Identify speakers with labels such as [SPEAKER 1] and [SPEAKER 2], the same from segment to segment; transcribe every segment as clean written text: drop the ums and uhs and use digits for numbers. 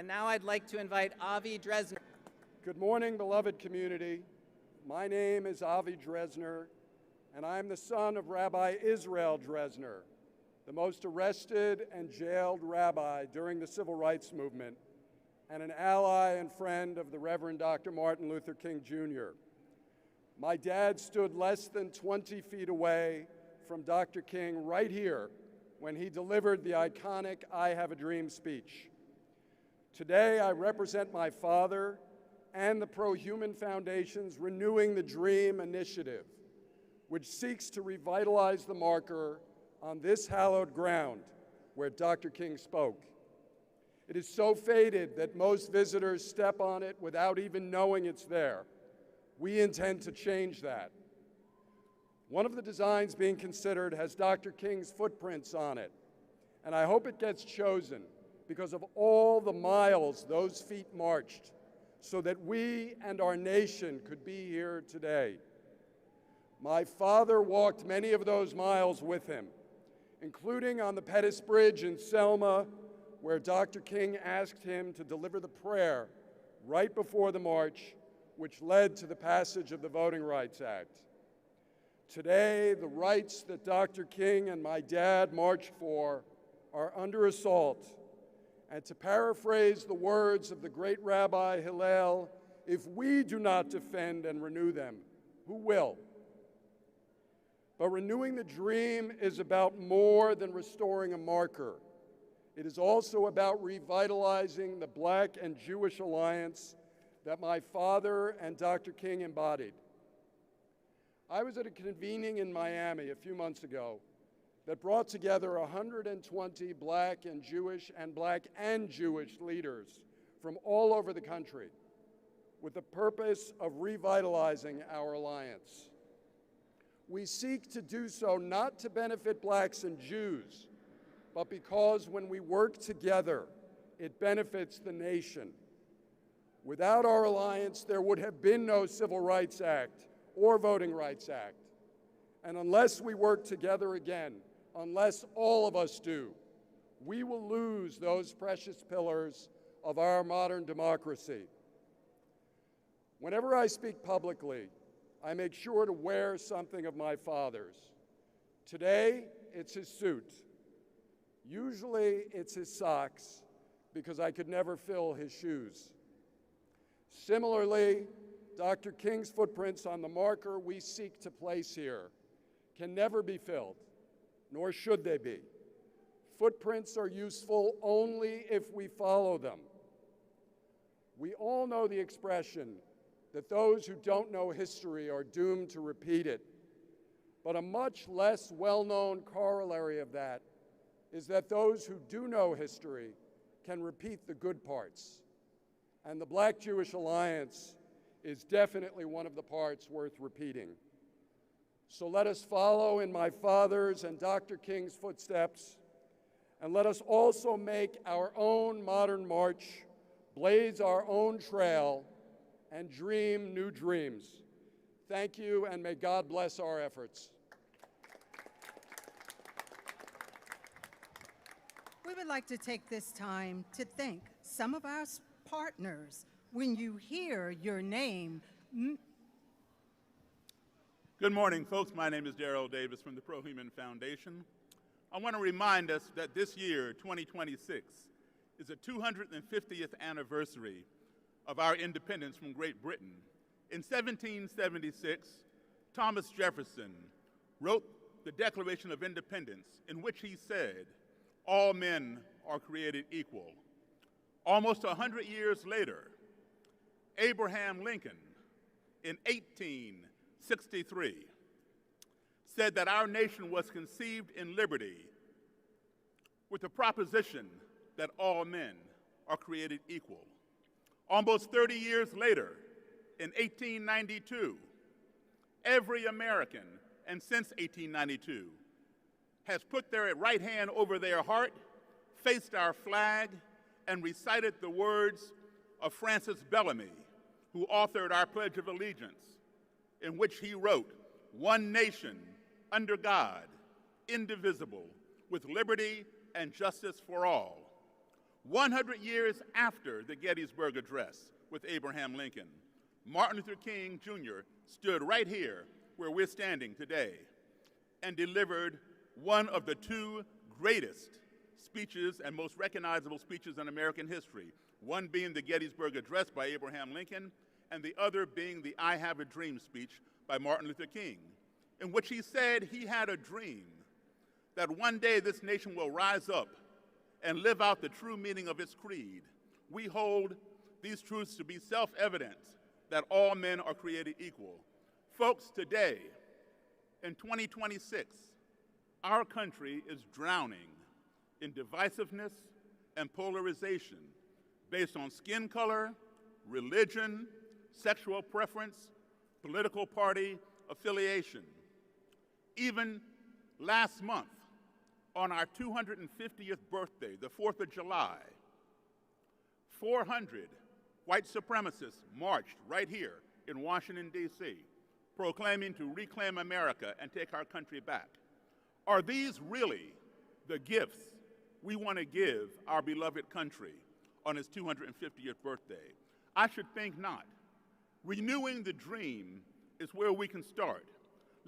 [SPEAKER 1] And now I'd like to invite Avi Dresner.
[SPEAKER 2] Good morning, beloved community. My name is Avi Dresner, and I'm the son of Rabbi Israel Dresner, the most arrested and jailed rabbi during the Civil Rights Movement, and an ally and friend of the Reverend Dr. Martin Luther King, Jr. My dad stood less than 20 feet away from Dr. King right here when he delivered the iconic I Have a Dream speech. Today, I represent my father and the Pro-Human Foundation's Renewing the Dream initiative, which seeks to revitalize the marker on this hallowed ground where Dr. King spoke. It is so faded that most visitors step on it without even knowing it's there. We intend to change that. One of the designs being considered has Dr. King's footprints on it, and I hope it gets chosen because of all the miles those feet marched so that we and our nation could be here today. My father walked many of those miles with him, including on the Pettus Bridge in Selma, where Dr. King asked him to deliver the prayer right before the march, which led to the passage of the Voting Rights Act. Today, the rights that Dr. King and my dad marched for are under assault. And to paraphrase the words of the great Rabbi Hillel, if we do not defend and renew them, who will? But renewing the dream is about more than restoring a marker. It is also about revitalizing the Black and Jewish alliance that my father and Dr. King embodied. I was at a convening in Miami a few months ago that brought together 120 Black and Jewish leaders from all over the country with the purpose of revitalizing our alliance. We seek to do so not to benefit Blacks and Jews, but because when we work together, it benefits the nation. Without our alliance, there would have been no Civil Rights Act or Voting Rights Act. And unless we work together again, unless all of us do, we will lose those precious pillars of our modern democracy. Whenever I speak publicly, I make sure to wear something of my father's. Today, it's his suit. Usually, it's his socks, because I could never fill his shoes. Similarly, Dr. King's footprints on the marker we seek to place here can never be filled, nor should they be. Footprints are useful only if we follow them. We all know the expression that those who don't know history are doomed to repeat it. But a much less well-known corollary of that is that those who do know history can repeat the good parts. And the Black-Jewish alliance is definitely one of the parts worth repeating. So let us follow in my father's and Dr. King's footsteps, and let us also make our own modern march, blaze our own trail, and dream new dreams. Thank you, and may God bless our efforts.
[SPEAKER 3] We would like to take this time to thank some of our partners. When you hear your name.
[SPEAKER 4] Good morning, folks. My name is Darrell Davis from the Pro-Human Foundation. I want to remind us that this year, 2026, is the 250th anniversary of our independence from Great Britain. In 1776, Thomas Jefferson wrote the Declaration of Independence, in which he said, "All men are created equal." Almost 100 years later, Abraham Lincoln, in 1863, said that our nation was conceived in liberty with the proposition that all men are created equal. Almost 30 years later, in 1892, every American, and since 1892, has put their right hand over their heart, faced our flag, and recited the words of Francis Bellamy, who authored our Pledge of Allegiance, in which he wrote, "One nation, under God, indivisible, with liberty and justice for all." 100 years after the Gettysburg Address with Abraham Lincoln, Martin Luther King Jr. stood right here where we're standing today and delivered one of the two greatest speeches and most recognizable speeches in American history, one being the Gettysburg Address by Abraham Lincoln, and the other being the I Have a Dream speech by Martin Luther King, in which he said he had a dream that one day this nation will rise up and live out the true meaning of its creed. We hold these truths to be self-evident, that all men are created equal. Folks, today, in 2026, our country is drowning in divisiveness and polarization based on skin color, religion, sexual preference, political party affiliation. Even last month, on our 250th birthday, the 4th of July, 400 white supremacists marched right here in Washington, D.C., proclaiming to reclaim America and take our country back. Are these really the gifts we want to give our beloved country on its 250th birthday? I should think not. Renewing the dream is where we can start.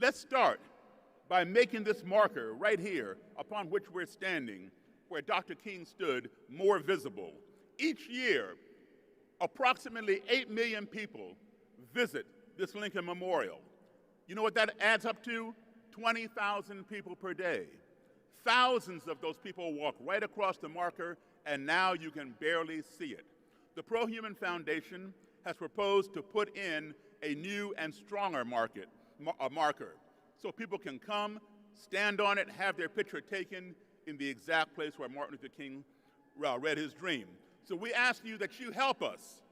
[SPEAKER 4] Let's start by making this marker right here upon which we're standing, where Dr. King stood, more visible. Each year, approximately 8 million people visit this Lincoln Memorial. You know what that adds up to? 20,000 people per day. Thousands of those people walk right across the marker, and now you can barely see it. The ProHuman Foundation has proposed to put in a new and stronger marker, so people can come, stand on it, have their picture taken in the exact place where Martin Luther King read his dream. So we ask you that you help us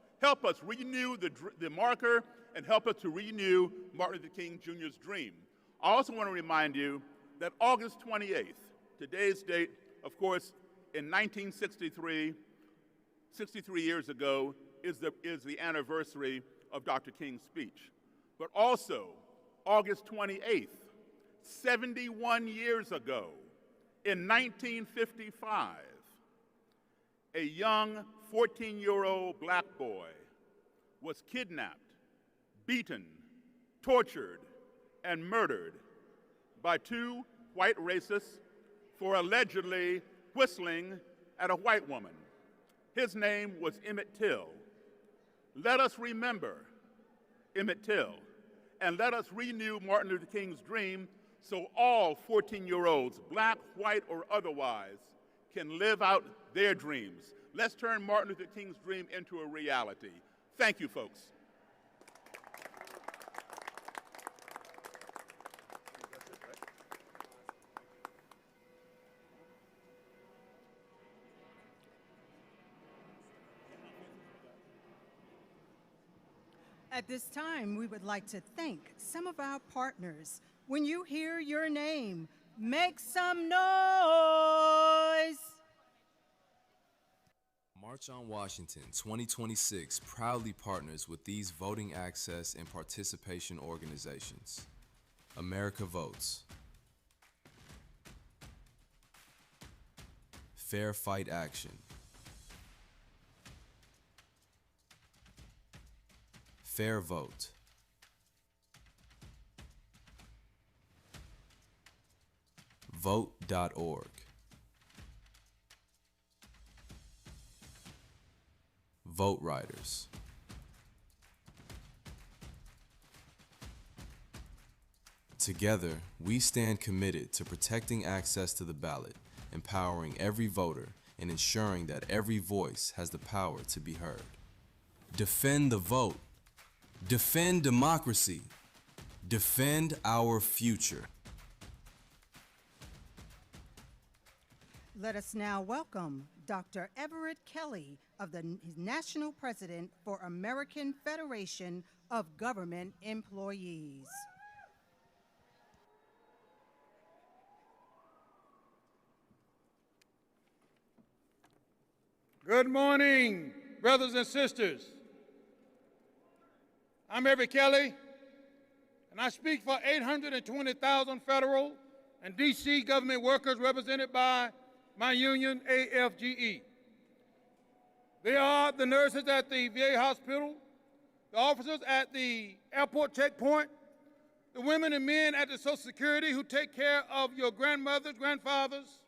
[SPEAKER 4] renew the marker and help us to renew Martin Luther King Jr.'s dream. I also want to remind you that August 28th, today's date, of course, in 1963, 63 years ago, is the anniversary of Dr. King's speech. But also, August 28th, 71 years ago, in 1955, a young 14-year-old black boy was kidnapped, beaten, tortured, and murdered by two white racists for allegedly whistling at a white woman. His name was Emmett Till. Let us remember Emmett Till, and let us renew Martin Luther King's dream so all 14-year-olds, black, white, or otherwise, can live out their dreams. Let's turn Martin Luther King's dream into a reality. Thank you, folks.
[SPEAKER 3] At this time, we would like to thank some of our partners. When you hear your name, make some noise.
[SPEAKER 5] March on Washington 2026 proudly partners with these voting access and participation organizations. America Votes, Fair Fight Action, Fair Vote, Vote.org, Vote Riders, together, we stand committed to protecting access to the ballot, empowering every voter, and ensuring that every voice has the power to be heard. Defend the vote. Defend democracy. Defend our future.
[SPEAKER 3] Let us now welcome Dr. Everett Kelly, of the National President for American Federation of Government Employees.
[SPEAKER 6] Good morning, brothers and sisters. I'm Everett Kelly, and I speak for 820,000 federal and D.C. government workers represented by my union, AFGE. They are the nurses at the VA hospital, the officers at the airport checkpoint, the women and men at the Social Security who take care of your grandmothers, grandfathers.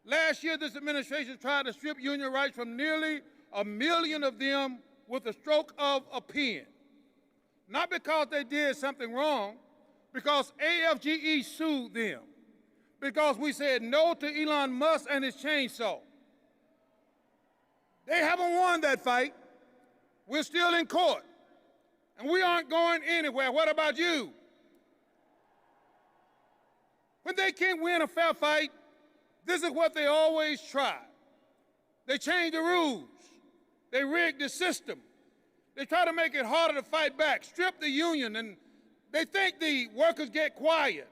[SPEAKER 6] Last year, this administration tried to strip union rights from nearly 1 million of them with a stroke of a pen. Not because they did something wrong, because AFGE sued them, because we said no to Elon Musk and his chainsaw. They haven't won that fight. We're still in court, and we aren't going anywhere. What about you? When they can't win a fair fight, this is what they always try. They change the rules. They rig the system. They try to make it harder to fight back, strip the union, and they think the workers get quiet.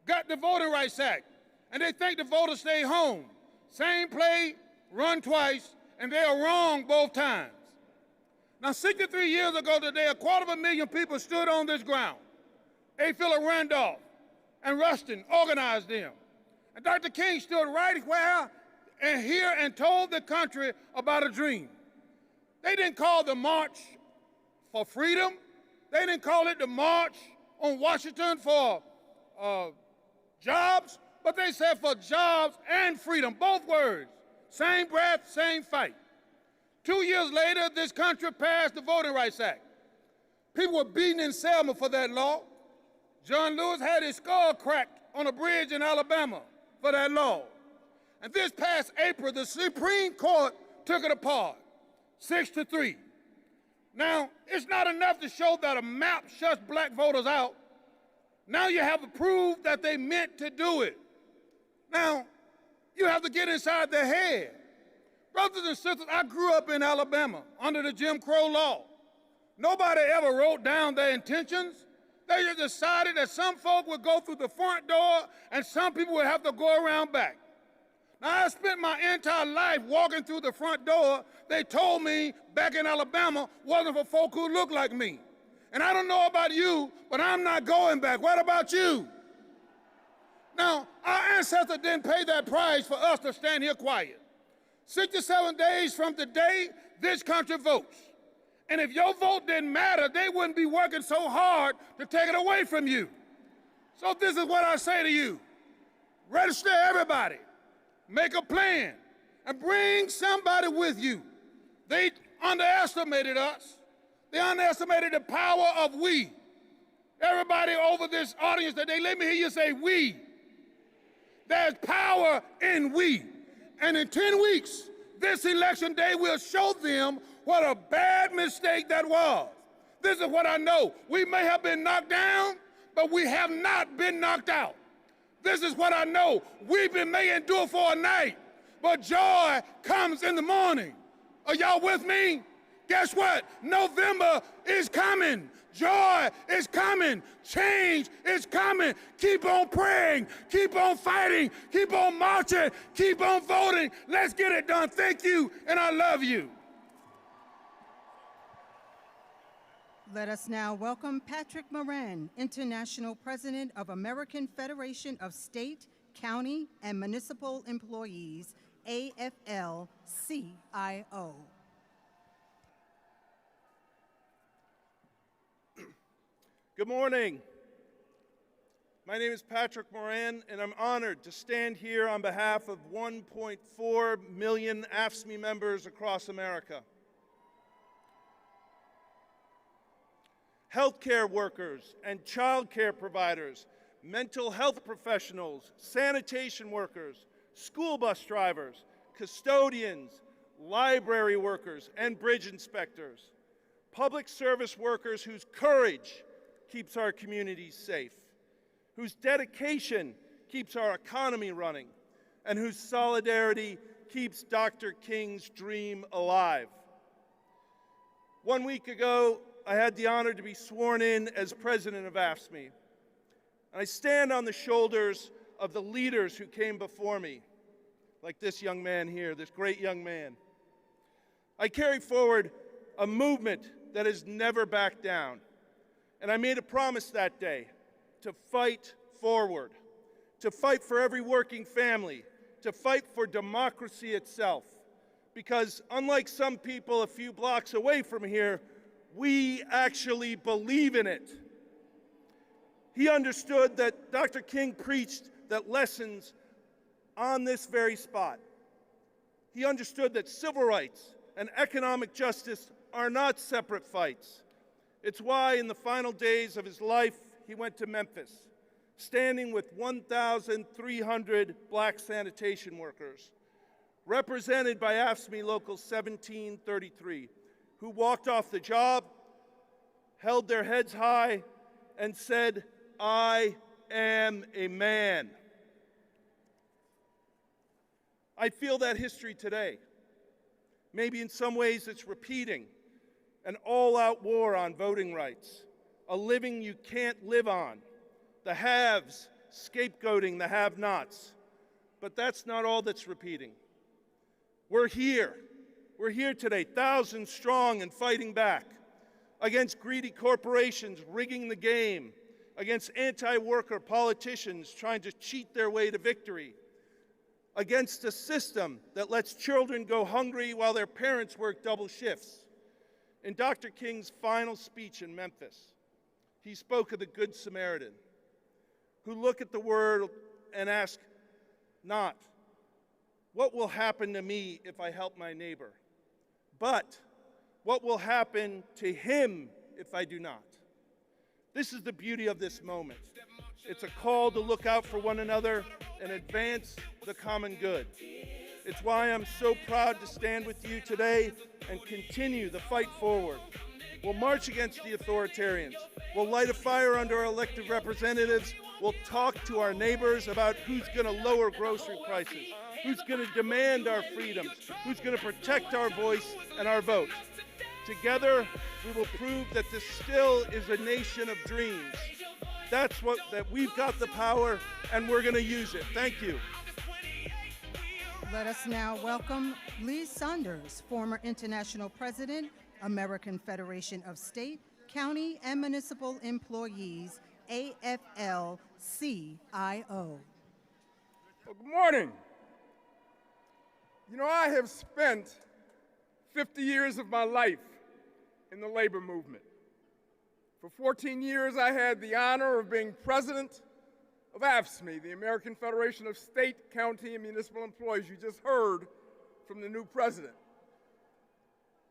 [SPEAKER 6] Got the Voting Rights Act, and they think the voters stay home. Same play, run twice, and they are wrong both times. Now, 63 years ago today, 250,000 people stood on this ground. A. Philip Randolph and Rustin organized them. And Dr. King stood right where and here and told the country about a dream. They didn't call the March for Freedom. They didn't call it the March on Washington for jobs, but they said for jobs and freedom, both words. Same breath, same fight. 2 years later, this country passed the Voting Rights Act. People were beaten in Selma for that law. John Lewis had his skull cracked on a bridge in Alabama for that law. And this past April, the Supreme Court took it apart, 6-3. Now, it's not enough to show that a map shuts black voters out. Now you have to prove that they meant to do it. Now, you have to get inside their head. Brothers and sisters, I grew up in Alabama under the Jim Crow law. Nobody ever wrote down their intentions. They just decided that some folk would go through the front door and some people would have to go around back. Now, I spent my entire life walking through the front door. They told me back in Alabama wasn't for folk who looked like me. And I don't know about you, but I'm not going back. What about you? Now, our ancestors didn't pay that price for us to stand here quiet. 67 days from today, this country votes. And if your vote didn't matter, they wouldn't be working so hard to take it away from you. So this is what I say to you. Register everybody. Make a plan. And bring somebody with you. They underestimated us. They underestimated the power of we. Everybody over this audience today, let me hear you say we. There's power in we. And in 10 weeks, this election day will show them what a bad mistake that was. This is what I know. We may have been knocked down, but we have not been knocked out. This is what I know. Weeping may endure for a night, but joy comes in the morning. Are y'all with me? Guess what? November is coming. Joy is coming. Change is coming. Keep on praying. Keep on fighting. Keep on marching. Keep on voting. Let's get it done. Thank you, and I love you.
[SPEAKER 3] Let us now welcome Patrick Moran, International President of American Federation of State, County, and Municipal Employees, AFL-CIO.
[SPEAKER 7] Good morning. My name is Patrick Moran, and I'm honored to stand here on behalf of 1.4 million AFSCME members across America. Healthcare workers and child care providers, mental health professionals, sanitation workers, school bus drivers, custodians, library workers, and bridge inspectors, public service workers whose courage keeps our communities safe, whose dedication keeps our economy running, and whose solidarity keeps Dr. King's dream alive. 1 week ago, I had the honor to be sworn in as president of AFSCME. And I stand on the shoulders of the leaders who came before me, like this young man here, this great young man. I carry forward a movement that has never backed down. And I made a promise that day to fight forward, to fight for every working family, to fight for democracy itself. because unlike some people a few blocks away from here, we actually believe in it. He understood that Dr. King preached that lessons on this very spot. He understood that civil rights and economic justice are not separate fights. It's why in the final days of his life, he went to Memphis, standing with 1,300 black sanitation workers, represented by AFSCME Local 1733, who walked off the job, held their heads high, and said, "I am a man." I feel that history today. Maybe in some ways it's repeating an all-out war on voting rights, a living you can't live on, the haves scapegoating the have-nots. But that's not all that's repeating. We're here. We're here today, thousands strong and fighting back against greedy corporations rigging the game, against anti-worker politicians trying to cheat their way to victory, against a system that lets children go hungry while their parents work double shifts. In Dr. King's final speech in Memphis, he spoke of the Good Samaritan, who look at the world and ask not, what will happen to me if I help my neighbor, but what will happen to him if I do not? This is the beauty of this moment. It's a call to look out for one another and advance the common good. It's why I'm so proud to stand with you today and continue the fight forward. We'll march against the authoritarians. We'll light a fire under our elected representatives. We'll talk to our neighbors about who's going to lower grocery prices, who's going to demand our freedoms, who's going to protect our voice and our vote. Together, we will prove that this still is a nation of dreams. That we've got the power, and we're going to use it. Thank you.
[SPEAKER 3] Let us now welcome Lee Saunders, former International President, American Federation of State, County, and Municipal Employees, AFL-CIO.
[SPEAKER 8] Well, good morning. You know, I have spent 50 years of my life in the labor movement. For 14 years, I had the honor of being president of AFSCME, the American Federation of State, County, and Municipal Employees. You just heard from the new president.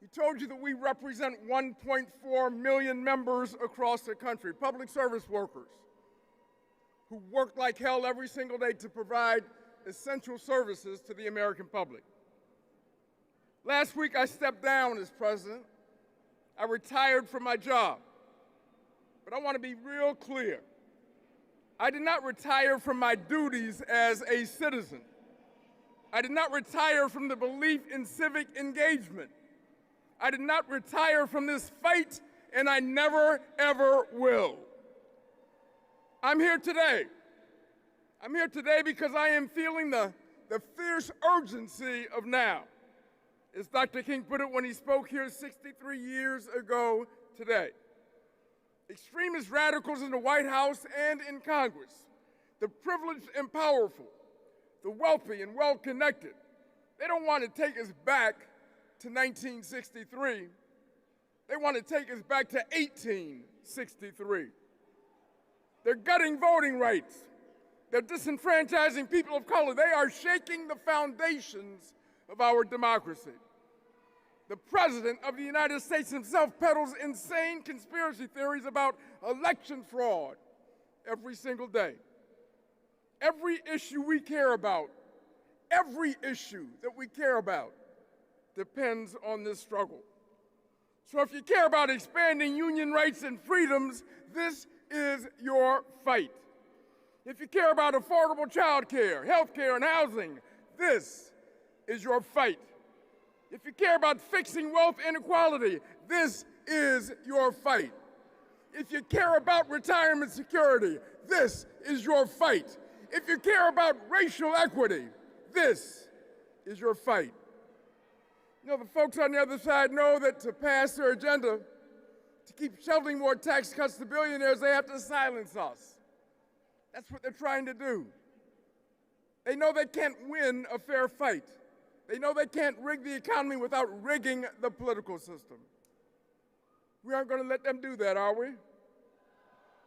[SPEAKER 8] He told you that we represent 1.4 million members across the country, public service workers who work like hell every single day to provide essential services to the American public. Last week, I stepped down as president. I retired from my job. But I want to be real clear. I did not retire from my duties as a citizen. I did not retire from the belief in civic engagement. I did not retire from this fight, and I never, ever will. I'm here today. I'm here today because I am feeling the fierce urgency of now. As Dr. King put it when he spoke here 63 years ago today. Extremist radicals in the White House and in Congress, the privileged and powerful, the wealthy and well-connected, they don't want to take us back to 1963. They want to take us back to 1863. They're gutting voting rights. They're disenfranchising people of color. They are shaking the foundations of our democracy. The President of the United States himself peddles insane conspiracy theories about election fraud every single day. Every issue we care about, every issue that we care about depends on this struggle. So if you care about expanding union rights and freedoms, this is your fight. If you care about affordable child care, health care, and housing, this is your fight. If you care about fixing wealth inequality, this is your fight. If you care about retirement security, this is your fight. If you care about racial equity, this is your fight. You know, the folks on the other side know that to pass their agenda, to keep shoveling more tax cuts to billionaires, they have to silence us. That's what they're trying to do. They know they can't win a fair fight. They know they can't rig the economy without rigging the political system. We aren't going to let them do that, are we?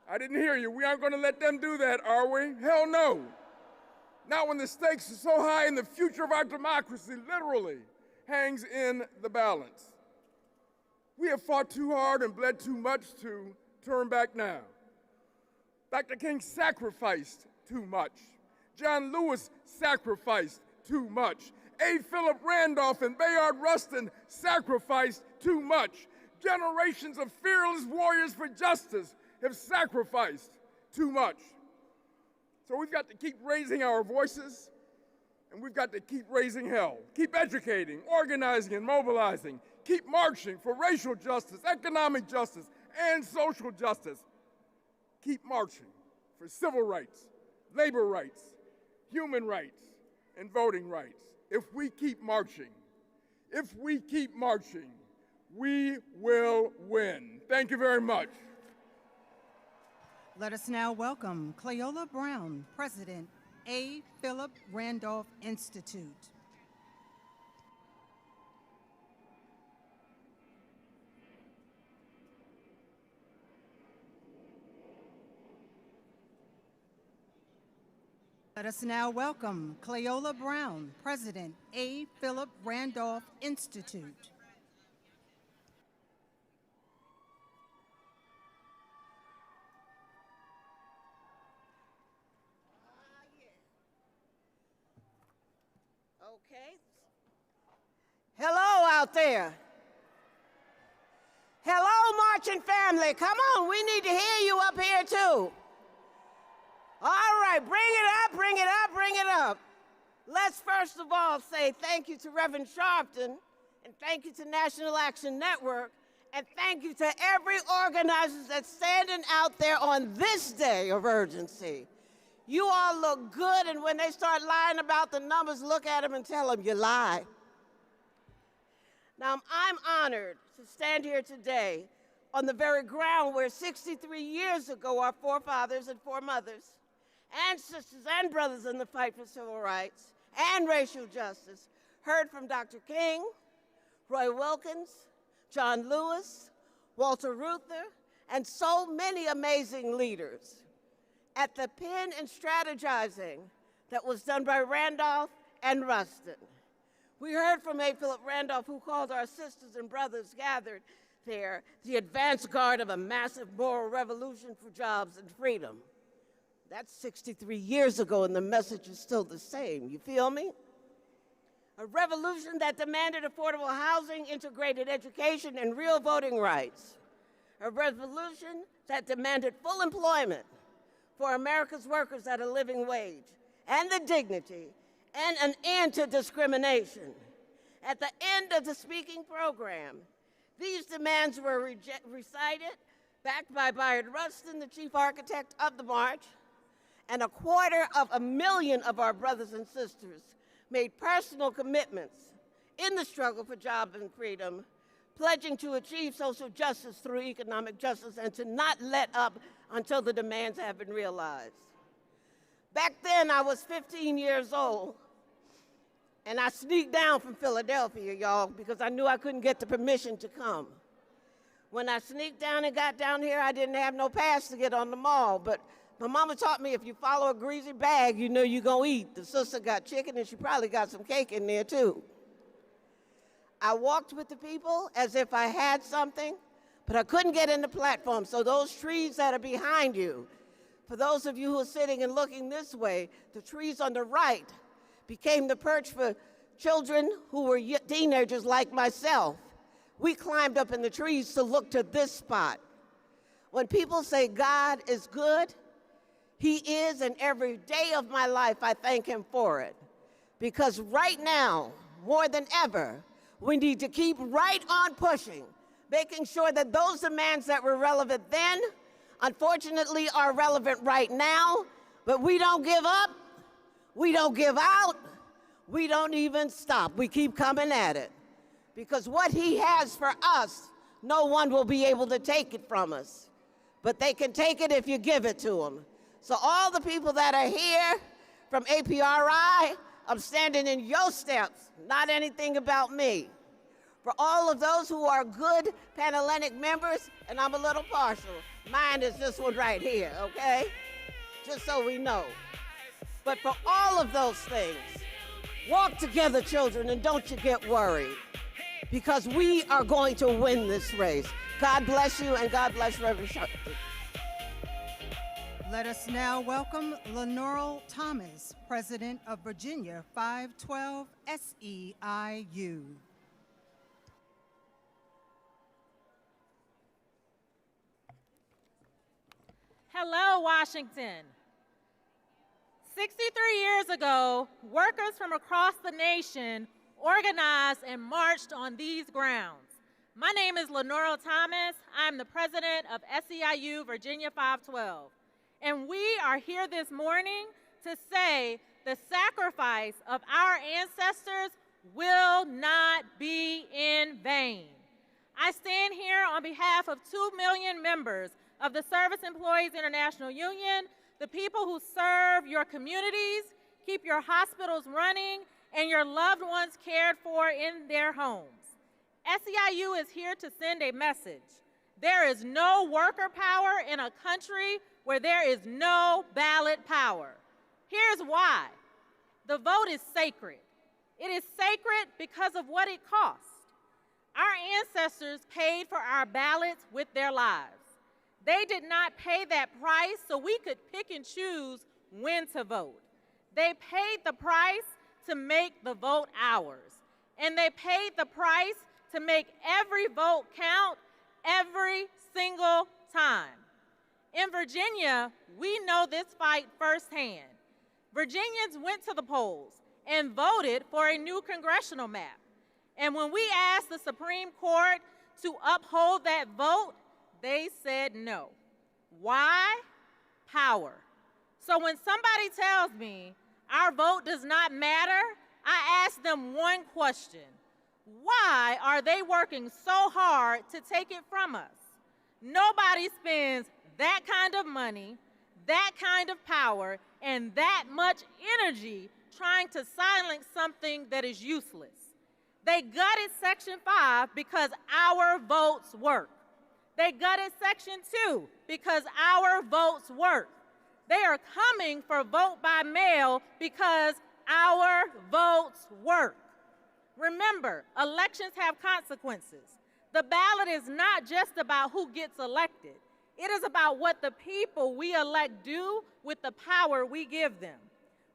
[SPEAKER 8] I didn't hear you. We aren't going to let them do that, are we? Hell no. Not when the stakes are so high and the future of our democracy literally hangs in the balance. We have fought too hard and bled too much to turn back now. Dr. King sacrificed too much. John Lewis sacrificed too much. A. Philip Randolph and Bayard Rustin sacrificed too much. Generations of fearless warriors for justice have sacrificed too much. So we've got to keep raising our voices, and we've got to keep raising hell. Keep educating, organizing, and mobilizing. Keep marching for racial justice, economic justice, and social justice. Keep marching for civil rights, labor rights, human rights, and voting rights. If we keep marching, we will win. Thank you very much.
[SPEAKER 3] Let us now welcome Cleola Brown, President, A. Philip Randolph Institute. Let us now welcome Cleola Brown, President, A. Philip Randolph Institute.
[SPEAKER 9] Okay. Hello out there. Hello, marching family. Come on, we need to hear you up here too. All right, bring it up, bring it up, bring it up. Let's first of all say thank you to Reverend Sharpton, and thank you to National Action Network, and thank you to every organizer that's standing out there on this day of urgency. You all look good, and when they start lying about the numbers, look at them and tell them you lie. Now, I'm honored to stand here today on the very ground where 63 years ago our forefathers and foremothers and sisters and brothers in the fight for civil rights and racial justice heard from Dr. King, Roy Wilkins, John Lewis, Walter Reuther, and so many amazing leaders. At the pen and strategizing that was done by Randolph and Rustin. We heard from A. Philip Randolph, who called our sisters and brothers gathered there the advance guard of a massive moral revolution for jobs and freedom. That's 63 years ago, and the message is still the same. You feel me? A revolution that demanded affordable housing, integrated education, and real voting rights. A revolution that demanded full employment for America's workers at a living wage, and the dignity, and an end to discrimination. At the end of the speaking program, these demands were recited, backed by Bayard Rustin, the chief architect of the march, and 250,000 of our brothers and sisters made personal commitments in the struggle for jobs and freedom, pledging to achieve social justice through economic justice and to not let up until the demands have been realized. Back then, I was 15 years old, and I sneaked down from Philadelphia, y'all, because I knew I couldn't get the permission to come. When I sneaked down and got down here, I didn't have no pass to get on the mall, but my mama taught me if you follow a greasy bag, you know you're gonna eat. The sister got chicken, and she probably got some cake in there, too. I walked with the people as if I had something, but I couldn't get in the platform. So those trees that are behind you, for those of you who are sitting and looking this way, the trees on the right became the perch for children who were teenagers like myself. We climbed up in the trees to look to this spot. When people say God is good, He is, and every day of my life I thank Him for it. Because right now, more than ever, we need to keep right on pushing, making sure that those demands that were relevant then, unfortunately, are relevant right now, but we don't give up, we don't give out, we don't even stop. We keep coming at it. Because what He has for us, no one will be able to take it from us. But they can take it if you give it to them. So all the people that are here from APRI, I'm standing in your steps, not anything about me. For all of those who are good Panhellenic members, and I'm a little partial, mine is this one right here, okay? Just so we know. But for all of those things, walk together, children, and don't you get worried, because we are going to win this race. God bless you, and God bless Reverend Sharpton.
[SPEAKER 3] Let us now welcome Lenore Thomas, President of Virginia 512 SEIU.
[SPEAKER 10] Hello, Washington. 63 years ago, workers from across the nation organized and marched on these grounds. My name is Lenore Thomas. I'm the president of SEIU Virginia 512. And we are here this morning to say the sacrifice of our ancestors will not be in vain. I stand here on behalf of 2 million members of the Service Employees International Union, the people who serve your communities, keep your hospitals running, and your loved ones cared for in their homes. SEIU is here to send a message. There is no worker power in a country where there is no ballot power. Here's why. The vote is sacred. It is sacred because of what it cost. Our ancestors paid for our ballots with their lives. They did not pay that price so we could pick and choose when to vote. They paid the price to make the vote ours. And they paid the price to make every vote count every single time. In Virginia, we know this fight firsthand. Virginians went to the polls and voted for a new congressional map. And when we asked the Supreme Court to uphold that vote, they said no. Why? Power. So when somebody tells me our vote does not matter, I ask them one question. Why are they working so hard to take it from us? Nobody spends that kind of money, that kind of power, and that much energy trying to silence something that is useless. They gutted Section 5 because our votes work. They gutted Section 2 because our votes work. They are coming for vote by mail because our votes work. Remember, elections have consequences. The ballot is not just about who gets elected. It is about what the people we elect do with the power we give them.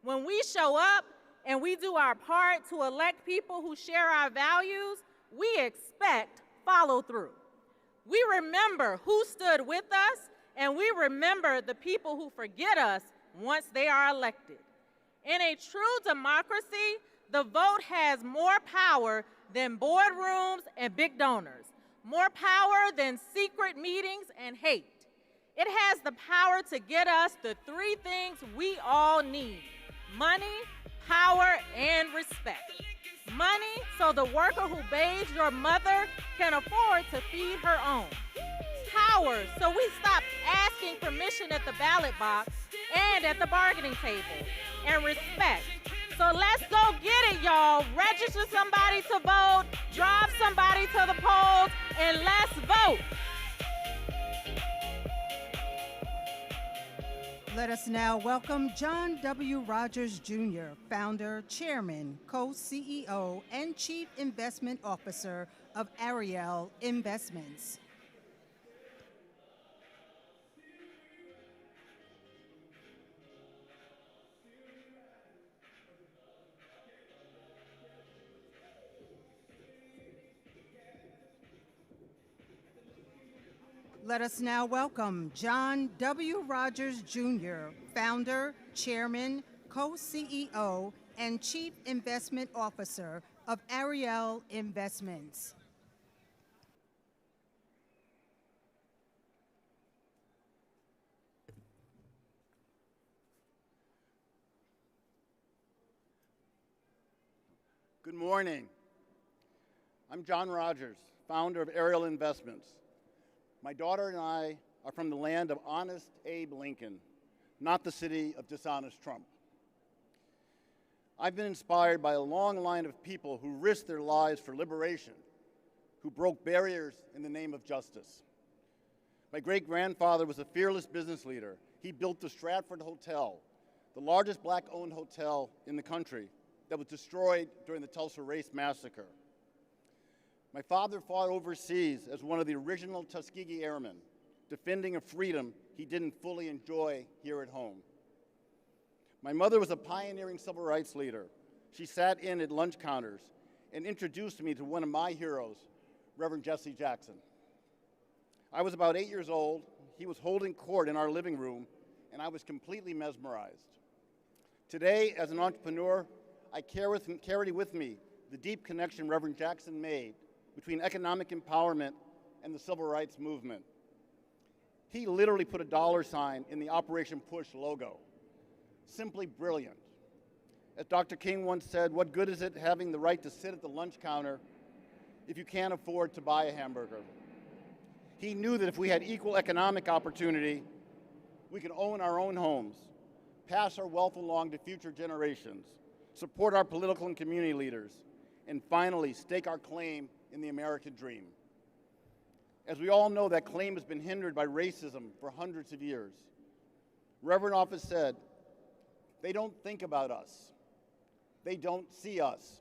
[SPEAKER 10] When we show up and we do our part to elect people who share our values, we expect follow-through. We remember who stood with us, and we remember the people who forget us once they are elected. In a true democracy, the vote has more power than boardrooms and big donors, more power than secret meetings and hate. It has the power to get us the three things we all need: money, power, and respect. Money so the worker who bathes your mother can afford to feed her own. Power so we stop asking permission at the ballot box and at the bargaining table. And respect. So let's go get it, y'all. Register somebody to vote, drive somebody to the polls, and let's vote.
[SPEAKER 3] Let us now welcome John W. Rogers, Jr., founder, chairman, co-CEO, and chief investment officer of Ariel Investments. Let us now welcome John W. Rogers, Jr., founder, chairman, co-CEO, and chief investment officer of Ariel Investments.
[SPEAKER 11] Good morning. I'm John Rogers, founder of Ariel Investments. My daughter and I are from the land of honest Abe Lincoln, not the city of dishonest Trump. I've been inspired by a long line of people who risked their lives for liberation, who broke barriers in the name of justice. My great-grandfather was a fearless business leader. He built the Stratford Hotel, the largest black-owned hotel in the country that was destroyed during the Tulsa Race Massacre. My father fought overseas as one of the original Tuskegee Airmen, defending a freedom he didn't fully enjoy here at home. My mother was a pioneering civil rights leader. She sat in at lunch counters and introduced me to one of my heroes, Reverend Jesse Jackson. I was about 8 years old. He was holding court in our living room, and I was completely mesmerized. Today, as an entrepreneur, I carry with me the deep connection Reverend Jackson made between economic empowerment and the civil rights movement. He literally put a dollar sign in the Operation Push logo. Simply brilliant. As Dr. King once said, what good is it having the right to sit at the lunch counter if you can't afford to buy a hamburger? He knew that if we had equal economic opportunity, we could own our own homes, pass our wealth along to future generations, support our political and community leaders, and finally stake our claim in the American dream. As we all know, that claim has been hindered by racism for hundreds of years. Reverend often said, they don't think about us. They don't see us.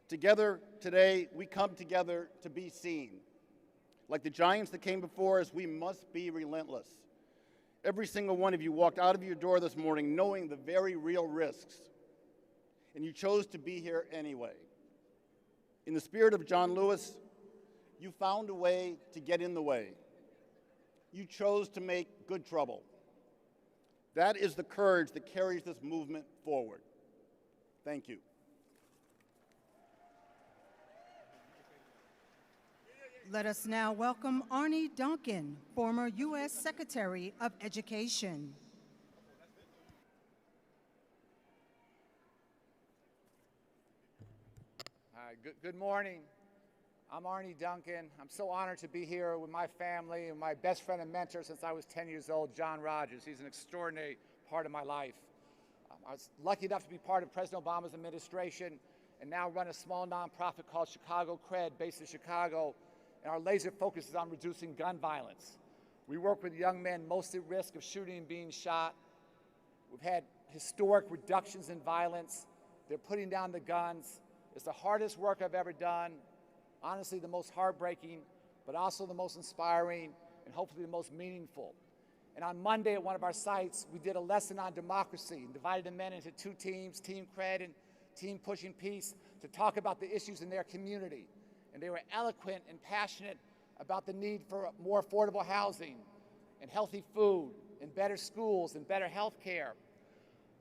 [SPEAKER 11] Together today, we come together to be seen. Like the giants that came before us, we must be relentless. Every single one of you walked out of your door this morning knowing the very real risks, and you chose to be here anyway. In the spirit of John Lewis, you found a way to get in the way. You chose to make good trouble. That is the courage that carries this movement forward. Thank you.
[SPEAKER 3] Let us now welcome Arnie Duncan, former U.S. Secretary of Education.
[SPEAKER 12] Good morning. I'm Arnie Duncan. I'm so honored to be here with my family and my best friend and mentor since I was 10 years old, John Rogers. He's an extraordinary part of my life. I was lucky enough to be part of President Obama's administration and now run a small nonprofit called Chicago Cred, based in Chicago, and our laser focus is on reducing gun violence. We work with young men most at risk of shooting and being shot. We've had historic reductions in violence. They're putting down the guns. It's the hardest work I've ever done, honestly the most heartbreaking, but also the most inspiring and hopefully the most meaningful. And on Monday at one of our sites, we did a lesson on democracy and divided the men into two teams, Team Cred and Team Pushing Peace, to talk about the issues in their community. And they were eloquent and passionate about the need for more affordable housing and healthy food and better schools and better health care.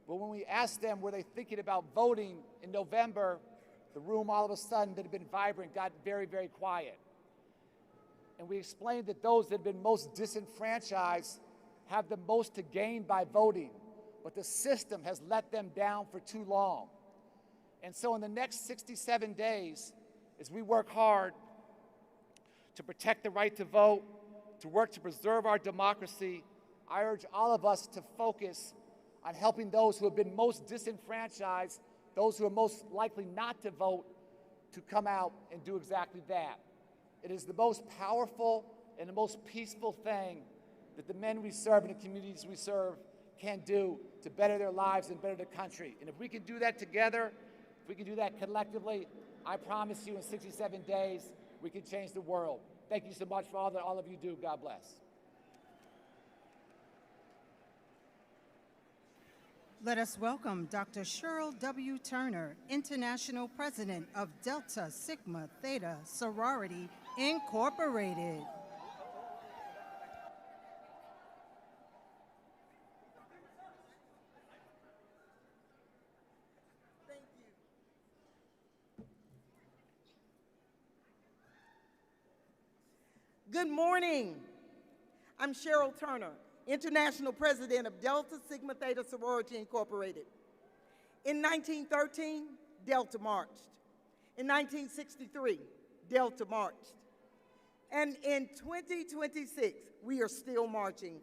[SPEAKER 12] But when we asked them, were they thinking about voting in November, the room all of a sudden that had been vibrant got very, very quiet. And we explained that those that had been most disenfranchised have the most to gain by voting, but the system has let them down for too long. And so in the next 67 days, as we work hard to protect the right to vote, to work to preserve our democracy, I urge all of us to focus on helping those who have been most disenfranchised, those who are most likely not to vote, to come out and do exactly that. It is the most powerful and the most peaceful thing that the men we serve and the communities we serve can do to better their lives and better the country. And if we can do that together, if we can do that collectively, I promise you in 67 days, we can change the world. Thank you so much for all that all of you do. God bless.
[SPEAKER 3] Let us welcome Dr. Cheryl W. Turner, International President of Delta Sigma Theta Sorority Incorporated.
[SPEAKER 9] Thank you. Good morning. I'm Cheryl Turner, International President of Delta Sigma Theta Sorority Incorporated. In 1913, Delta marched. In 1963, Delta marched. And in 2026, we are still marching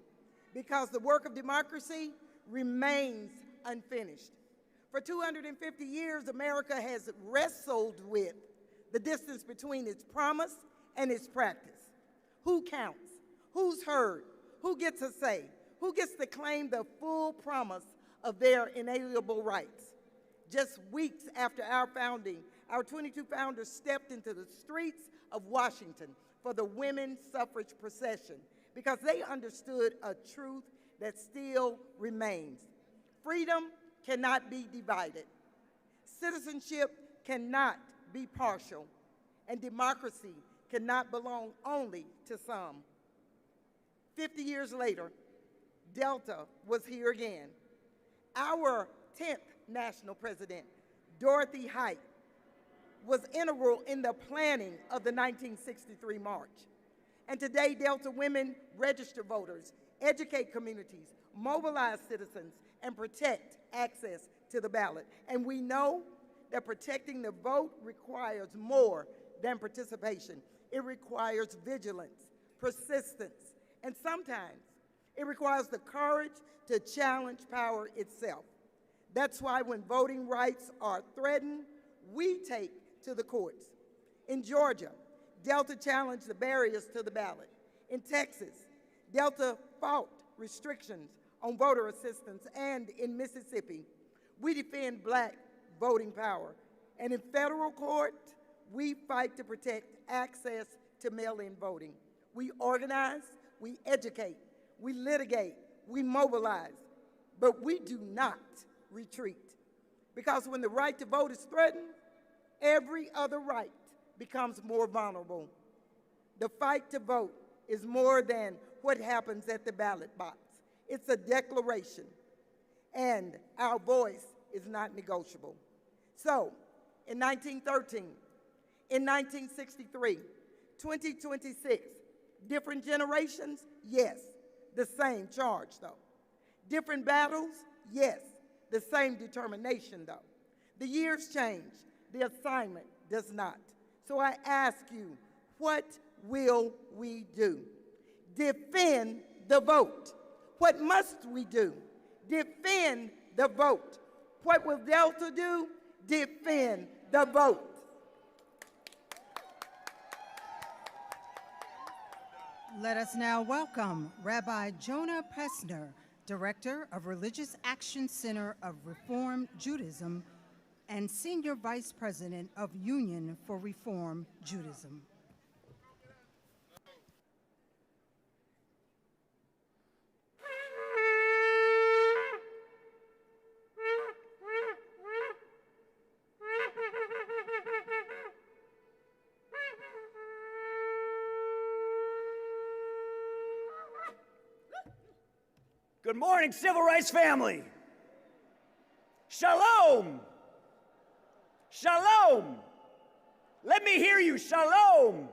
[SPEAKER 9] because the work of democracy remains unfinished.
[SPEAKER 13] For 250 years, America has wrestled with the distance between its promise and its practice. Who counts? Who's heard? Who gets a say? Who gets to claim the full promise of their inalienable rights? Just weeks after our founding, our 22 founders stepped into the streets of Washington for the women's suffrage procession because they understood a truth that still remains. Freedom cannot be divided. Citizenship cannot be partial. And democracy cannot belong only to some. 50 years later, Delta was here again. Our 10th national president, Dorothy Height, was integral in the planning of the 1963 march. And today, Delta women register voters, educate communities, mobilize citizens, and protect access to the ballot. And we know that protecting the vote requires more than participation. It requires vigilance, persistence, and sometimes it requires the courage to challenge power itself. That's why when voting rights are threatened, we take to the courts. In Georgia, Delta challenged the barriers to the ballot. In Texas, Delta fought restrictions on voter assistance, and in Mississippi, we defend Black voting power. And in federal court, we fight to protect access to mail-in voting. We organize, we educate, we litigate, we mobilize, but we do not retreat. Because when the right to vote is threatened, every other right becomes more vulnerable. The fight to vote is more than what happens at the ballot box. It's a declaration, and our voice is not negotiable. So, in 1913, in 1963, 2026, different generations? Yes. The same charge, though. Different battles? Yes. The same determination, though. The years change. The assignment does not. So I ask you, what will we do? Defend the vote. What must we do? Defend the vote. What will Delta do? Defend the vote.
[SPEAKER 3] Let us now welcome Rabbi Jonah Pesner, Director of Religious Action Center of Reform Judaism and Senior Vice President of Union for Reform Judaism.
[SPEAKER 14] Good morning, civil rights family. Shalom. Shalom. Let me hear you. Shalom.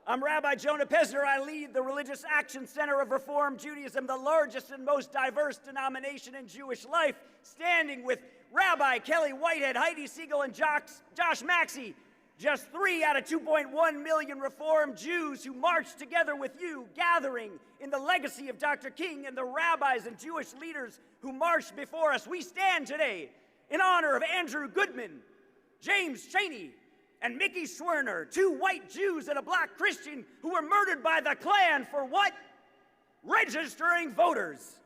[SPEAKER 14] I'm Rabbi Jonah Pesner. I lead the Religious Action Center of Reform Judaism, the largest and most diverse denomination in Jewish life, standing with Rabbi Kelly Whitehead, Heidi Siegel, and Josh Maxey, just 3 out of 2.1 million Reform Jews who marched together with you, gathering in the legacy of Dr. King and the rabbis and Jewish leaders who marched before us. We stand today in honor of Andrew Goodman, James Chaney, and Mickey Schwerner, 2 white Jews and a Black Christian who were murdered by the Klan for what? Registering voters.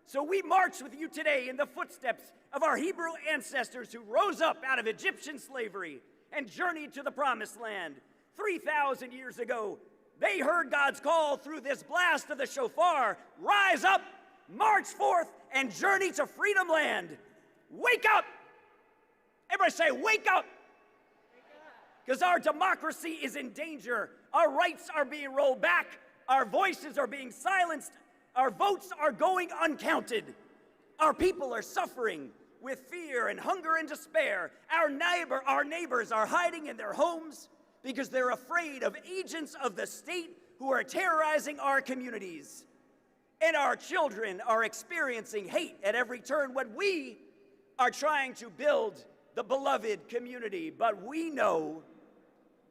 [SPEAKER 14] So we march with you today in the footsteps of our Hebrew ancestors who rose up out of Egyptian slavery and journeyed to the Promised Land. 3,000 years ago, they heard God's call through this blast of the shofar. Rise up, march forth, and journey to Freedom Land. Wake up! Everybody say, wake up! Because our democracy is in danger. Our rights are being rolled back. Our voices are being silenced. Our votes are going uncounted. Our people are suffering with fear and hunger and despair. Our neighbors are hiding in their homes because they're afraid of agents of the state who are terrorizing our communities. And our children are experiencing hate at every turn when we are trying to build the beloved community. But we know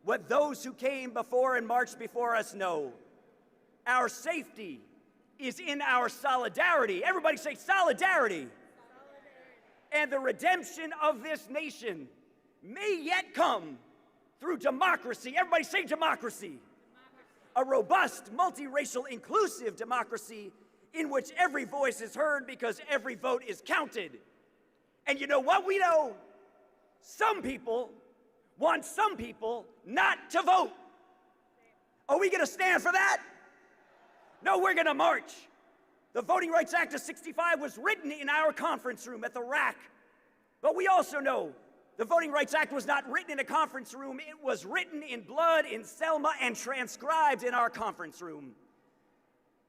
[SPEAKER 14] what those who came before and marched before us know. Our safety is in our solidarity. Everybody say solidarity. and the redemption of this nation may yet come through democracy. Everybody say democracy. A robust, multiracial, inclusive democracy in which every voice is heard because every vote is counted. And you know what we know? Some people want some people not to vote. Are we gonna stand for that? No, we're gonna march. The Voting Rights Act of '65 was written in our conference room at the RAC. But we also know the Voting Rights Act was not written in a conference room. It was written in blood in Selma and transcribed in our conference room.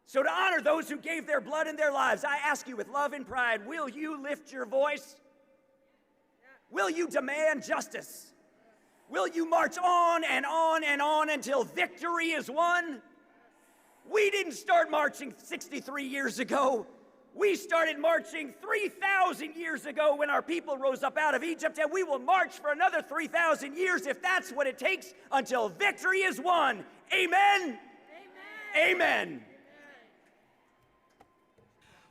[SPEAKER 14] So to honor those who gave their blood and their lives, I ask you with love and pride, will you lift your voice? Will you demand justice? Will you march on and on and on until victory is won? We didn't start marching 63 years ago. We started marching 3,000 years ago when our people rose up out of Egypt, and we will march for another 3,000 years if that's what it takes until victory is won. Amen? Amen. Amen.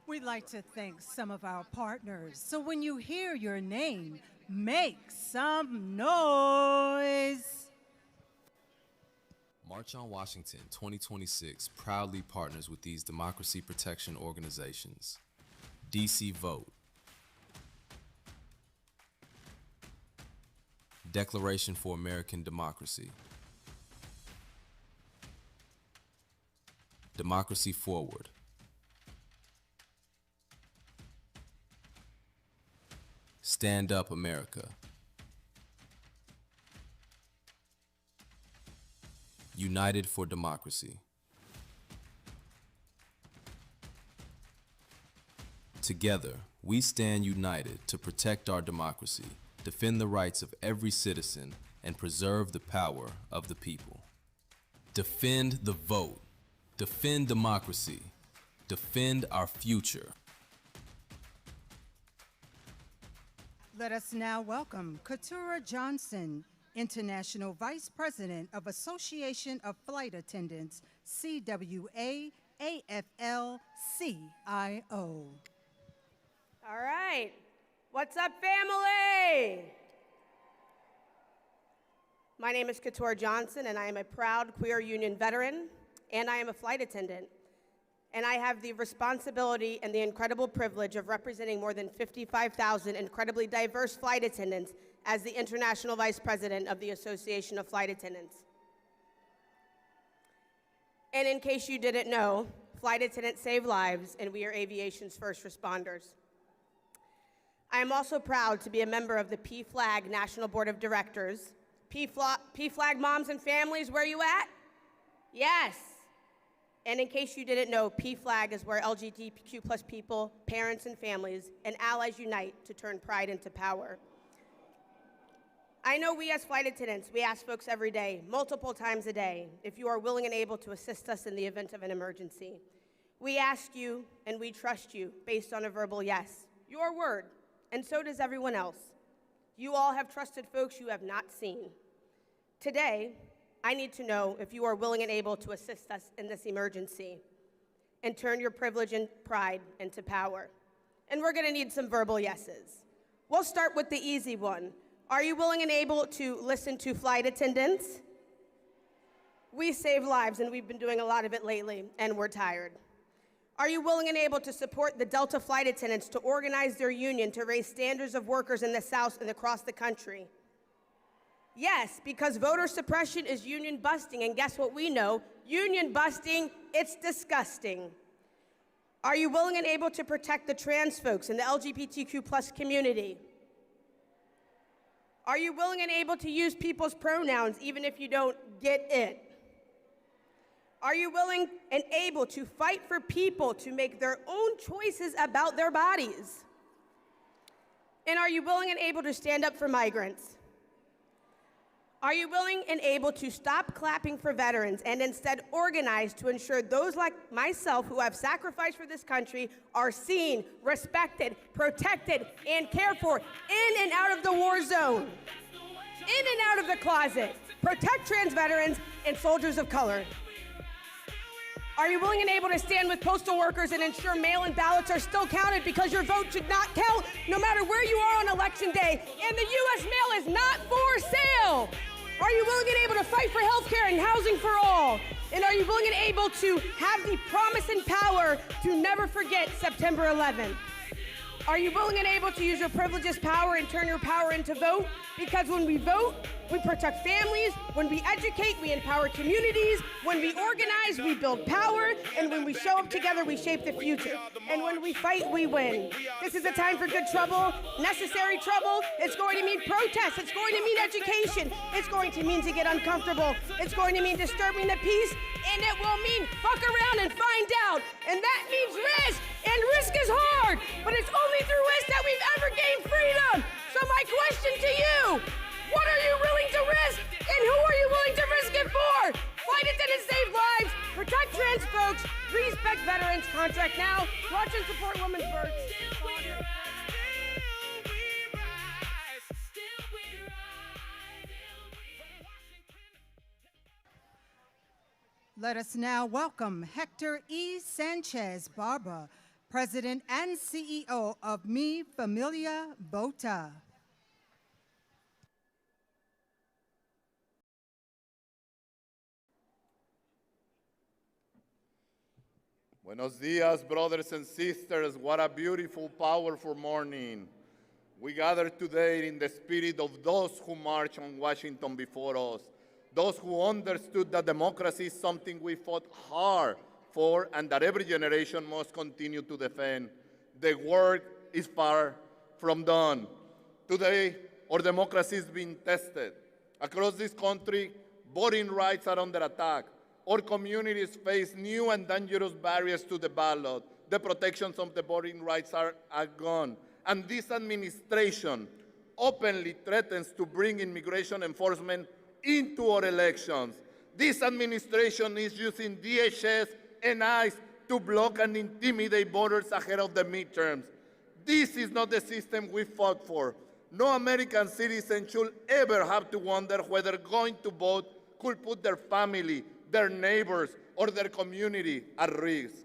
[SPEAKER 3] We'd like to thank some of our partners. So when you hear your name, make some noise.
[SPEAKER 5] March on Washington 2026 proudly partners with these democracy protection organizations: DC Vote, Declaration for American Democracy, Democracy Forward, Stand Up America, United for Democracy. Together, we stand united to protect our democracy, defend the rights of every citizen, and preserve the power of the people. Defend the vote. Defend democracy. Defend our future.
[SPEAKER 3] Let us now welcome Keturah Johnson, International Vice President of Association of Flight Attendants, CWA AFL-CIO.
[SPEAKER 15] All right. What's up, family? My name is Keturah Johnson, and I am a proud queer union veteran, and I am a flight attendant. And I have the responsibility and the incredible privilege of representing more than 55,000 incredibly diverse flight attendants as the International Vice President of the Association of Flight Attendants. And in case you didn't know, flight attendants save lives, and we are aviation's first responders. I am also proud to be a member of the PFLAG National Board of Directors. PFLAG moms and families, where you at? Yes. And in case you didn't know, PFLAG is where LGBTQ+ people, parents and families, and allies unite to turn pride into power. I know we as flight attendants, we ask folks every day, multiple times a day, if you are willing and able to assist us in the event of an emergency. We ask you and we trust you based on a verbal yes, your word, and so does everyone else. You all have trusted folks you have not seen. Today, I need to know if you are willing and able to assist us in this emergency and turn your privilege and pride into power. And we're gonna need some verbal yeses. We'll start with the easy one. Are you willing and able to listen to flight attendants? We save lives, and we've been doing a lot of it lately, and we're tired. Are you willing and able to support the Delta flight attendants to organize their union to raise standards of workers in the South and across the country? Yes, because voter suppression is union busting, and guess what we know? Union busting, it's disgusting. Are you willing and able to protect the trans folks and the LGBTQ+ community? Are you willing and able to use people's pronouns even if you don't get it? Are you willing and able to fight for people to make their own choices about their bodies? And are you willing and able to stand up for migrants? Are you willing and able to stop clapping for veterans and instead organize to ensure those like myself who have sacrificed for this country are seen, respected, protected, and cared for in and out of the war zone, in and out of the closet? Protect trans veterans and soldiers of color. Are you willing and able to stand with postal workers and ensure mail-in ballots are still counted because your vote should not count no matter where you are on Election Day, and the U.S. mail is not for sale? Are you willing and able to fight for health care and housing for all? And are you willing and able to have the promise and power to never forget September 11th? Are you willing and able to use your privileges, power, and turn your power into vote? Because when we vote, we protect families. When we educate, we empower communities. When we organize, we build power. And when we show up together, we shape the future. And when we fight, we win. This is a time for good trouble, necessary trouble. It's going to mean protest. It's going to mean education. It's going to mean to get uncomfortable. It's going to mean disturbing the peace. And it will mean fuck around and find out. And that means risk. And risk is hard. But it's only through risk that we've ever gained freedom. So my question to you, what are you willing to risk? And who are you willing to risk it for? Fight it and save lives. Protect trans folks. Respect veterans. Contract now. Watch and support women's births.
[SPEAKER 3] Let us now welcome Hector E. Sanchez Barba, President and CEO of Mi Familia Vota.
[SPEAKER 16] Buenos dias, brothers and sisters. What a beautiful, powerful morning. We gather today in the spirit of those who marched on Washington before us, those who understood that democracy is something we fought hard for and that every generation must continue to defend. The work is far from done. Today, our democracy is being tested. Across this country, voting rights are under attack. Our communities face new and dangerous barriers to the ballot. The protections of the voting rights are gone. And this administration openly threatens to bring immigration enforcement into our elections. This administration is using DHS and ICE to block and intimidate voters ahead of the midterms. This is not the system we fought for. No American citizen should ever have to wonder whether going to vote could put their family, their neighbors, or their community at risk.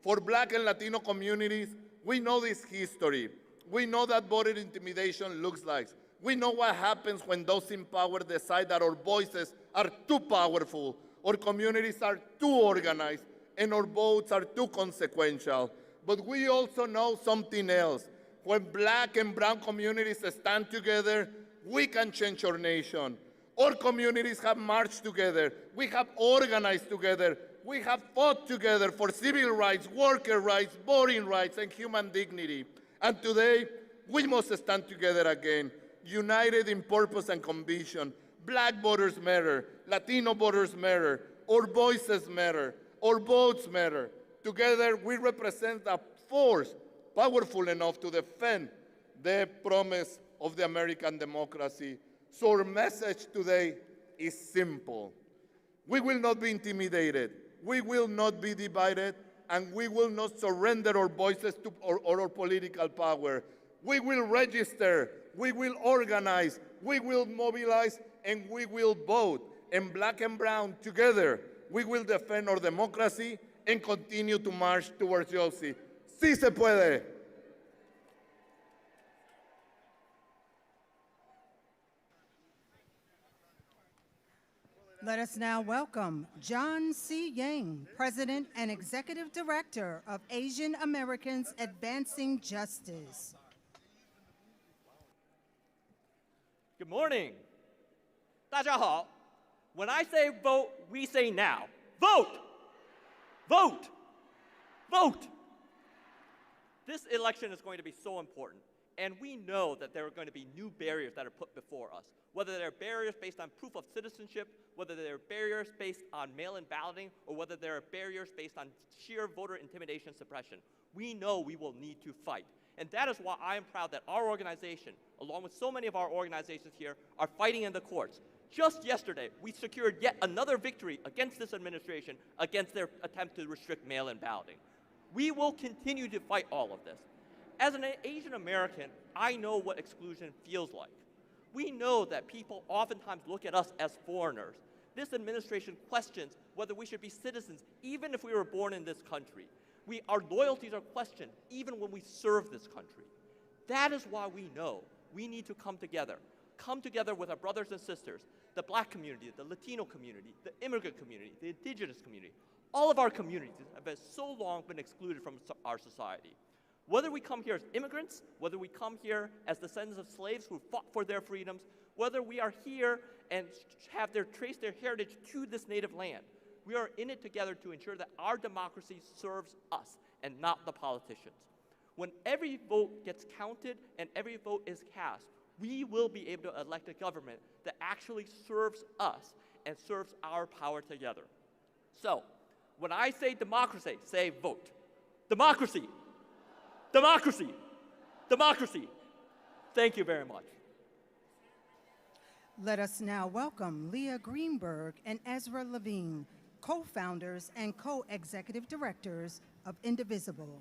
[SPEAKER 16] For Black and Latino communities, we know this history. We know that voter intimidation looks like. We know what happens when those in power decide that our voices are too powerful, our communities are too organized, and our votes are too consequential. But we also know something else. When Black and brown communities stand together, we can change our nation. Our communities have marched together. We have organized together. We have fought together for civil rights, worker rights, voting rights, and human dignity. And today, we must stand together again, united in purpose and conviction. Black voters matter. Latino voters matter. Our voices matter. Our votes matter. Together, we represent a force powerful enough to defend the promise of the American democracy. So our message today is simple. We will not be intimidated. We will not be divided. And we will not surrender our voices to our political power. We will register. We will organize. We will mobilize. And we will vote. And Black and brown, together, we will defend our democracy and continue to march towards justice. Sí se puede.
[SPEAKER 3] Let us now welcome John C. Yang, President and Executive Director of Asian Americans Advancing Justice.
[SPEAKER 17] Good morning. 大家好. When I say vote, we say now. Vote! Vote! Vote! This election is going to be so important, and we know that there are going to be new barriers that are put before us, whether they're barriers based on proof of citizenship, whether they're barriers based on mail-in balloting, or whether there are barriers based on sheer voter intimidation suppression. We know we will need to fight. And that is why I am proud that our organization, along with so many of our organizations here, are fighting in the courts. Just yesterday, we secured yet another victory against this administration, against their attempt to restrict mail-in balloting. We will continue to fight all of this. As an Asian American, I know what exclusion feels like. We know that people oftentimes look at us as foreigners. this administration questions whether we should be citizens even if we were born in this country. Our loyalties are questioned even when we serve this country. That is why we know we need to come together with our brothers and sisters, the Black community, the Latino community, the immigrant community, the indigenous community. All of our communities have so long been excluded from our society. Whether we come here as immigrants, whether we come here as descendants of slaves who fought for their freedoms, whether we are here and have traced their heritage to this native land, we are in it together to ensure that our democracy serves us and not the politicians. When every vote gets counted and every vote is cast, we will be able to elect a government that actually serves us and serves our power together. So, when I say democracy, say vote. Democracy. Democracy. Democracy. Thank you very much.
[SPEAKER 3] Let us now welcome Leah Greenberg and Ezra Levine, co-founders and co-executive directors of Indivisible.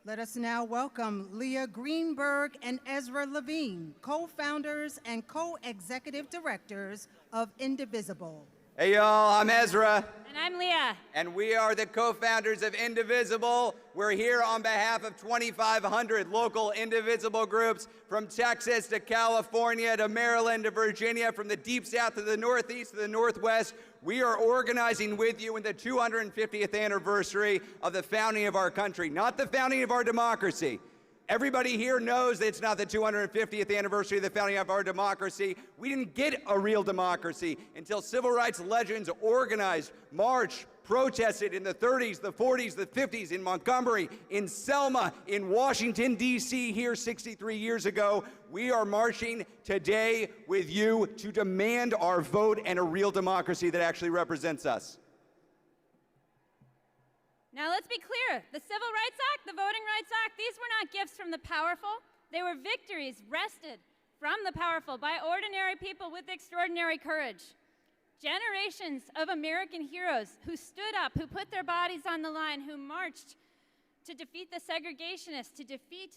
[SPEAKER 3] Let us now welcome Leah Greenberg and Ezra Levine, co-founders and co-executive directors of Indivisible.
[SPEAKER 18] Hey y'all, I'm Ezra.
[SPEAKER 19] And I'm Leah.
[SPEAKER 18] And we are the co-founders of Indivisible. We're here on behalf of 2,500 local Indivisible groups from Texas to California to Maryland to Virginia, from the Deep South to the Northeast to the Northwest. We are organizing with you in the 250th anniversary of the founding of our country, not the founding of our democracy. Everybody here knows that it's not the 250th anniversary of the founding of our democracy. We didn't get a real democracy until civil rights legends organized, marched, protested in the 30s, the 40s, the 50s, in Montgomery, in Selma, in Washington, D.C. here 63 years ago. We are marching today with you to demand our vote and a real democracy that actually represents us.
[SPEAKER 19] Now let's be clear, the Civil Rights Act, the Voting Rights Act, these were not gifts from the powerful. They were victories wrested from the powerful by ordinary people with extraordinary courage. Generations of American heroes who stood up, who put their bodies on the line, who marched to defeat the segregationists, to defeat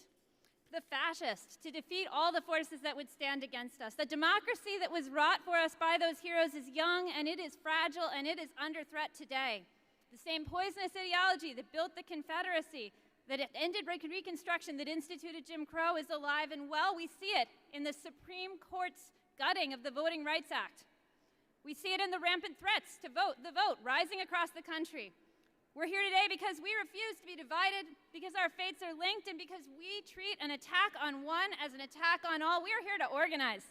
[SPEAKER 19] the fascists, to defeat all the forces that would stand against us. The democracy that was wrought for us by those heroes is young, and it is fragile, and it is under threat today. The same poisonous ideology that built the Confederacy, that ended Reconstruction, that instituted Jim Crow is alive and well. We see it in the Supreme Court's gutting of the Voting Rights Act. We see it in the rampant threats to the vote rising across the country. We're here today because we refuse to be divided, because our fates are linked, and because we treat an attack on one as an attack on all. We are here to organize.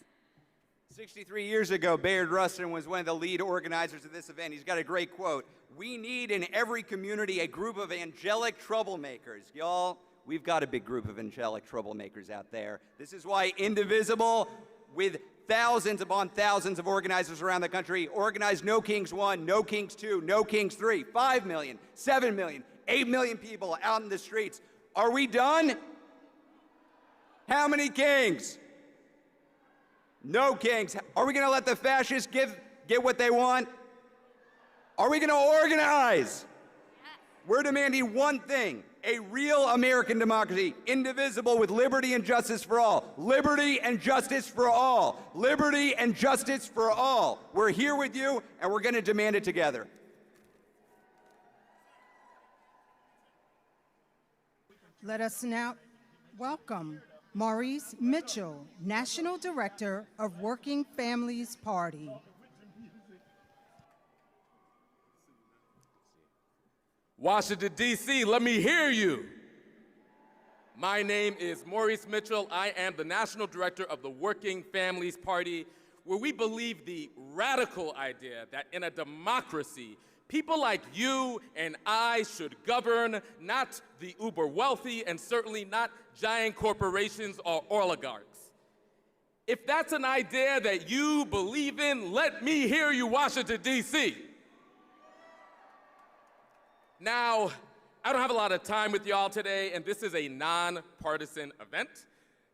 [SPEAKER 18] 63 years ago, Bayard Rustin was one of the lead organizers of this event. He's got a great quote. We need in every community a group of angelic troublemakers. Y'all, we've got a big group of angelic troublemakers out there. This is why Indivisible, with thousands upon thousands of organizers around the country, organized No Kings 1, No Kings 2, No Kings 3, 5 million, 7 million, 8 million people out in the streets. Are we done? How many kings? No kings. Are we going to let the fascists get what they want? Are we going to organize? We're demanding one thing, a real American democracy, indivisible with liberty and justice for all. Liberty and justice for all. Liberty and justice for all. We're here with you, and we're going to demand it together.
[SPEAKER 3] Let us now welcome Maurice Mitchell, National Director of Working Families Party.
[SPEAKER 20] Washington, D.C., let me hear you. My name is Maurice Mitchell. I am the National Director of the Working Families Party, where we believe the radical idea that in a democracy, people like you and I should govern, not the uber wealthy, and certainly not giant corporations or oligarchs. If that's an idea that you believe in, let me hear you, Washington, D.C. Now, I don't have a lot of time with y'all today, and this is a nonpartisan event.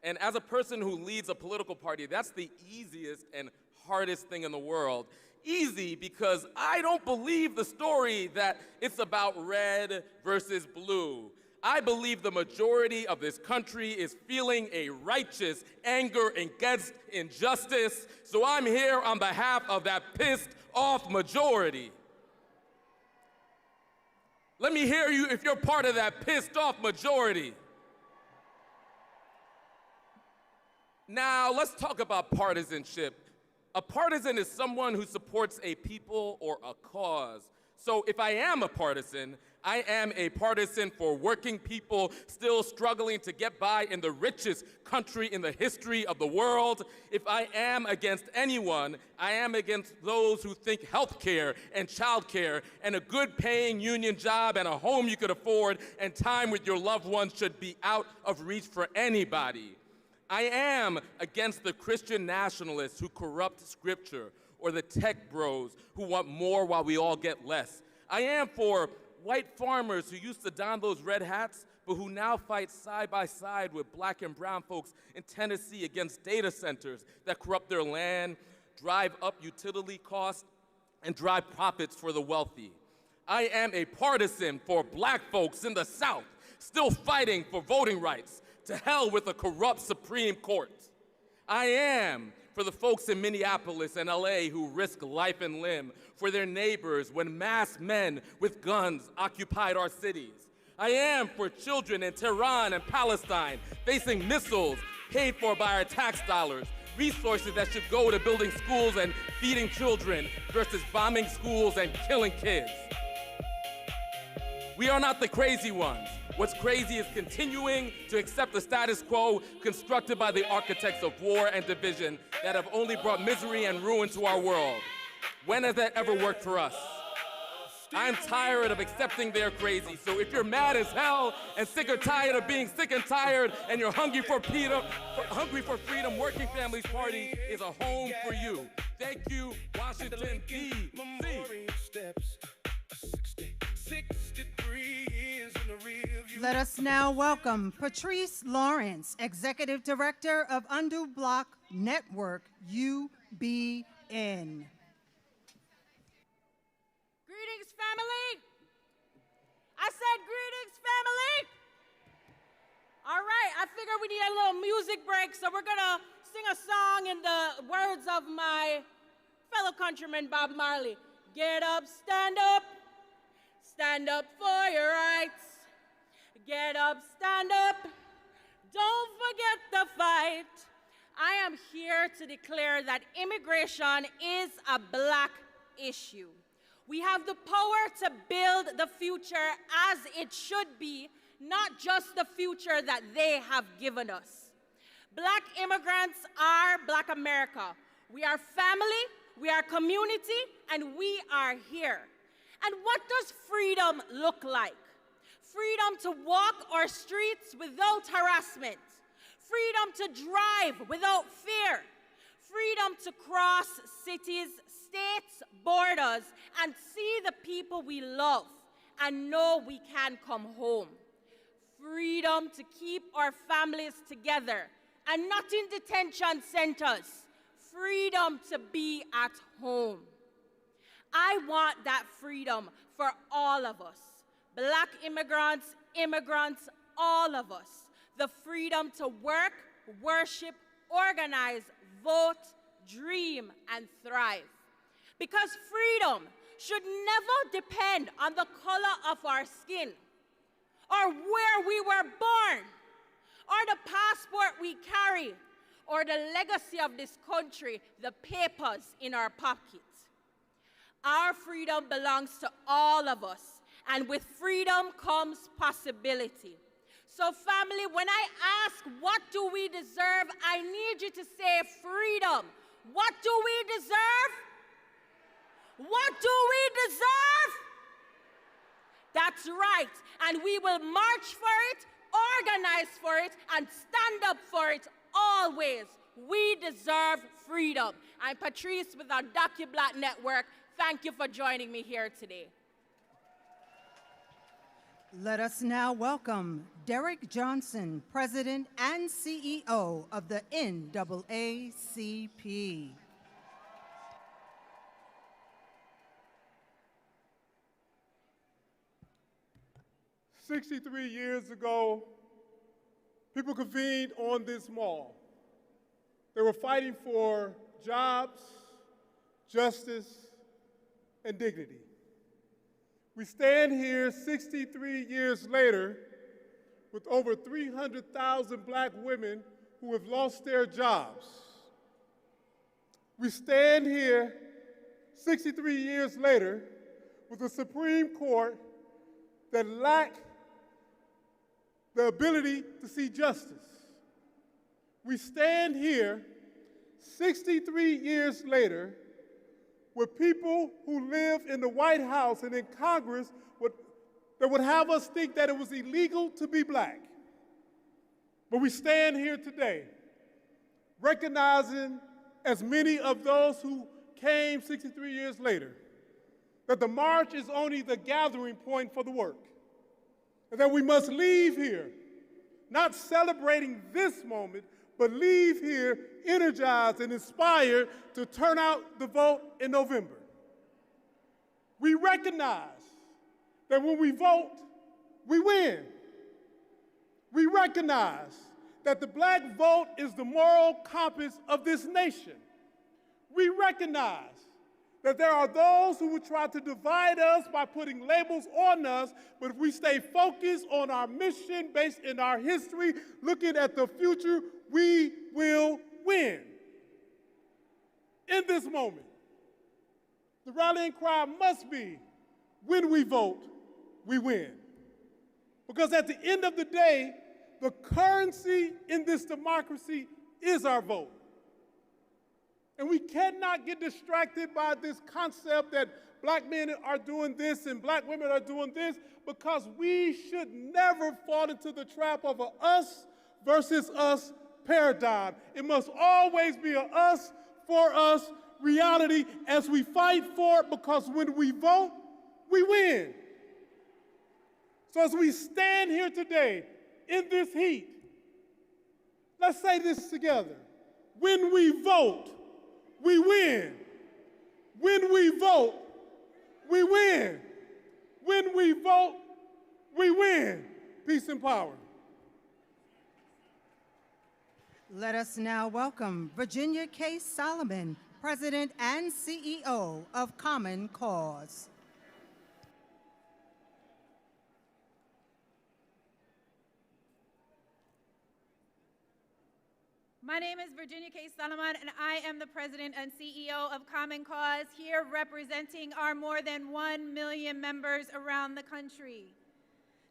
[SPEAKER 20] And as a person who leads a political party, that's the easiest and hardest thing in the world, easy because I don't believe the story that it's about red versus blue. I believe the majority of this country is feeling a righteous anger against injustice, so I'm here on behalf of that pissed off majority. Let me hear you if you're part of that pissed off majority. Now, let's talk about partisanship. A partisan is someone who supports a people or a cause. So if I am a partisan, I am a partisan for working people still struggling to get by in the richest country in the history of the world. If I am against anyone, I am against those who think healthcare and childcare and a good paying union job and a home you could afford and time with your loved ones should be out of reach for anybody. I am against the Christian nationalists who corrupt scripture or the tech bros who want more while we all get less. I am for white farmers who used to don those red hats, but who now fight side by side with black and brown folks in Tennessee against data centers that corrupt their land, drive up utility costs, and drive profits for the wealthy. I am a partisan for black folks in the South still fighting for voting rights. To hell with a corrupt Supreme Court. I am for the folks in Minneapolis and LA who risk life and limb for their neighbors when masked men with guns occupied our cities. I am for children in Tehran and Palestine facing missiles paid for by our tax dollars, resources that should go to building schools and feeding children versus bombing schools and killing kids. We are not the crazy ones. What's crazy is continuing to accept the status quo constructed by the architects of war and division that have only brought misery and ruin to our world. When has that ever worked for us? I'm tired of accepting they're crazy, so if you're mad as hell and sick or tired of being sick and tired and you're hungry for freedom, Working Families Party is a home for you. Thank you, Washington, D.C.
[SPEAKER 3] Let us now welcome Patrice Lawrence, Executive Director of Undue Block Network, UBN.
[SPEAKER 9] Greetings, family. I said greetings, family. All right, I figure we need a little music break, so we're gonna sing a song in the words of my fellow countryman, Bob Marley. Get up, stand for your rights. Get up, stand up, don't forget the fight. I am here to declare that immigration is a black issue. We have the power to build the future as it should be, not just the future that they have given us. Black immigrants are Black America. We are family, we are community, and we are here. And what does freedom look like? Freedom to walk our streets without harassment. Freedom to drive without fear. Freedom to cross cities, states, borders, and see the people we love and know we can come home. Freedom to keep our families together and not in detention centers. Freedom to be at home. I want that freedom for all of us. Black immigrants, immigrants, all of us. The freedom to work, worship, organize, vote, dream, and thrive. Because freedom should never depend on the color of our skin, or where we were born, or the passport we carry, or the legacy of this country, the papers in our pockets. Our freedom belongs to all of us, and with freedom comes possibility. So family, when I ask, what do we deserve? I need you to say freedom. What do we deserve? What do we deserve? That's right, and we will march for it, organize for it, and stand up for it always. We deserve freedom. I'm Patrice with our DocuBlack Network. Thank you for joining me here today.
[SPEAKER 3] Let us now welcome Derek Johnson, President and CEO of the NAACP.
[SPEAKER 8] 63 years ago, people convened on this mall. They were fighting for jobs, justice, and dignity. We stand here 63 years later with over 300,000 black women who have lost their jobs. We stand here 63 years later with a Supreme Court that lacked the ability to see justice. We stand here 63 years later with people who live in the White House and in Congress that would have us think that it was illegal to be black. But we stand here today recognizing, as many of those who came 63 years later, that the march is only the gathering point for the work, and that we must leave here not celebrating this moment, but leave here energized and inspired to turn out the vote in November. We recognize that when we vote, we win. We recognize that the black vote is the moral compass of this nation. We recognize that there are those who would try to divide us by putting labels on us, but if we stay focused on our mission based in our history, looking at the future, we will win. In this moment, the rallying cry must be, when we vote, we win. Because at the end of the day, the currency in this democracy is our vote. And we cannot get distracted by this concept that black men are doing this and black women are doing this, because we should never fall into the trap of a us versus us paradigm. It must always be a us for us reality as we fight for it, because when we vote, we win. So as we stand here today in this heat, let's say this together. When we vote, we win. When we vote, we win. When we vote, we win. Peace and power.
[SPEAKER 3] Let us now welcome Virginia K. Solomon, President and CEO of Common Cause.
[SPEAKER 21] My name is Virginia K. Solomon, and I am the President and CEO of Common Cause, here representing our more than 1 million members around the country.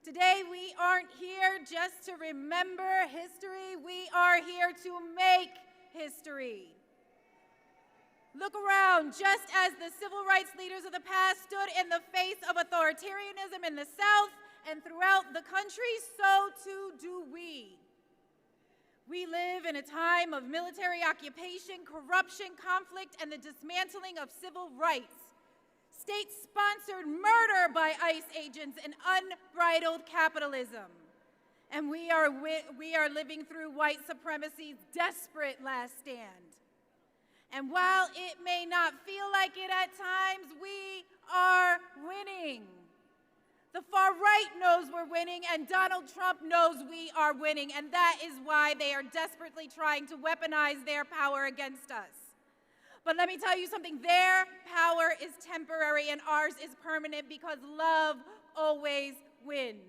[SPEAKER 21] Today, we aren't here just to remember history, we are here to make history. Look around, just as the civil rights leaders of the past stood in the face of authoritarianism in the South and throughout the country, so too do we. We live in a time of military occupation, corruption, conflict, and the dismantling of civil rights, state-sponsored murder by ICE agents, and unbridled capitalism. And we are living through white supremacy's desperate last stand. And while it may not feel like it at times, we are winning. The far right knows we're winning, and Donald Trump knows we are winning, and that is why they are desperately trying to weaponize their power against us. But let me tell you something, their power is temporary and ours is permanent, because love always wins.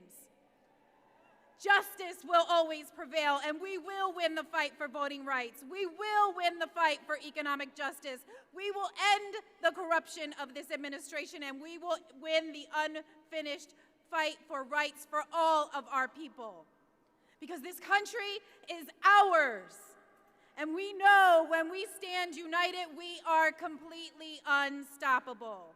[SPEAKER 21] Justice will always prevail, and we will win the fight for voting rights. We will win the fight for economic justice. We will end the corruption of this administration, and we will win the unfinished fight for rights for all of our people. Because this country is ours. And we know when we stand united, we are completely unstoppable.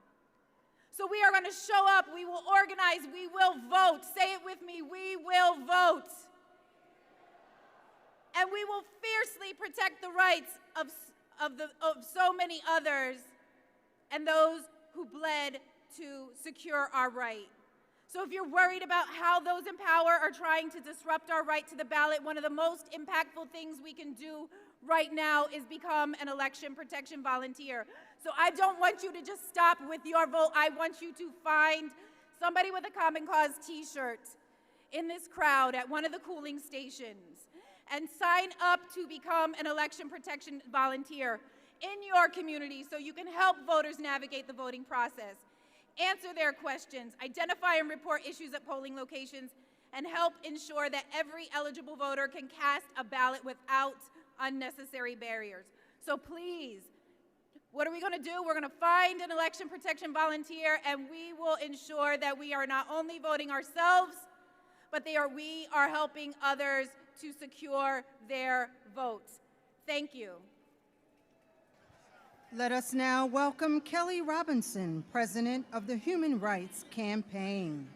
[SPEAKER 21] So we are going to show up, we will organize, we will vote. Say it with me, we will vote. And we will fiercely protect the rights of so many others and those who bled to secure our right. So if you're worried about how those in power are trying to disrupt our right to the ballot, one of the most impactful things we can do right now is become an election protection volunteer. So I don't want you to just stop with your vote. I want you to find somebody with a Common Cause t-shirt in this crowd at one of the cooling stations and sign up to become an election protection volunteer in your community so you can help voters navigate the voting process, answer their questions, identify and report issues at polling locations, and help ensure that every eligible voter can cast a ballot without unnecessary barriers. So please, what are we going to do? We're going to find an election protection volunteer, and we will ensure that we are not only voting ourselves, but we are helping others to secure their votes. Thank you.
[SPEAKER 3] Let us now welcome Kelly Robinson, President of the Human Rights Campaign.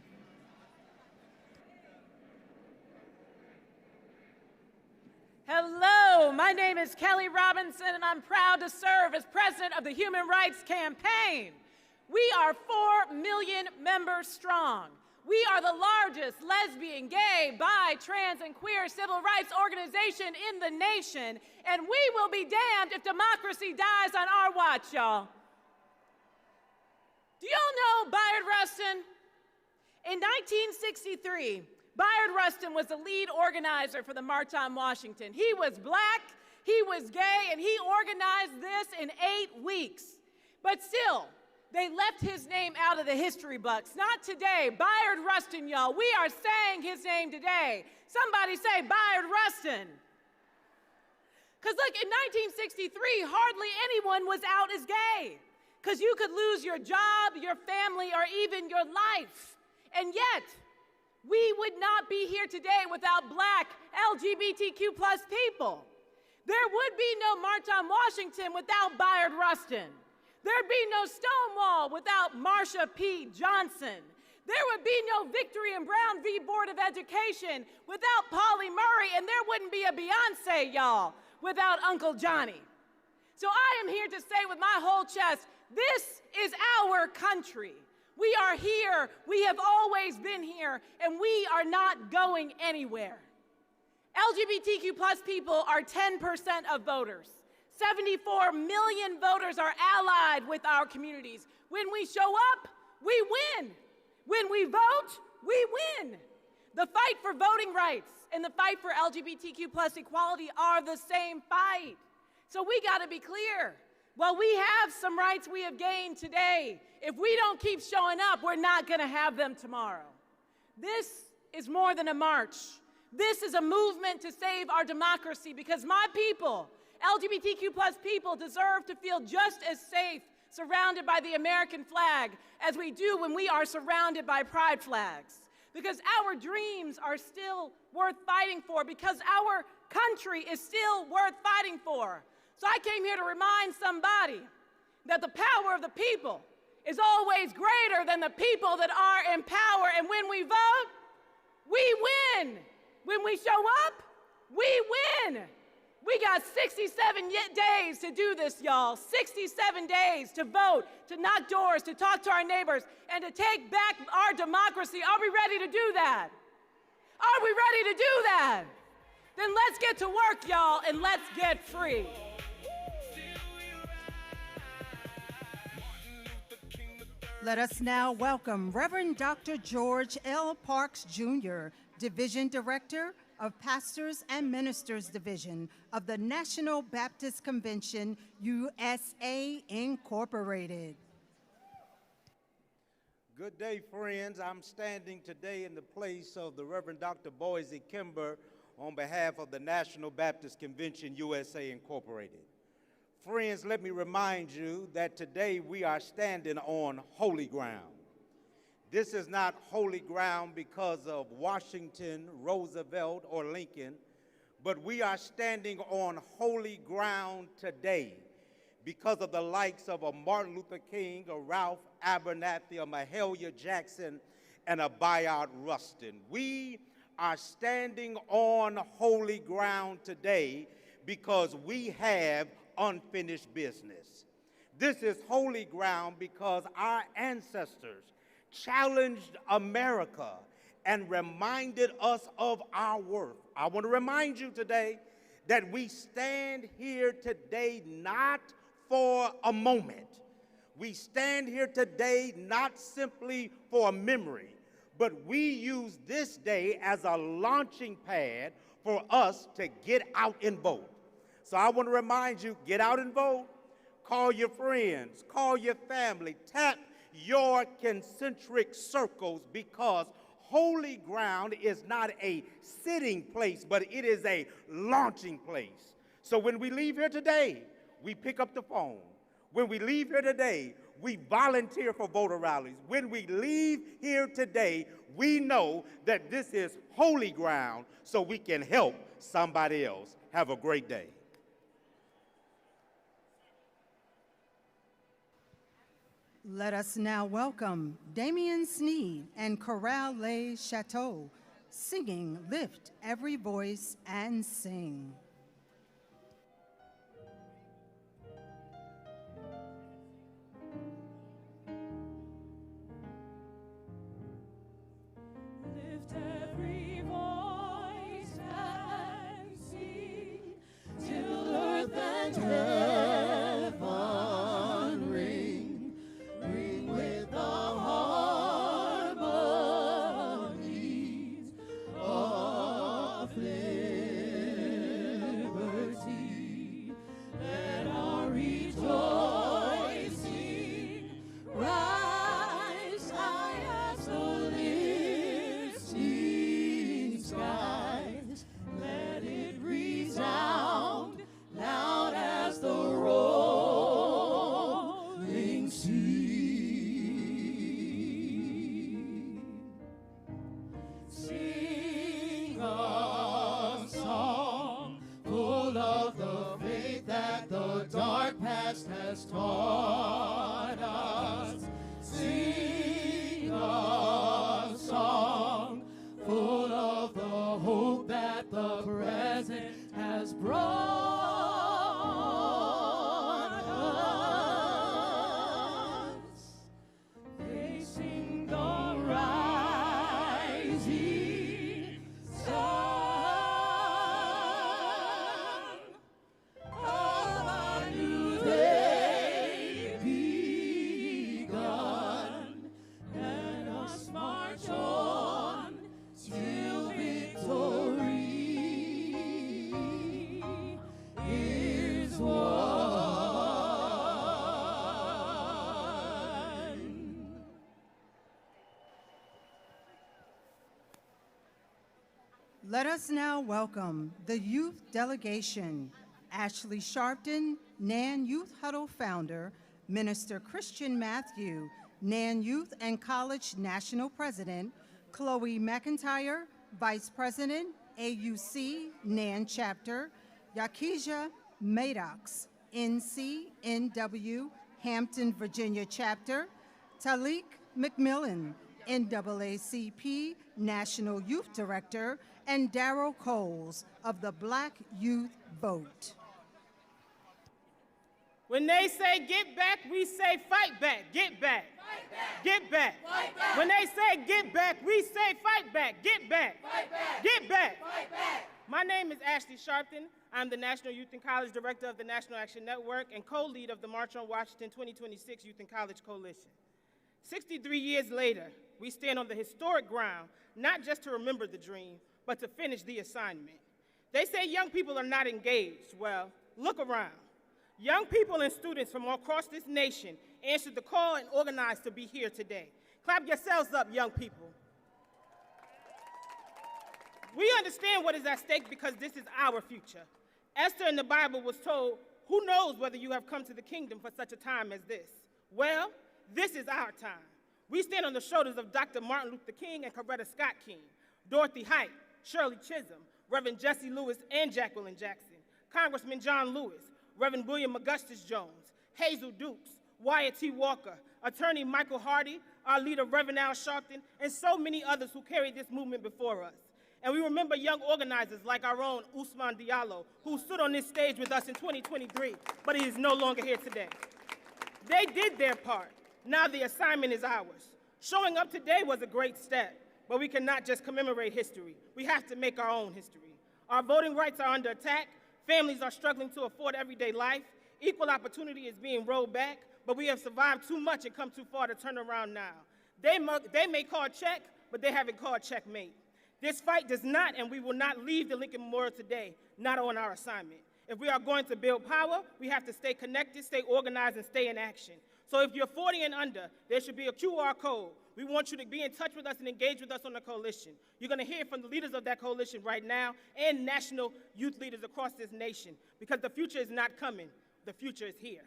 [SPEAKER 1] Hello, my name is Kelly Robinson, and I'm proud to serve as President of the Human Rights Campaign. We are 4 million members strong. We are the largest lesbian, gay, bi, trans, and queer civil rights organization in the nation, and we will be damned if democracy dies on our watch, y'all. Do y'all know Bayard Rustin? In 1963, Bayard Rustin was the lead organizer for the March on Washington. He was black, he was gay, and he organized this in 8 weeks. But still, they left his name out of the history books. Not today. Bayard Rustin, y'all. We are saying his name today. Somebody say Bayard Rustin. Because look, in 1963, hardly anyone was out as gay. Because you could lose your job, your family, or even your life. And yet, we would not be here today without black LGBTQ+ people. There would be no March on Washington without Bayard Rustin. There'd be no Stonewall without Marsha P. Johnson. There would be no Victory and Brown v. Board of Education without Pauli Murray, and there wouldn't be a Beyonce, y'all, without Uncle Johnny. So I am here to say with my whole chest, this is our country. We are here, we have always been here, and we are not going anywhere. LGBTQ+ people are 10% of voters. 74 million voters are allied with our communities. When we show up, we win. When we vote, we win. The fight for voting rights and the fight for LGBTQ+ equality are the same fight. So we gotta be clear. While we have some rights we have gained today, if we don't keep showing up, we're not gonna have them tomorrow. This is more than a march. This is a movement to save our democracy, because my people, LGBTQ+ people, deserve to feel just as safe surrounded by the American flag as we do when we are surrounded by pride flags. Because our dreams are still worth fighting for, because our country is still worth fighting for. So I came here to remind somebody that the power of the people is always greater than the people that are in power. And when we vote, we win. When we show up, we win. We got 67 days to do this, y'all. 67 days to vote, to knock doors, to talk to our neighbors, and to take back our democracy. Are we ready to do that? Are we ready to do that? Then let's get to work, y'all, and let's get free.
[SPEAKER 3] Let us now welcome Reverend Dr. George L. Parks, Jr., Division Director of Pastors and Ministers Division of the National Baptist Convention, USA, Incorporated.
[SPEAKER 22] Good day, friends. I'm standing today in the place of the Reverend Dr. Boise Kimber on behalf of the National Baptist Convention, USA, Incorporated. Friends, let me remind you that today we are standing on holy ground. This is not holy ground because of Washington, Roosevelt, or Lincoln, but we are standing on holy ground today because of the likes of a Martin Luther King, a Ralph Abernathy, a Mahalia Jackson, and a Bayard Rustin. We are standing on holy ground today because we have unfinished business. This is holy ground because our ancestors challenged America and reminded us of our worth. I want to remind you today that we stand here today not for a moment. We stand here today not simply for a memory, but we use this day as a launching pad for us to get out and vote. So I want to remind you, get out and vote. Call your friends, call your family, tap your concentric circles, because holy ground is not a sitting place, but it is a launching place. So when we leave here today, we pick up the phone. When we leave here today, we volunteer for voter rallies. When we leave here today, we know that this is holy ground so we can help somebody else. Have a great day.
[SPEAKER 3] Let us now welcome Damien Sneed and Chorale Les Chateaux, singing Lift Every Voice and Sing.
[SPEAKER 2] Lift every voice and sing till earth and heaven ring, ring with the harmonies of liberty. Let our rejoicing rise high as the lifting skies. Let it resound loud as the rolling sea. Sing a song full of the faith that the dark past has taught us. Sing a song full of the hope that the present has brought us. Facing the rising sun of a new day begun. Let us march on till victory is won.
[SPEAKER 3] Let us now welcome the youth delegation, Ashley Sharpton, NAN Youth Huddle founder, Minister Christian Matthew, NAN Youth and College National President, Chloe McIntyre, Vice President, AUC, NAN Chapter, Yakija Maddox, NCNW, Hampton, Virginia Chapter, Talik McMillan, NAACP National Youth Director, and Darrell Coles of the Black Youth Vote.
[SPEAKER 1] When they say get back, we say fight back, get back.
[SPEAKER 2] Fight back.
[SPEAKER 1] Get back.
[SPEAKER 2] Fight back.
[SPEAKER 1] When they say get back, we say fight back, get back.
[SPEAKER 2] Fight back.
[SPEAKER 1] Get back.
[SPEAKER 2] Fight back.
[SPEAKER 1] My name is Ashley Sharpton. I'm the National Youth and College Director of the National Action Network and co-lead of the March on Washington 2026 Youth and College Coalition. 63 years later, we stand on the historic ground, not just to remember the dream, but to finish the assignment. They say young people are not engaged. Well, look around. Young people and students from all across this nation answered the call and organized to be here today. Clap yourselves up, young people. We understand what is at stake because this is our future. Esther in the Bible was told, who knows whether you have come to the kingdom for such a time as this? Well, this is our time. We stand on the shoulders of Dr. Martin Luther King and Coretta Scott King, Dorothy Height, Shirley Chisholm, Reverend Jesse Lewis and Jacqueline Jackson, Congressman John Lewis, Reverend William Augustus Jones, Hazel Dukes, Wyatt T. Walker, Attorney Michael Hardy, our leader Reverend Al Sharpton, and so many others who carried this movement before us. And we remember young organizers like our own Usman Diallo, who stood on this stage with us in 2023, but he is no longer here today. They did their part. Now the assignment is ours. Showing up today was a great step, but we cannot just commemorate history. We have to make our own history. Our voting rights are under attack. Families are struggling to afford everyday life. Equal opportunity is being rolled back, but we have survived too much and come too far to turn around now.
[SPEAKER 4] They may call check, but they haven't called checkmate. This fight does not, and we will not leave the Lincoln Memorial today, not on our assignment. If we are going to build power, we have to stay connected, stay organized, and stay in action. So if you're 40 and under, there should be a QR code. We want you to be in touch with us and engage with us on the coalition. You're going to hear from the leaders of that coalition right now and national youth leaders across this nation, because the future is not coming. The future is here.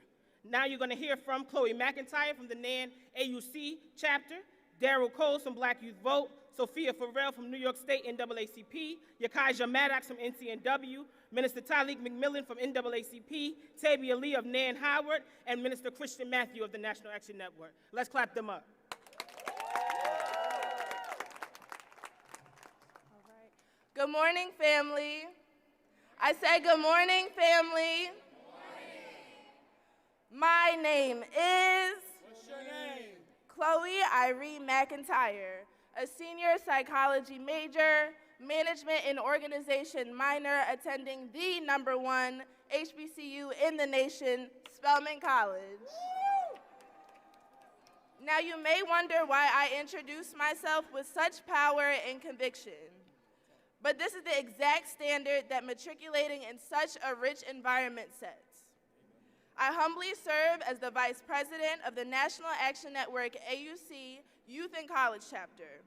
[SPEAKER 4] Now you're going to hear from Chloe McIntyre from the NAN AUC chapter, Daryl Coles from Black Youth Vote, Sophia Farrell from New York State NAACP, Yakaija Maddox from NCNW, Minister Tyleek McMillan from NAACP, Tabia Lee of NAN Howard, and Minister Christian Matthew of the National Action Network. Let's clap them up.
[SPEAKER 6] Good morning, family. I say good morning, family. My name is
[SPEAKER 4] What's your name?
[SPEAKER 6] Chloe Irene McIntyre, a senior psychology major, management and organization minor, attending the #1 HBCU in the nation, Spelman College. Now you may wonder why I introduce myself with such power and conviction. But this is the exact standard that matriculating in such a rich environment sets. I humbly serve as the Vice President of the National Action Network AUC Youth and College Chapter.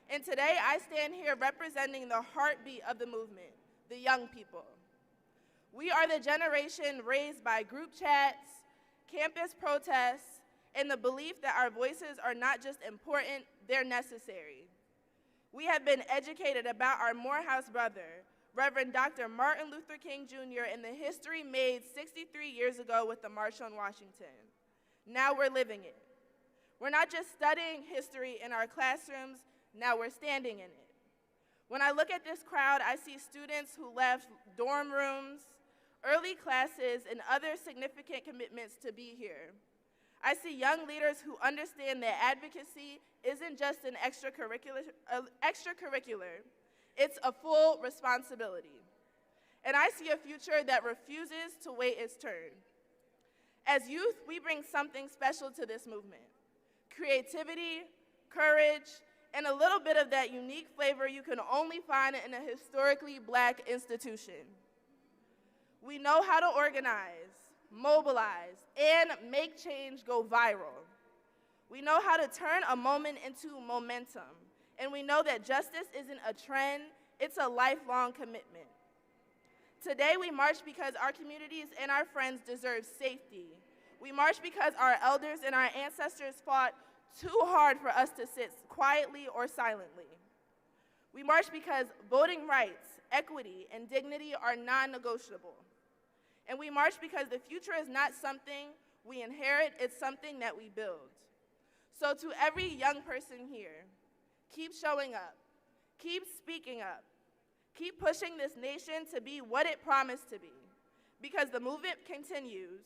[SPEAKER 6] And today I stand here representing the heartbeat of the movement, the young people. We are the generation raised by group chats, campus protests, and the belief that our voices are not just important, they're necessary. We have been educated about our Morehouse brother, Reverend Dr. Martin Luther King Jr., and the history made 63 years ago with the March on Washington. Now we're living it. We're not just studying history in our classrooms, now we're standing in it. When I look at this crowd, I see students who left dorm rooms, early classes, and other significant commitments to be here. I see young leaders who understand that advocacy isn't just an extracurricular, it's a full responsibility. And I see a future that refuses to wait its turn. As youth, we bring something special to this movement: creativity, courage, and a little bit of that unique flavor you can only find in a historically Black institution. We know how to organize, mobilize, and make change go viral. We know how to turn a moment into momentum. And we know that justice isn't a trend, it's a lifelong commitment. Today we march because our communities and our friends deserve safety. We march because our elders and our ancestors fought too hard for us to sit quietly or silently. We march because voting rights, equity, and dignity are non-negotiable. And we march because the future is not something we inherit, it's something that we build. So to every young person here, keep showing up, keep speaking up, keep pushing this nation to be what it promised to be, because the movement continues,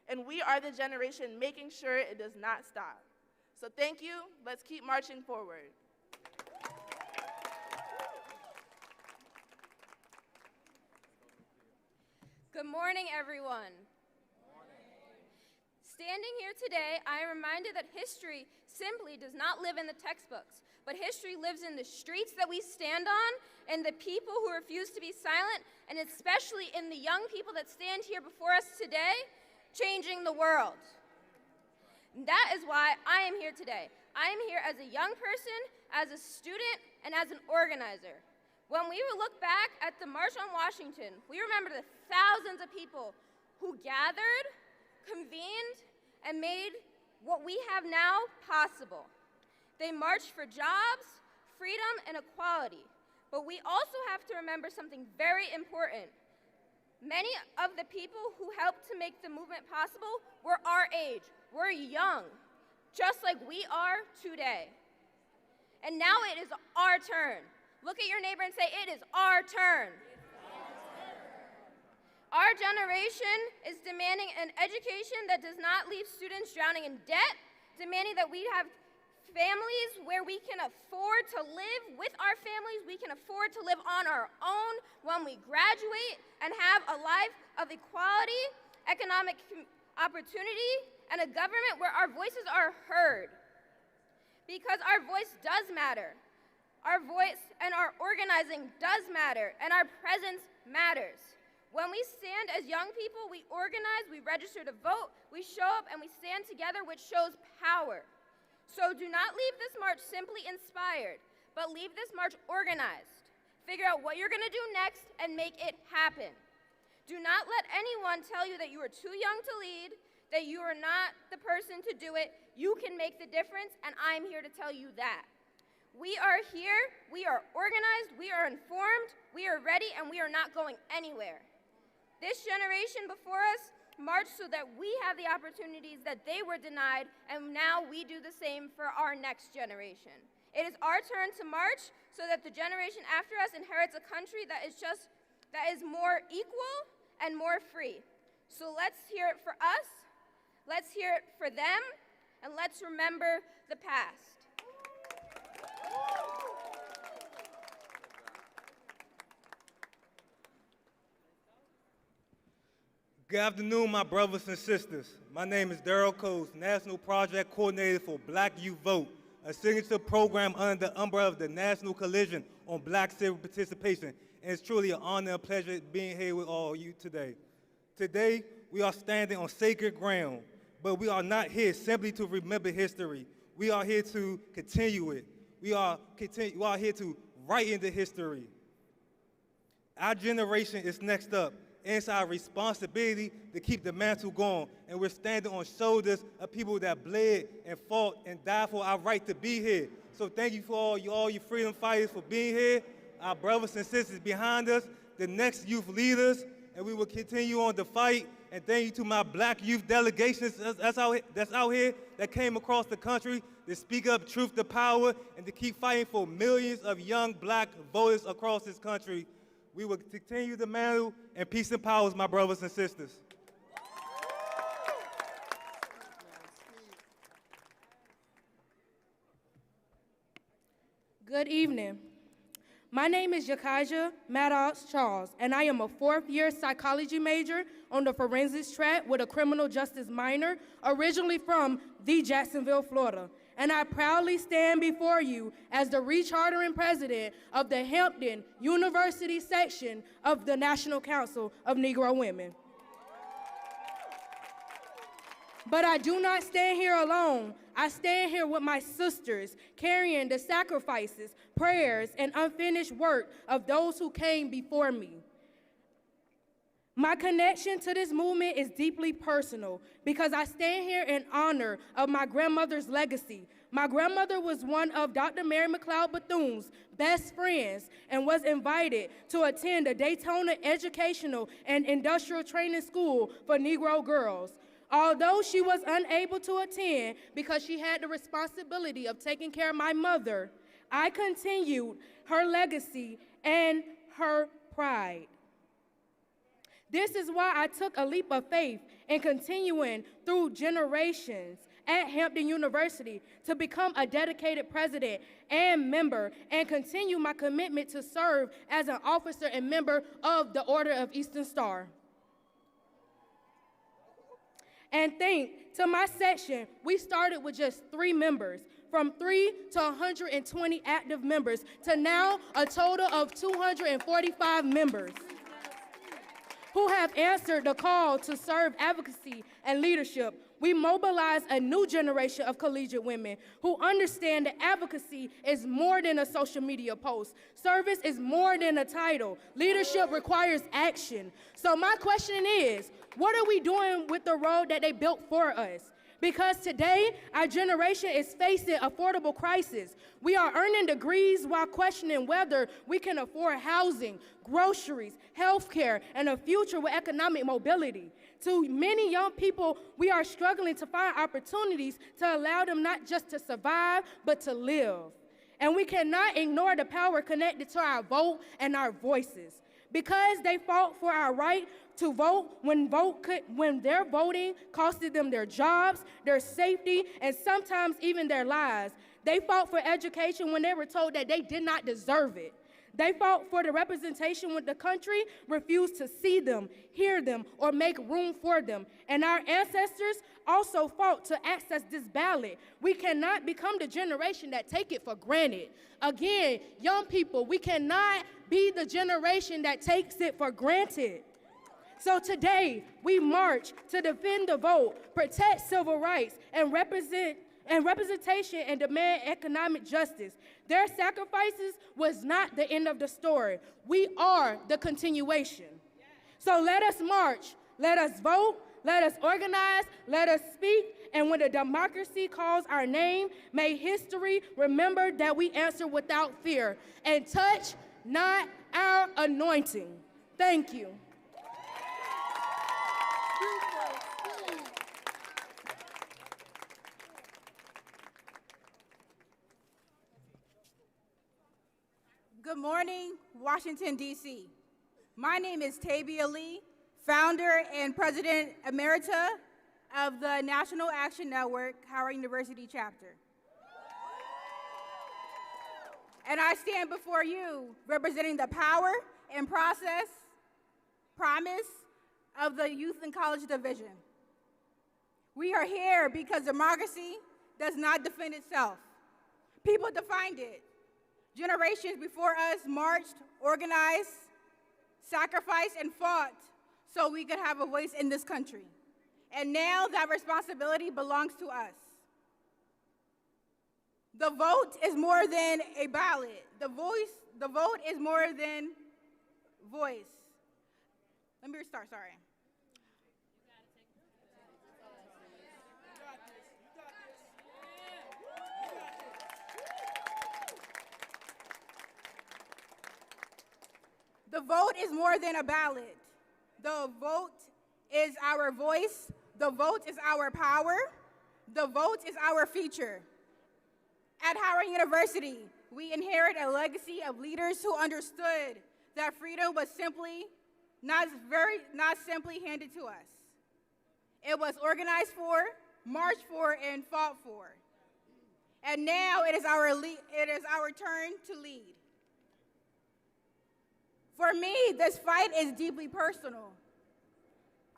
[SPEAKER 6] and we are the generation making sure it does not stop. So thank you, let's keep marching forward.
[SPEAKER 19] Good morning, everyone. Standing here today, I am reminded that history simply does not live in the textbooks, but history lives in the streets that we stand on, and the people who refuse to be silent, and especially in the young people that stand here before us today, changing the world. And that is why I am here today. I am here as a young person, as a student, and as an organizer. When we look back at the March on Washington, we remember the thousands of people who gathered, convened, and made what we have now possible. They marched for jobs, freedom, and equality. But we also have to remember something very important. Many of the people who helped to make the movement possible were our age. We're young, just like we are today. And now it is our turn. Look at your neighbor and say, it is our turn. Our generation is demanding an education that does not leave students drowning in debt, demanding that we have families where we can afford to live with our families, we can afford to live on our own when we graduate, and have a life of equality, economic opportunity, and a government where our voices are heard.
[SPEAKER 7] because our voice does matter. Our voice and our organizing does matter, and our presence matters. When we stand as young people, we organize, we register to vote, we show up, and we stand together, which shows power. So do not leave this march simply inspired, but leave this march organized. Figure out what you're going to do next and make it happen. Do not let anyone tell you that you are too young to lead, that you are not the person to do it. You can make the difference, and I'm here to tell you that. We are here, we are organized, we are informed, we are ready, and we are not going anywhere. This generation before us marched so that we have the opportunities that they were denied, and now we do the same for our next generation. It is our turn to march so that the generation after us inherits a country that is more equal and more free. So let's hear it for us, let's hear it for them, and let's remember the past.
[SPEAKER 22] Good afternoon, my brothers and sisters. My name is Daryl Coates, National Project Coordinator for Black Youth Vote, a signature program under the umbrella of the National Coalition on Black Civic Participation. And it's truly an honor and pleasure being here with all of you today. Today, we are standing on sacred ground, but we are not here simply to remember history. We are here to continue it. We are here to write into history. Our generation is next up. And it's our responsibility to keep the mantle going. And we're standing on shoulders of people that bled and fought and died for our right to be here. So thank you for all you freedom fighters for being here, our brothers and sisters behind us, the next youth leaders, and we will continue on the fight. And thank you to my black youth delegations that's out here that came across the country to speak up truth to power and to keep fighting for millions of young black voters across this country. We will continue the mantle, and peace and power, my brothers and sisters.
[SPEAKER 10] Good evening. My name is Jakaja Maddox Charles, and I am a fourth-year psychology major on the forensics track with a criminal justice minor, originally from Jacksonville, Florida. And I proudly stand before you as the rechartering president of the Hampton University section of the National Council of Negro Women. But I do not stand here alone. I stand here with my sisters, carrying the sacrifices, prayers, and unfinished work of those who came before me. My connection to this movement is deeply personal because I stand here in honor of my grandmother's legacy. My grandmother was one of Dr. Mary McLeod Bethune's best friends and was invited to attend a Daytona Educational and Industrial Training School for Negro girls. Although she was unable to attend because she had the responsibility of taking care of my mother, I continued her legacy and her pride. This is why I took a leap of faith in continuing through generations at Hampton University to become a dedicated president and member and continue my commitment to serve as an officer and member of the Order of Eastern Star. And thanks to my section, we started with just 3 members, from 3 to 120 active members, to now a total of 245 members who have answered the call to serve advocacy and leadership. We mobilize a new generation of collegiate women who understand that advocacy is more than a social media post. Service is more than a title. Leadership requires action. So my question is, what are we doing with the road that they built for us? Because today, our generation is facing affordable crisis. We are earning degrees while questioning whether we can afford housing, groceries, healthcare, and a future with economic mobility. To many young people, we are struggling to find opportunities to allow them not just to survive, but to live. And we cannot ignore the power connected to our vote and our voices. Because they fought for our right to vote when their voting costed them their jobs, their safety, and sometimes even their lives. They fought for education when they were told that they did not deserve it. They fought for the representation when the country refused to see them, hear them, or make room for them. And our ancestors also fought to access this ballot. We cannot become the generation that take it for granted. Again, young people, we cannot be the generation that takes it for granted. So today, we march to defend the vote, protect civil rights, and representation and demand economic justice. Their sacrifices was not the end of the story. We are the continuation. So let us march, let us vote, let us organize, let us speak, and when the democracy calls our name, may history remember that we answer without fear and touch not our anointing. Thank you.
[SPEAKER 21] Good morning, Washington, D.C. My name is Tabia Lee, founder and president emerita of the National Action Network, Howard University chapter. And I stand before you representing the power and promise of the Youth and College Division. We are here because democracy does not defend itself. People defined it. Generations before us marched, organized, sacrificed, and fought so we could have a voice in this country. And now that responsibility belongs to us. The vote is more than a ballot. The vote is more than voice. Let me restart, sorry. The vote is more than a ballot. The vote is our voice. The vote is our power. The vote is our future. At Howard University, we inherit a legacy of leaders who understood that freedom was not simply handed to us. It was organized for, marched for, and fought for. And now it is our turn to lead. For me, this fight is deeply personal.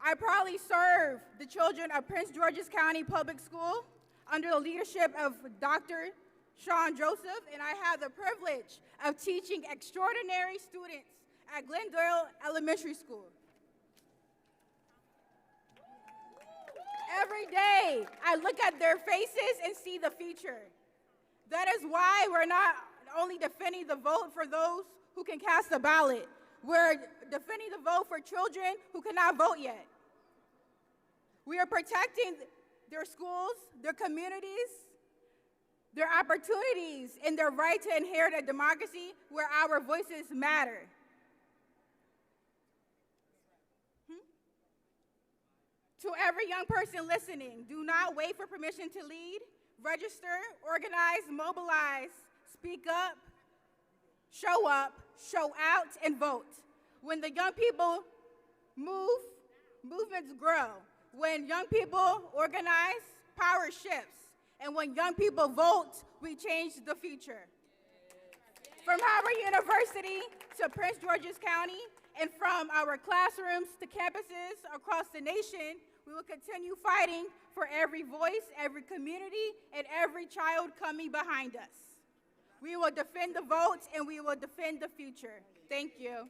[SPEAKER 21] I proudly serve the children of Prince George's County Public School under the leadership of Dr. Sean Joseph, and I have the privilege of teaching extraordinary students at Glendale Elementary School. Every day, I look at their faces and see the future. That is why we're not only defending the vote for those who can cast a ballot. We're defending the vote for children who cannot vote yet. We are protecting their schools, their communities, their opportunities, and their right to inherit a democracy where our voices matter. To every young person listening, do not wait for permission to lead. Register, organize, mobilize, speak up, show out, and vote. When the young people move, movements grow. When young people organize, power shifts. And when young people vote, we change the future. From Howard University to Prince George's County, and from our classrooms to campuses across the nation, we will continue fighting for every voice, every community, and every child coming behind us. We will defend the vote, and we will defend the future. Thank you.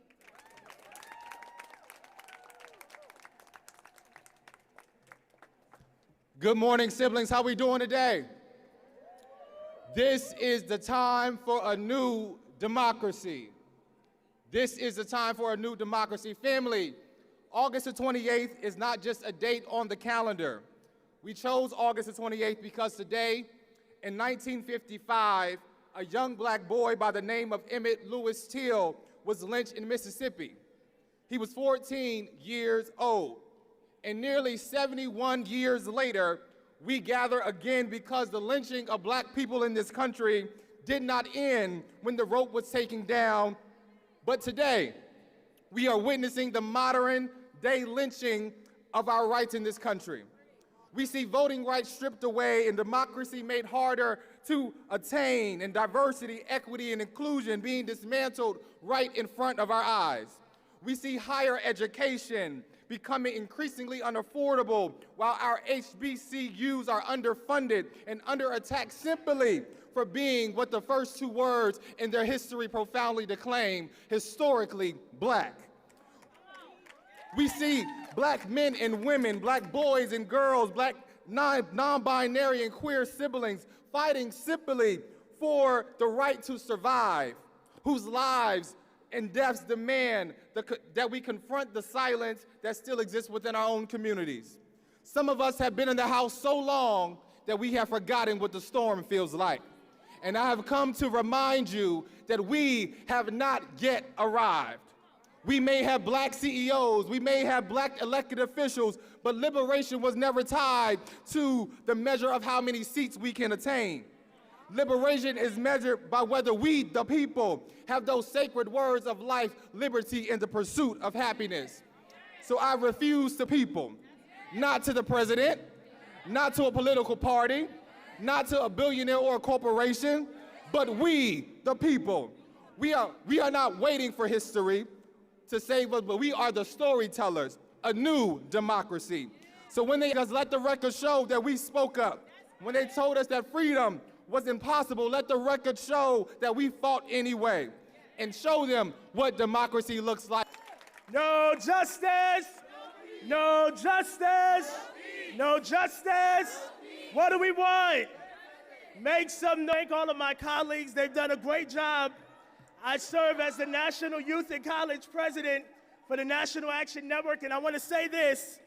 [SPEAKER 11] Good morning, siblings. How we doing today? This is the time for a new democracy. This is the time for a new democracy. Family, August the 28th is not just a date on the calendar. We chose August the 28th because today, in 1955, a young black boy by the name of Emmett Lewis Till was lynched in Mississippi. He was 14 years old. And nearly 71 years later, we gather again because the lynching of black people in this country did not end when the rope was taken down. But today, we are witnessing the modern day lynching of our rights in this country. We see voting rights stripped away and democracy made harder to attain, and diversity, equity, and inclusion being dismantled right in front of our eyes. We see higher education becoming increasingly unaffordable, while our HBCUs are underfunded and under attack simply for being what the first two words in their history profoundly declaim, historically black. We see black men and women, black boys and girls, black non-binary and queer siblings fighting simply for the right to survive, whose lives and deaths demand that we confront the silence that still exists within our own communities. Some of us have been in the house so long that we have forgotten what the storm feels like. And I have come to remind you that we have not yet arrived. We may have black CEOs, we may have black elected officials, but liberation was never tied to the measure of how many seats we can attain. Liberation is measured by whether we, the people, have those sacred words of life, liberty, and the pursuit of happiness. So I refuse to people, not to the president, not to a political party, not to a billionaire or a corporation, but we, the people. We are not waiting for history to save us, but we are the storytellers, a new democracy. So when they just let the record show that we spoke up, when they told us that freedom was impossible, let the record show that we fought anyway, and show them what democracy looks like.
[SPEAKER 12] No justice, no justice, no justice. What do we want? Make some noise. Thank all of my colleagues. They've done a great job. I serve as the National Youth and College President for the National Action Network, and I want to say this.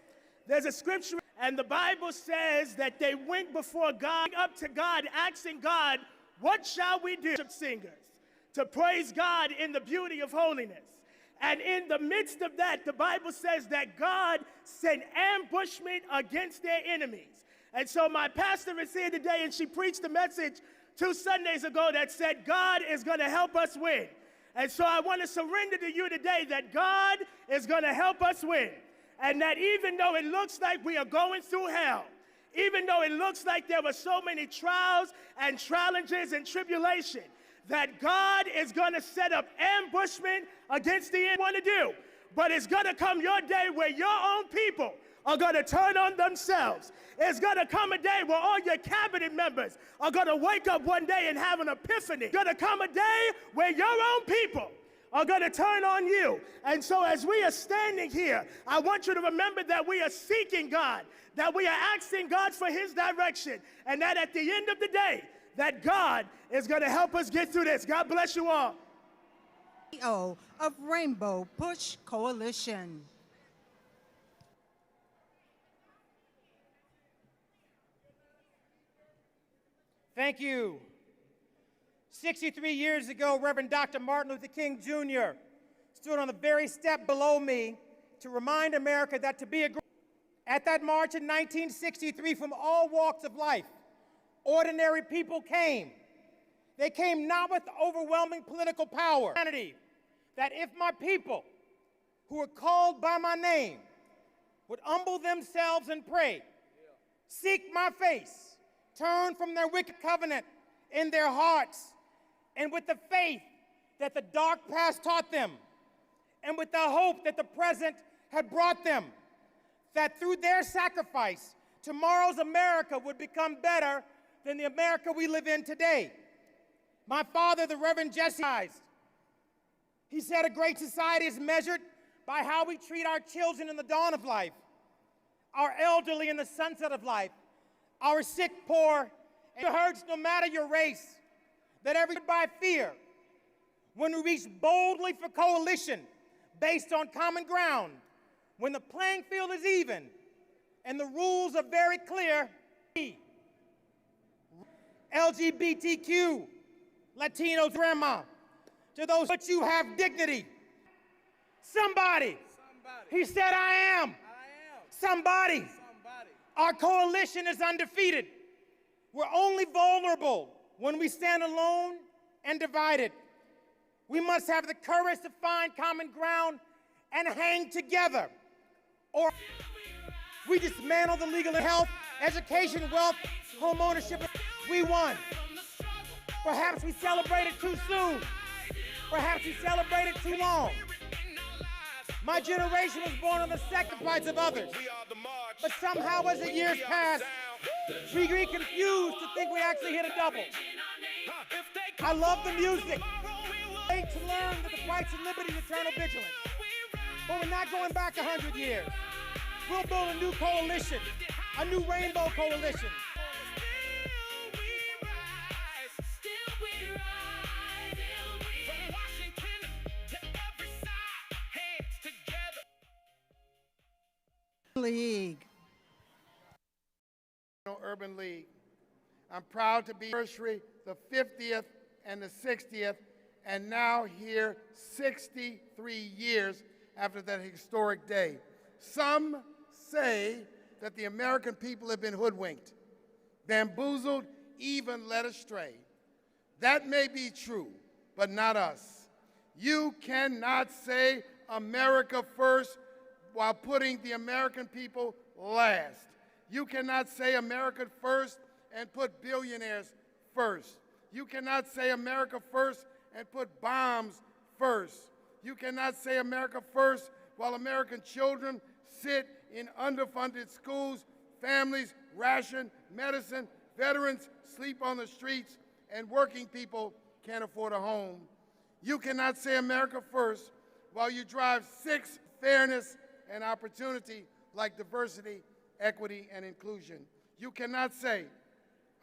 [SPEAKER 12] There's a scripture, and the Bible says that they went before God, up to God, asking God, what shall we do? Singers, to praise God in the beauty of holiness. And in the midst of that, the Bible says that God sent ambushment against their enemies. And so my pastor is here today, and she preached a message 2 Sundays ago that said, God is going to help us win. And so I want to surrender to you today that God is going to help us win. And that even though it looks like we are going through hell, even though it looks like there were so many trials and challenges and tribulation, that God is going to set up ambushment against the enemy. Want to do, but it's going to come your day where your own people are going to turn on themselves. It's going to come a day where all your cabinet members are going to wake up one day and have an epiphany. It's going to come a day where your own people are going to turn on you. And so as we are standing here, I want you to remember that we are seeking God, that we are asking God for his direction, and that at the end of the day, that God is going to help us get through this. God bless you all.
[SPEAKER 3] CEO of Rainbow Push Coalition.
[SPEAKER 13] Thank you. 63 years ago, Reverend Dr. Martin Luther King Jr. stood on the very step below me to remind America that to be a at that march in 1963 from all walks of life, ordinary people came. They came not with overwhelming political power. That if my people, who are called by my name, would humble themselves and pray, seek my face, turn from their wicked covenant in their hearts, and with the faith that the dark past taught them, and with the hope that the present had brought them, that through their sacrifice, tomorrow's America would become better than the America we live in today. My father, the Reverend Jesse, he said a great society is measured by how we treat our children in the dawn of life, our elderly in the sunset of life, our sick, poor, and hurts no matter your race, that by fear, when we reach boldly for coalition based on common ground, when the playing field is even and the rules are very clear, LGBTQ, Latinos, grandma, to those, but you have dignity. Somebody. He said, I am. Somebody. Our coalition is undefeated. We're only vulnerable when we stand alone and divided. We must have the courage to find common ground and hang together. Or we dismantle the legal health, education, wealth, home ownership. We won. Perhaps we celebrated too soon. Perhaps we celebrated too long. My generation was born on the sacrifice of others. But somehow as the years passed, we grew confused to think we actually hit a double. I love the music. I hate to learn that the price of liberty is eternal vigilance. But we're not going back 100 years. We'll build a new coalition, a new rainbow coalition.
[SPEAKER 3] League.
[SPEAKER 5] Urban League. I'm proud to be anniversary, the 50th and the 60th, and now here 63 years after that historic day. Some say that the American people have been hoodwinked, bamboozled, even led astray. That may be true, but not us. You cannot say America first while putting the American people last. You cannot say America first and put billionaires first. You cannot say America first and put bombs first. You cannot say America first while American children sit in underfunded schools, families ration medicine, veterans sleep on the streets, and working people can't afford a home. You cannot say America first while you drive 6 fairness and opportunity like diversity, equity, and inclusion. You cannot say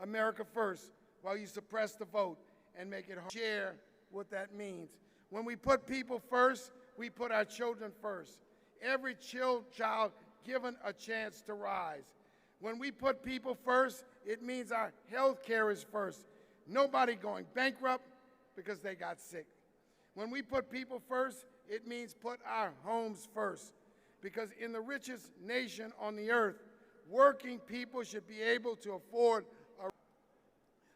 [SPEAKER 5] America first while you suppress the vote and make it hard to share what that means. When we put people first, we put our children first. Every child given a chance to rise. When we put people first, it means our health care is first. Nobody going bankrupt because they got sick. When we put people first, it means put our homes first. Because in the richest nation on the earth, working people should be able to afford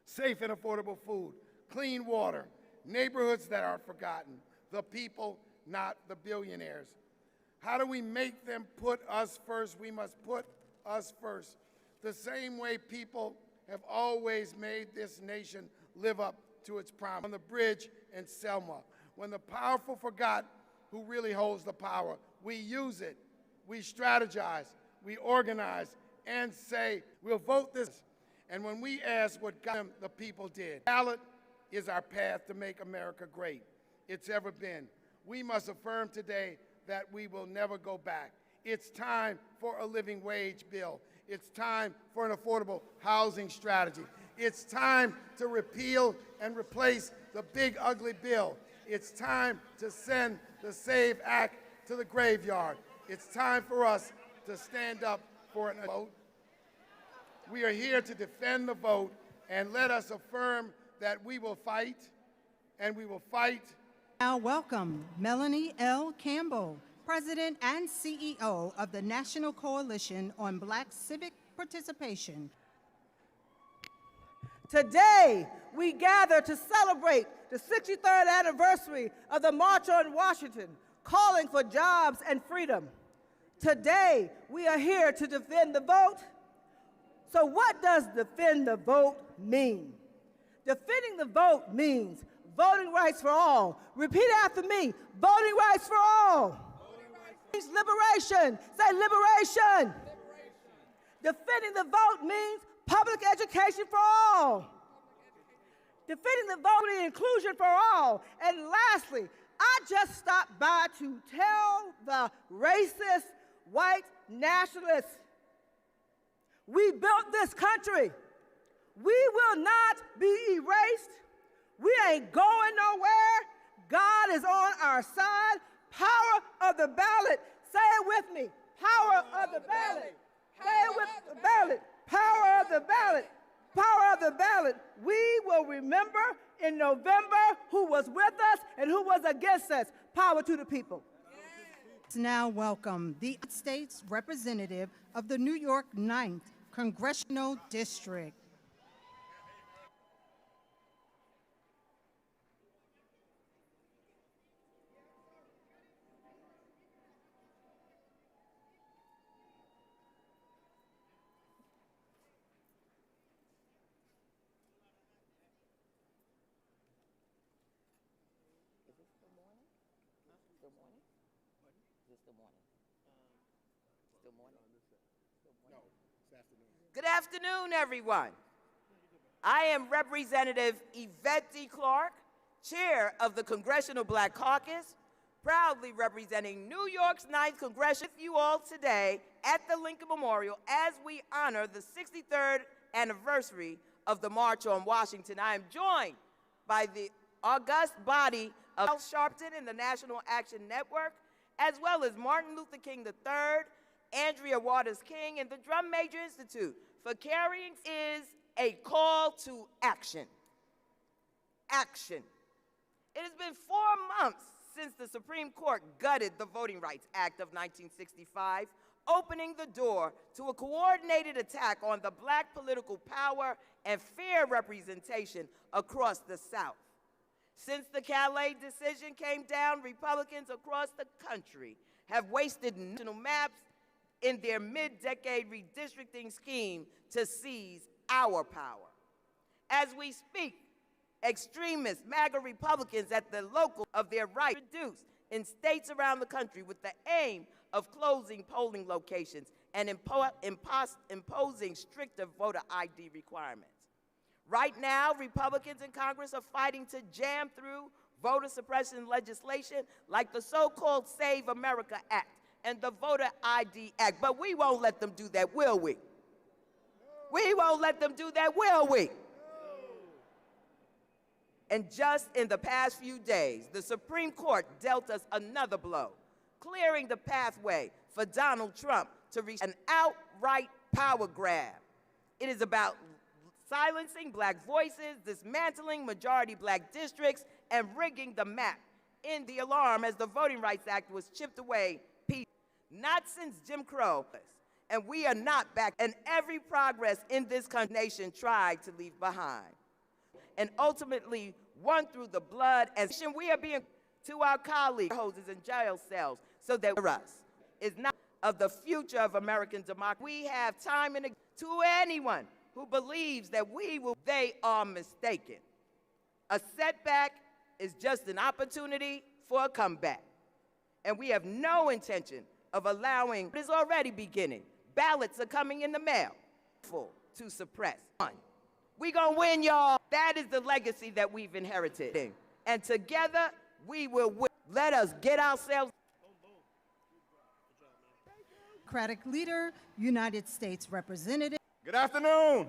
[SPEAKER 5] safe and affordable food, clean water, neighborhoods that are forgotten, the people, not the billionaires. How do we make them put us first? We must put us first. The same way people have always made this nation live up to its promise. On the bridge in Selma, when the powerful forgot who really holds the power, we use it, we strategize, we organize, and say, we'll vote this. And when we ask what the people did, ballot is our path to make America great. It's ever been. We must affirm today that we will never go back. It's time for a living wage bill. It's time for an affordable housing strategy. It's time to repeal and replace the big ugly bill. It's time to send the SAVE Act to the graveyard. It's time for us to stand up for a vote. We are here to defend the vote, and let us affirm that we will fight, and we will fight.
[SPEAKER 3] Now welcome Melanie L. Campbell, President and CEO of the National Coalition on Black Civic Participation.
[SPEAKER 14] Today, we gather to celebrate the 63rd anniversary of the March on Washington, calling for jobs and freedom. Today, we are here to defend the vote. So what does defend the vote mean? Defending the vote means voting rights for all. Repeat after me, voting rights for all. Means liberation. Say liberation. Defending the vote means public education for all. Defending the vote and inclusion for all. And lastly, I just stopped by to tell the racist white nationalists, we built this country. We will not be erased. We ain't going nowhere. God is on our side. Power of the ballot. Say it with me. Power of the ballot. Say it with the ballot. Power of the ballot. Power of the ballot. We will remember in November who was with us and who was against us. Power to the people.
[SPEAKER 3] Now welcome the United States representative of the New York 9th Congressional District.
[SPEAKER 15] still morning? Is it still morning? Still morning?
[SPEAKER 5] No, it's afternoon.
[SPEAKER 15] Good afternoon, everyone. I am Representative Yvette D. Clark, Chair of the Congressional Black Caucus, proudly representing New York's 9th Congressional with you all today at the Lincoln Memorial as we honor the 63rd anniversary of the March on Washington. I am joined by the august body of Sharpton and the National Action Network, as well as Martin Luther King III, Arndrea Waters King, and the Drum Major Institute for carrying is a call to action. Action. It has been 4 months since the Supreme Court gutted the Voting Rights Act of 1965, opening the door to a coordinated attack on the black political power and fair representation across the South. Since the Calais decision came down, Republicans across the country have wasted national maps in their mid-decade redistricting scheme to seize our power. As we speak, extremist MAGA Republicans at the local of their right reduced in states around the country with the aim of closing polling locations and imposing stricter voter ID requirements. Right now, Republicans in Congress are fighting to jam through voter suppression legislation like the so-called Save America Act and the Voter ID Act. But we won't let them do that, will we? We won't let them do that, will we? And just in the past few days, the Supreme Court dealt us another blow, clearing the pathway for Donald Trump to reach an outright power grab. It is about silencing black voices, dismantling majority black districts, and rigging the map in the alarm as the Voting Rights Act was chipped away. Not since Jim Crow, and we are not back. And every progress in this nation tried to leave behind, and ultimately won through the blood. And we are being to our colleagues, hoses in jail cells, so that us is not of the future of American democracy. We have time and to anyone who believes that they are mistaken. A setback is just an opportunity for a comeback. And we have no intention of allowing, it is already beginning. Ballots are coming in the mail to suppress. We gonna win, y'all. That is the legacy that we've inherited. And together, we will win. Let us get ourselves.
[SPEAKER 3] Democratic Leader, United States Representative.
[SPEAKER 8] Good afternoon,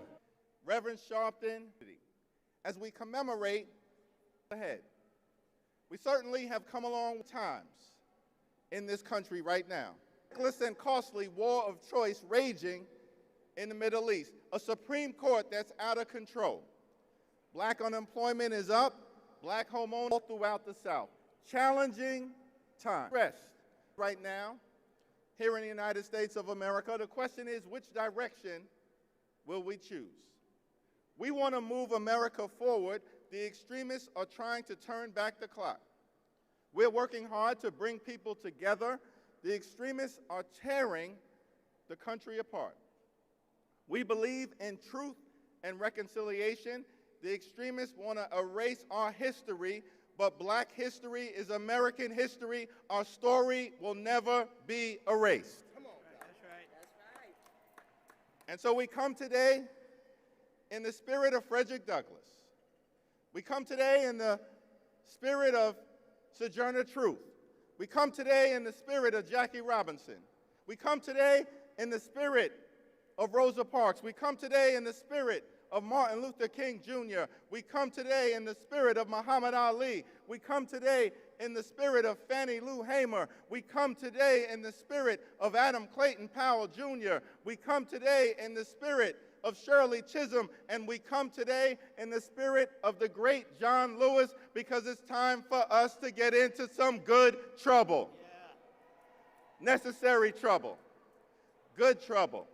[SPEAKER 8] Reverend Sharpton. As we commemorate ahead, we certainly have come a long times in this country right now. Reckless and costly war of choice raging in the Middle East, a Supreme Court that's out of control. Black unemployment is up, black homeowners all throughout the South. Challenging time. Rest right now, here in the United States of America, the question is, which direction will we choose? We want to move America forward. The extremists are trying to turn back the clock. We're working hard to bring people together. The extremists are tearing the country apart. We believe in truth and reconciliation. The extremists want to erase our history, but black history is American history. Our story will never be erased. Come on. That's right. That's right. And so we come today in the spirit of Frederick Douglass. We come today in the spirit of Sojourner Truth. We come today in the spirit of Jackie Robinson. We come today in the spirit of Rosa Parks. We come today in the spirit of Martin Luther King Jr. We come today in the spirit of Muhammad Ali. We come today in the spirit of Fannie Lou Hamer. We come today in the spirit of Adam Clayton Powell Jr. We come today in the spirit of Shirley Chisholm, and we come today in the spirit of the great John Lewis, because it's time for us to get into some good trouble. Yeah. Necessary trouble. Good trouble.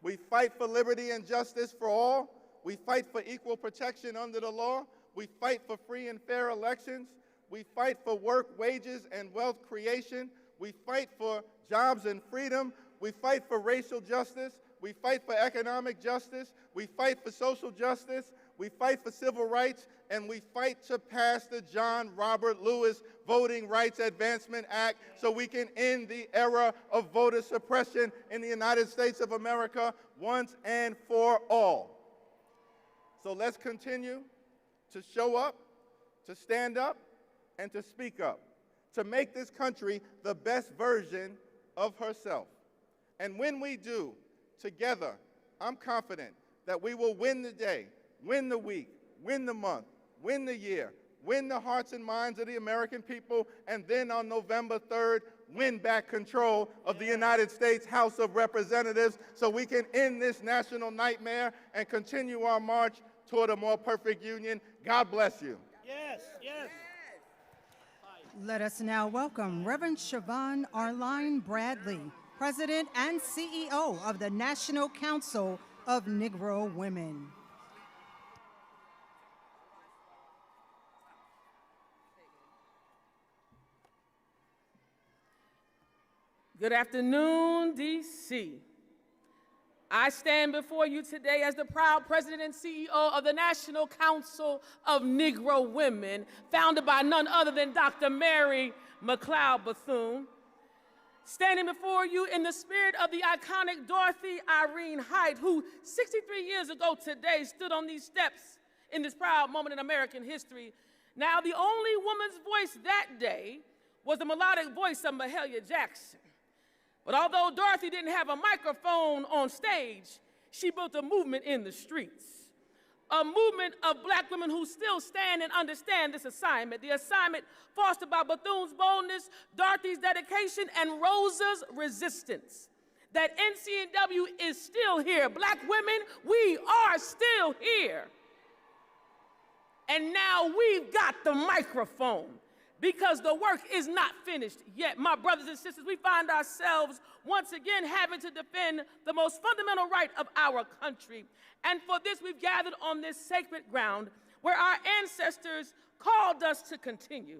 [SPEAKER 8] We fight for liberty and justice for all. We fight for equal protection under the law. We fight for free and fair elections. We fight for work, wages, and wealth creation. We fight for jobs and freedom. We fight for racial justice. We fight for economic justice. We fight for social justice. We fight for civil rights.
[SPEAKER 16] and we fight to pass the John Robert Lewis Voting Rights Advancement Act so we can end the era of voter suppression in the United States of America once and for all. So let's continue to show up, to stand up, and to speak up, to make this country the best version of herself. And when we do, together, I'm confident that we will win the day, win the week, win the month, win the year, win the hearts and minds of the American people, and then on November 3rd, win back control of the United States House of Representatives so we can end this national nightmare and continue our march toward a more perfect union. God bless you.
[SPEAKER 12] Yes, yes.
[SPEAKER 3] Let us now welcome Reverend Siobhan Arline Bradley, President and CEO of the National Council of Negro Women.
[SPEAKER 1] Good afternoon, D.C. I stand before you today as the proud president and CEO of the National Council of Negro Women, founded by none other than Dr. Mary McLeod Bethune. Standing before you in the spirit of the iconic Dorothy Irene Height, who 63 years ago today stood on these steps in this proud moment in American history. Now, the only woman's voice that day was the melodic voice of Mahalia Jackson. But although Dorothy didn't have a microphone on stage, she built a movement in the streets. A movement of black women who still stand and understand this assignment. The assignment fostered by Bethune's boldness, Dorothy's dedication, and Rosa's resistance. That NCNW is still here. Black women, we are still here. And now we've got the microphone. Because the work is not finished yet. My brothers and sisters, we find ourselves once again having to defend the most fundamental right of our country. And for this, we've gathered on this sacred ground where our ancestors called us to continue.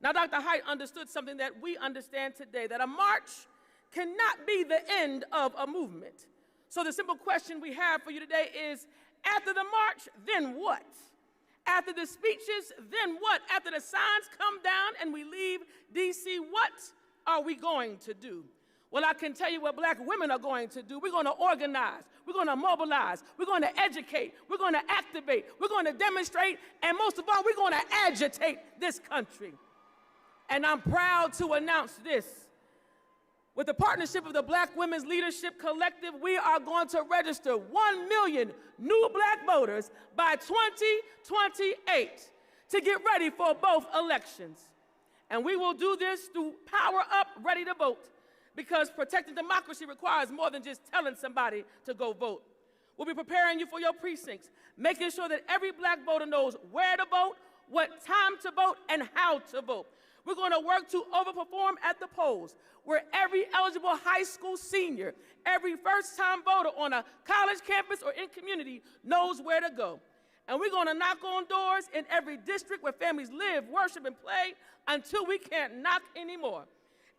[SPEAKER 1] Now, Dr. Height understood something that we understand today, that a march cannot be the end of a movement. So the simple question we have for you today is, after the march, then what? After the speeches, then what? After the signs come down and we leave D.C., what are we going to do? Well, I can tell you what black women are going to do. We're going to organize. We're going to mobilize. We're going to educate. We're going to activate. We're going to demonstrate. And most of all, we're going to agitate this country. And I'm proud to announce this. With the partnership of the Black Women's Leadership Collective, we are going to register 1 million new black voters by 2028 to get ready for both elections. And we will do this through Power Up, Ready to Vote, because protecting democracy requires more than just telling somebody to go vote. We'll be preparing you for your precincts, making sure that every black voter knows where to vote, what time to vote, and how to vote. We're going to work to overperform at the polls, where every eligible high school senior, every first-time voter on a college campus or in community knows where to go. And we're going to knock on doors in every district where families live, worship, and play until we can't knock anymore.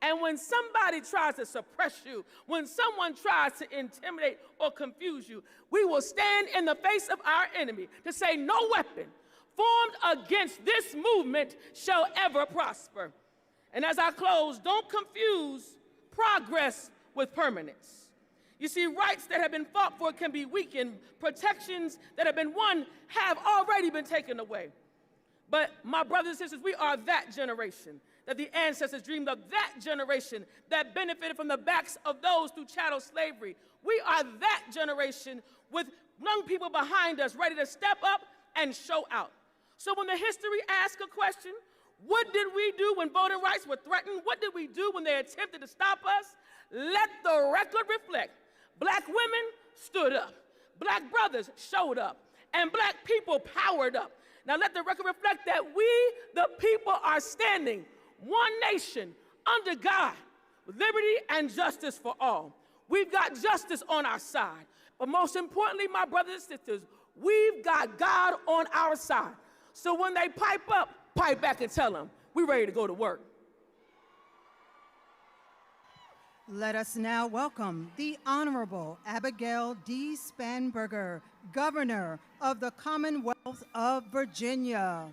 [SPEAKER 1] And when somebody tries to suppress you, when someone tries to intimidate or confuse you, we will stand in the face of our enemy to say, no weapon formed against this movement shall ever prosper. And as I close, don't confuse progress with permanence. You see, rights that have been fought for can be weakened. Protections that have been won have already been taken away. But my brothers and sisters, we are that generation, that the ancestors dreamed of, that generation that benefited from the backs of those through chattel slavery. We are that generation with young people behind us ready to step up and show out. So when the history asks a question, what did we do when voting rights were threatened? What did we do when they attempted to stop us? Let the record reflect. Black women stood up. Black brothers showed up. And black people powered up. Now let the record reflect that we, the people, are standing one nation under God with liberty and justice for all. We've got justice on our side. But most importantly, my brothers and sisters, we've got God on our side. So when they pipe up, pipe back and tell them, we're ready to go to work.
[SPEAKER 3] Let us now welcome the Honorable Abigail D. Spanberger, Governor of the Commonwealth of Virginia.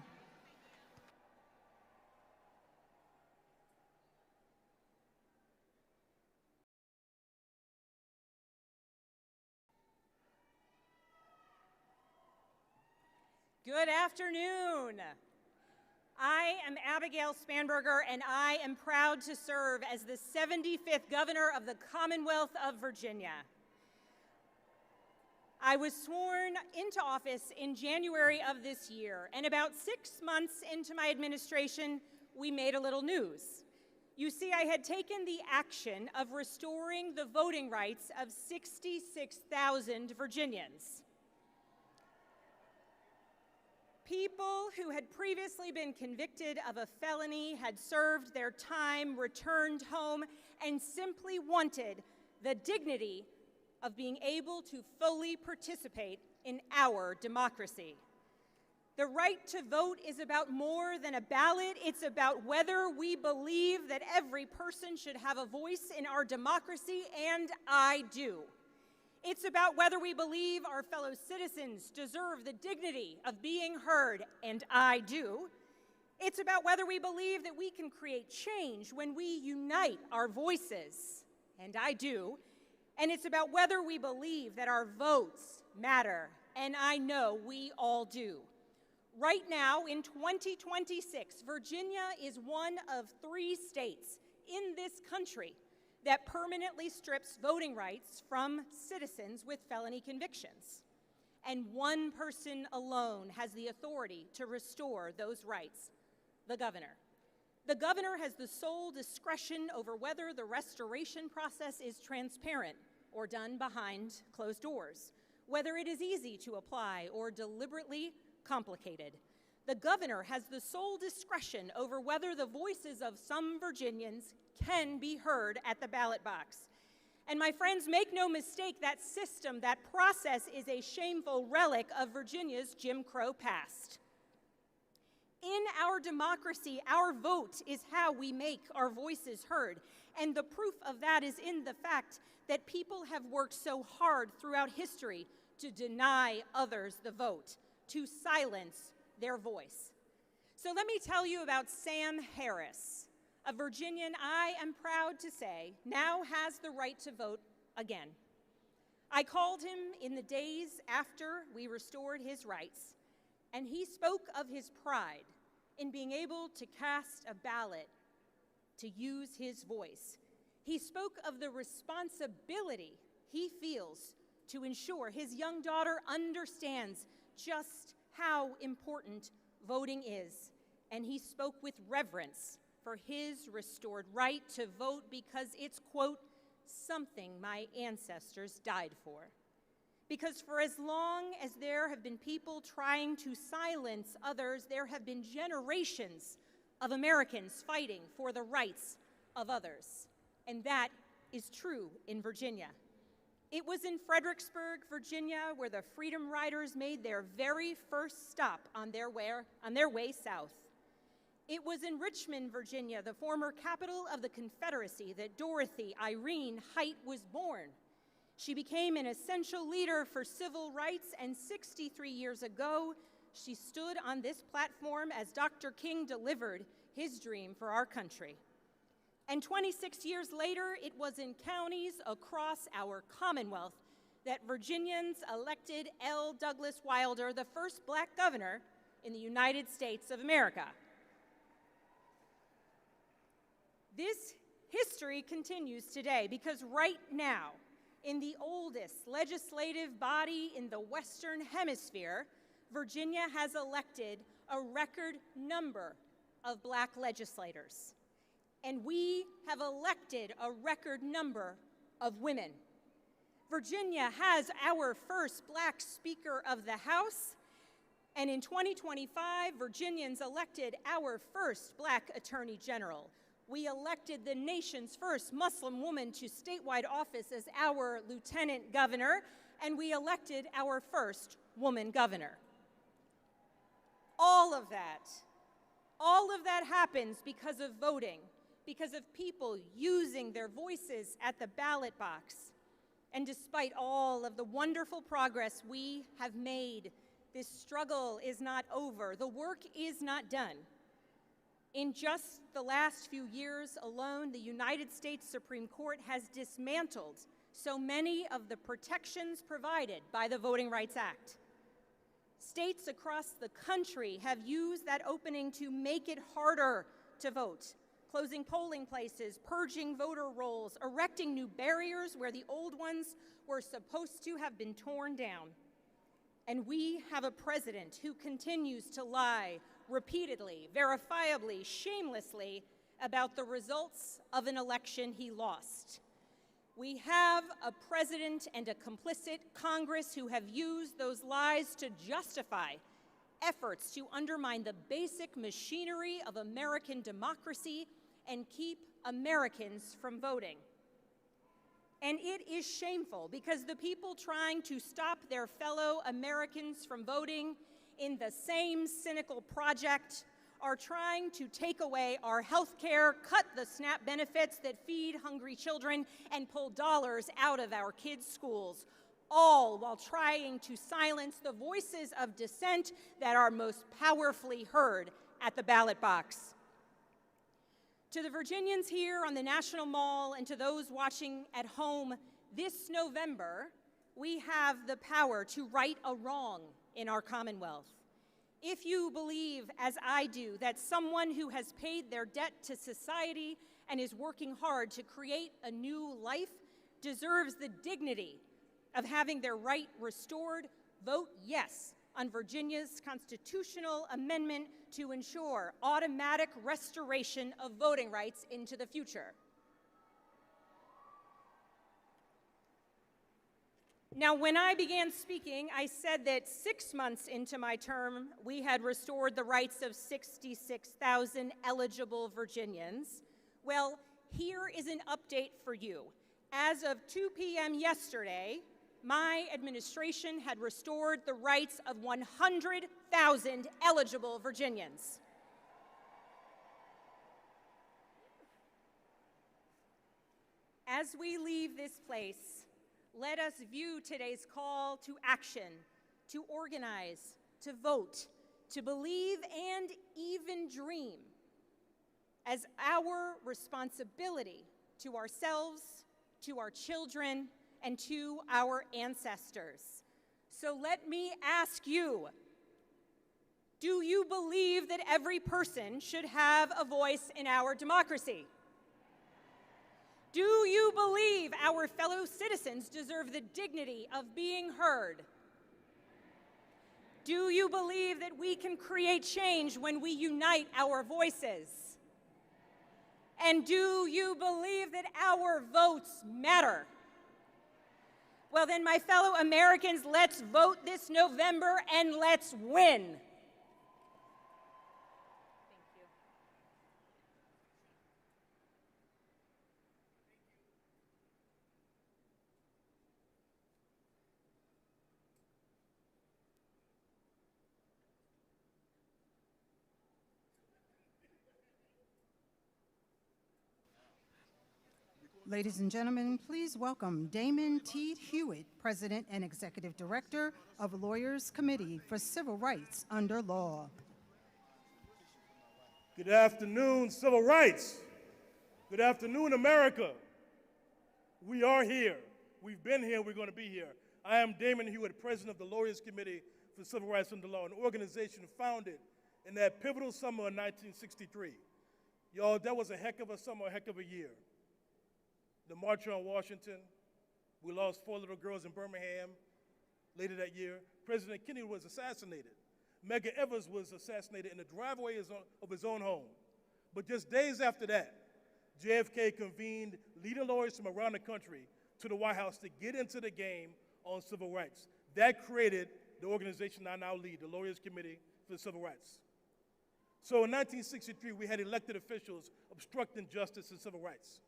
[SPEAKER 17] Good afternoon. I am Abigail Spanberger, and I am proud to serve as the 75th Governor of the Commonwealth of Virginia. I was sworn into office in January of this year, and about 6 months into my administration, we made a little news. You see, I had taken the action of restoring the voting rights of 66,000 Virginians. People who had previously been convicted of a felony, had served their time, returned home, and simply wanted the dignity of being able to fully participate in our democracy. The right to vote is about more than a ballot. It's about whether we believe that every person should have a voice in our democracy, and I do. It's about whether we believe our fellow citizens deserve the dignity of being heard, and I do. It's about whether we believe that we can create change when we unite our voices, and I do. And it's about whether we believe that our votes matter, and I know we all do. Right now, in 2026, Virginia is one of 3 states in this country that permanently strips voting rights from citizens with felony convictions. And one person alone has the authority to restore those rights: the governor. The governor has the sole discretion over whether the restoration process is transparent or done behind closed doors, whether it is easy to apply or deliberately complicated. The governor has the sole discretion over whether the voices of some Virginians can be heard at the ballot box. And my friends, make no mistake, that system, that process is a shameful relic of Virginia's Jim Crow past. In our democracy, our vote is how we make our voices heard. And the proof of that is in the fact that people have worked so hard throughout history to deny others the vote, to silence their voice. So let me tell you about Sam Harris, a Virginian I am proud to say now has the right to vote again. I called him in the days after we restored his rights, and he spoke of his pride in being able to cast a ballot, to use his voice. He spoke of the responsibility he feels to ensure his young daughter understands just how important voting is, and he spoke with reverence for his restored right to vote because it's, quote, something my ancestors died for. Because for as long as there have been people trying to silence others, there have been generations of Americans fighting for the rights of others. And that is true in Virginia. It was in Fredericksburg, Virginia, where the Freedom Riders made their very first stop on their way south. It was in Richmond, Virginia, the former capital of the Confederacy, that Dorothy Irene Height was born. She became an essential leader for civil rights, and 63 years ago, she stood on this platform as Dr. King delivered his dream for our country. And 26 years later, it was in counties across our Commonwealth that Virginians elected L. Douglas Wilder, the first Black governor in the United States of America. This history continues today because right now, in the oldest legislative body in the Western Hemisphere, Virginia has elected a record number of Black legislators. And we have elected a record number of women. Virginia has our first Black Speaker of the House, and in 2025, Virginians elected our first Black Attorney General. We elected the nation's first Muslim woman to statewide office as our lieutenant governor, and we elected our first woman governor. All of that happens because of voting, because of people using their voices at the ballot box. And despite all of the wonderful progress we have made, this struggle is not over. The work is not done. In just the last few years alone, the United States Supreme Court has dismantled so many of the protections provided by the Voting Rights Act. States across the country have used that opening to make it harder to vote, closing polling places, purging voter rolls, erecting new barriers where the old ones were supposed to have been torn down. And we have a president who continues to lie repeatedly, verifiably, shamelessly about the results of an election he lost. We have a president and a complicit Congress who have used those lies to justify efforts to undermine the basic machinery of American democracy and keep Americans from voting. And it is shameful because the people trying to stop their fellow Americans from voting in the same cynical project are trying to take away our health care, cut the SNAP benefits that feed hungry children, and pull dollars out of our kids' schools, all while trying to silence the voices of dissent that are most powerfully heard at the ballot box. To the Virginians here on the National Mall and to those watching at home, this November, we have the power to right a wrong in our Commonwealth. If you believe, as I do, that someone who has paid their debt to society and is working hard to create a new life deserves the dignity of having their right restored, vote yes on Virginia's constitutional amendment to ensure automatic restoration of voting rights into the future. Now, when I began speaking, I said that 6 months into my term, we had restored the rights of 66,000 eligible Virginians. Well, here is an update for you. As of 2 p.m. yesterday, my administration had restored the rights of 100,000 eligible Virginians. As we leave this place, let us view today's call to action, to organize, to vote, to believe, and even dream as our responsibility to ourselves, to our children, and to our ancestors. So let me ask you, do you believe that every person should have a voice in our democracy? Do you believe our fellow citizens deserve the dignity of being heard? Do you believe that we can create change when we unite our voices? And do you believe that our votes matter? Well then, my fellow Americans, let's vote this November and let's win.
[SPEAKER 3] Ladies and gentlemen, please welcome Damon T. Hewitt, President and Executive Director of Lawyers Committee for Civil Rights Under Law.
[SPEAKER 12] Good afternoon, civil rights. Good afternoon, America. We are here. We've been here. We're going to be here. I am Damon Hewitt, President of the Lawyers Committee for Civil Rights Under Law, an organization founded in that pivotal summer of 1963. Y'all, that was a heck of a summer, a heck of a year. The March on Washington, we lost 4 little girls in Birmingham later that year. President Kennedy was assassinated. Medgar Evers was assassinated in the driveway of his own home. But just days after that, JFK convened leading lawyers from around the country to the White House to get into the game on civil rights. That created the organization I now lead, the Lawyers Committee for Civil Rights. So in 1963, we had elected officials obstructing justice and civil rights.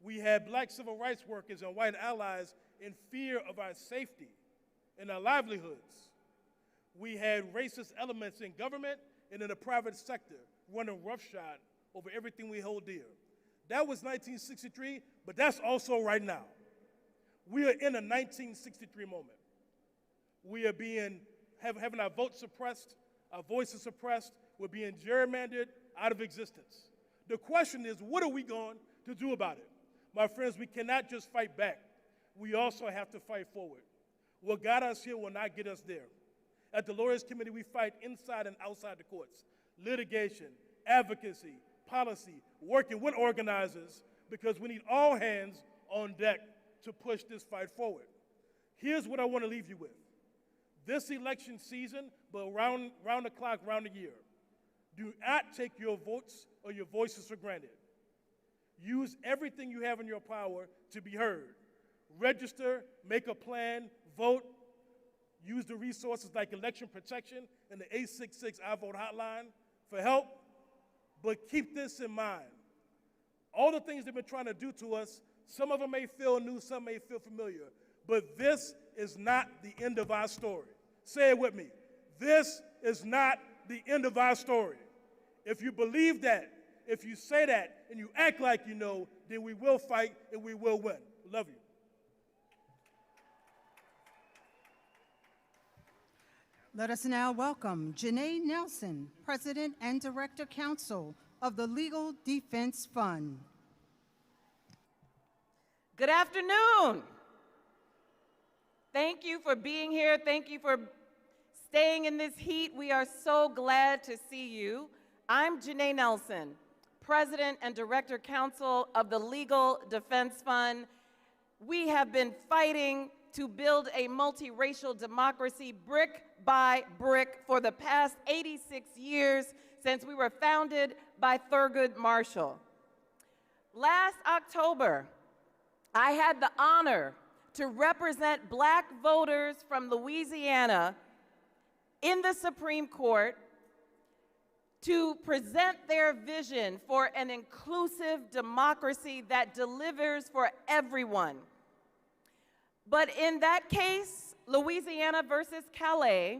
[SPEAKER 12] We had black civil rights workers and white allies in fear of our safety and our livelihoods. We had racist elements in government and in the private sector running roughshod over everything we hold dear. That was 1963, but that's also right now. We are in a 1963 moment. We are having our votes suppressed, our voices suppressed, we're being gerrymandered out of existence. The question is, what are we going to do about it? My friends, we cannot just fight back. We also have to fight forward. What got us here will not get us there. At the Lawyers Committee, we fight inside and outside the courts. Litigation, advocacy, policy, working with organizers, because we need all hands on deck to push this fight forward. Here's what I want to leave you with. This election season, but round the clock, round the year, do not take your votes or your voices for granted. Use everything you have in your power to be heard. Register, make a plan, vote. Use the resources like election protection and the 866 I Vote hotline for help. But keep this in mind. All the things they've been trying to do to us, some of them may feel new, some may feel familiar. But this is not the end of our story. Say it with me. This is not the end of our story. If you believe that, if you say that, and you act like you know, then we will fight and we will win. Love you.
[SPEAKER 3] Let us now welcome Janae Nelson, President and Director Counsel of the Legal Defense Fund.
[SPEAKER 1] Good afternoon. Thank you for being here. Thank you for staying in this heat. We are so glad to see you. I'm Janae Nelson, President and Director Counsel of the Legal Defense Fund. We have been fighting to build a multiracial democracy brick by brick for the past 86 years since we were founded by Thurgood Marshall. Last October, I had the honor to represent Black voters from Louisiana in the Supreme Court to present their vision for an inclusive democracy that delivers for everyone. But in that case, Louisiana versus Calais,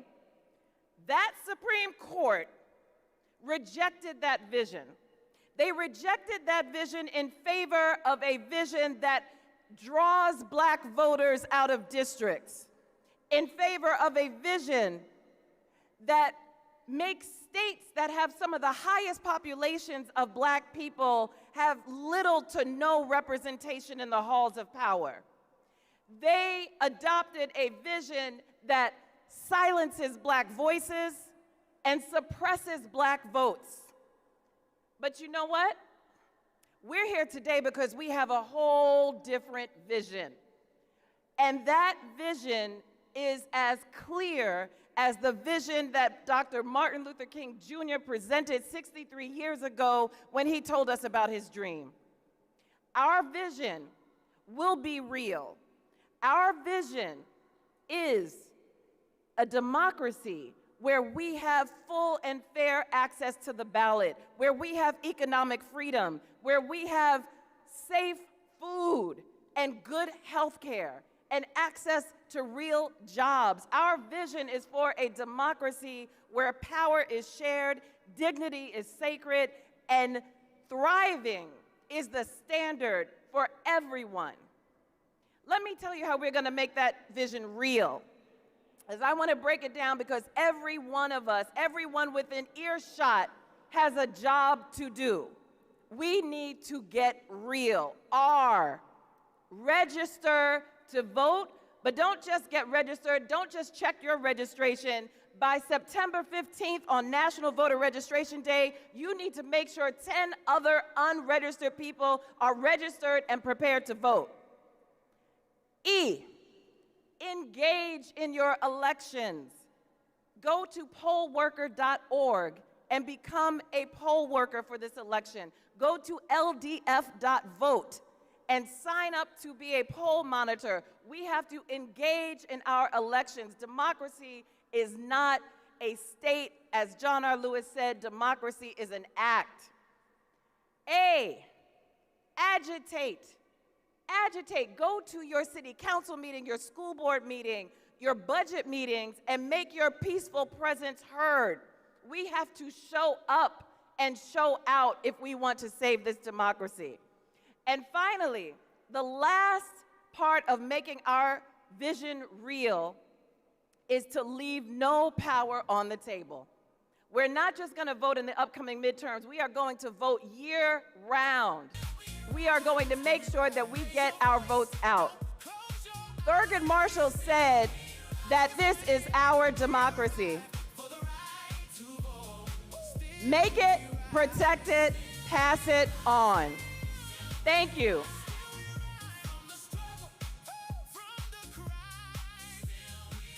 [SPEAKER 1] that Supreme Court rejected that vision. They rejected that vision in favor of a vision that draws Black voters out of districts, in favor of a vision that makes states that have some of the highest populations of Black people have little to no representation in the halls of power. They adopted a vision that silences Black voices and suppresses Black votes. But you know what? We're here today because we have a whole different vision. And that vision is as clear as the vision that Dr. Martin Luther King Jr. presented 63 years ago when he told us about his dream. Our vision will be real. Our vision is a democracy where we have full and fair access to the ballot, where we have economic freedom, where we have safe food and good health care and access to real jobs. Our vision is for a democracy where power is shared, dignity is sacred, and thriving is the standard for everyone. Let me tell you how we're going to make that vision real. As I want to break it down because every one of us, everyone within earshot has a job to do. We need to get real. Register to vote, but don't just get registered. Don't just check your registration. By September 15th on National Voter Registration Day, you need to make sure 10 other unregistered people are registered and prepared to vote. Engage in your elections. Go to pollworker.org and become a poll worker for this election. Go to ldf.vote and sign up to be a poll monitor. We have to engage in our elections. Democracy is not a state. As John R. Lewis said, democracy is an act. Agitate. Agitate. Go to your city council meeting, your school board meeting, your budget meetings, and make your peaceful presence heard. We have to show up and show out if we want to save this democracy.
[SPEAKER 18] And finally, the last part of making our vision real is to leave no power on the table. We're not just going to vote in the upcoming midterms. We are going to vote year-round. We are going to make sure that we get our votes out. Thurgood Marshall said that this is our democracy. Make it, protect it, pass it on. Thank you.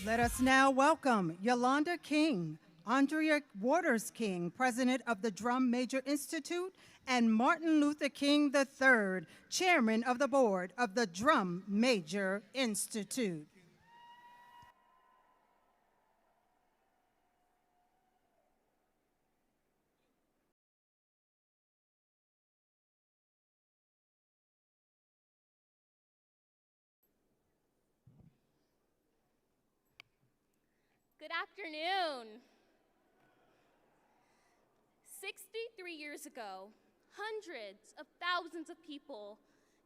[SPEAKER 3] Let us now welcome Yolanda King, Arndrea Waters King, President of the Drum Major Institute, and Martin Luther King III, Chairman of the Board of the Drum Major Institute.
[SPEAKER 20] Good afternoon. 63 years ago, hundreds of thousands of people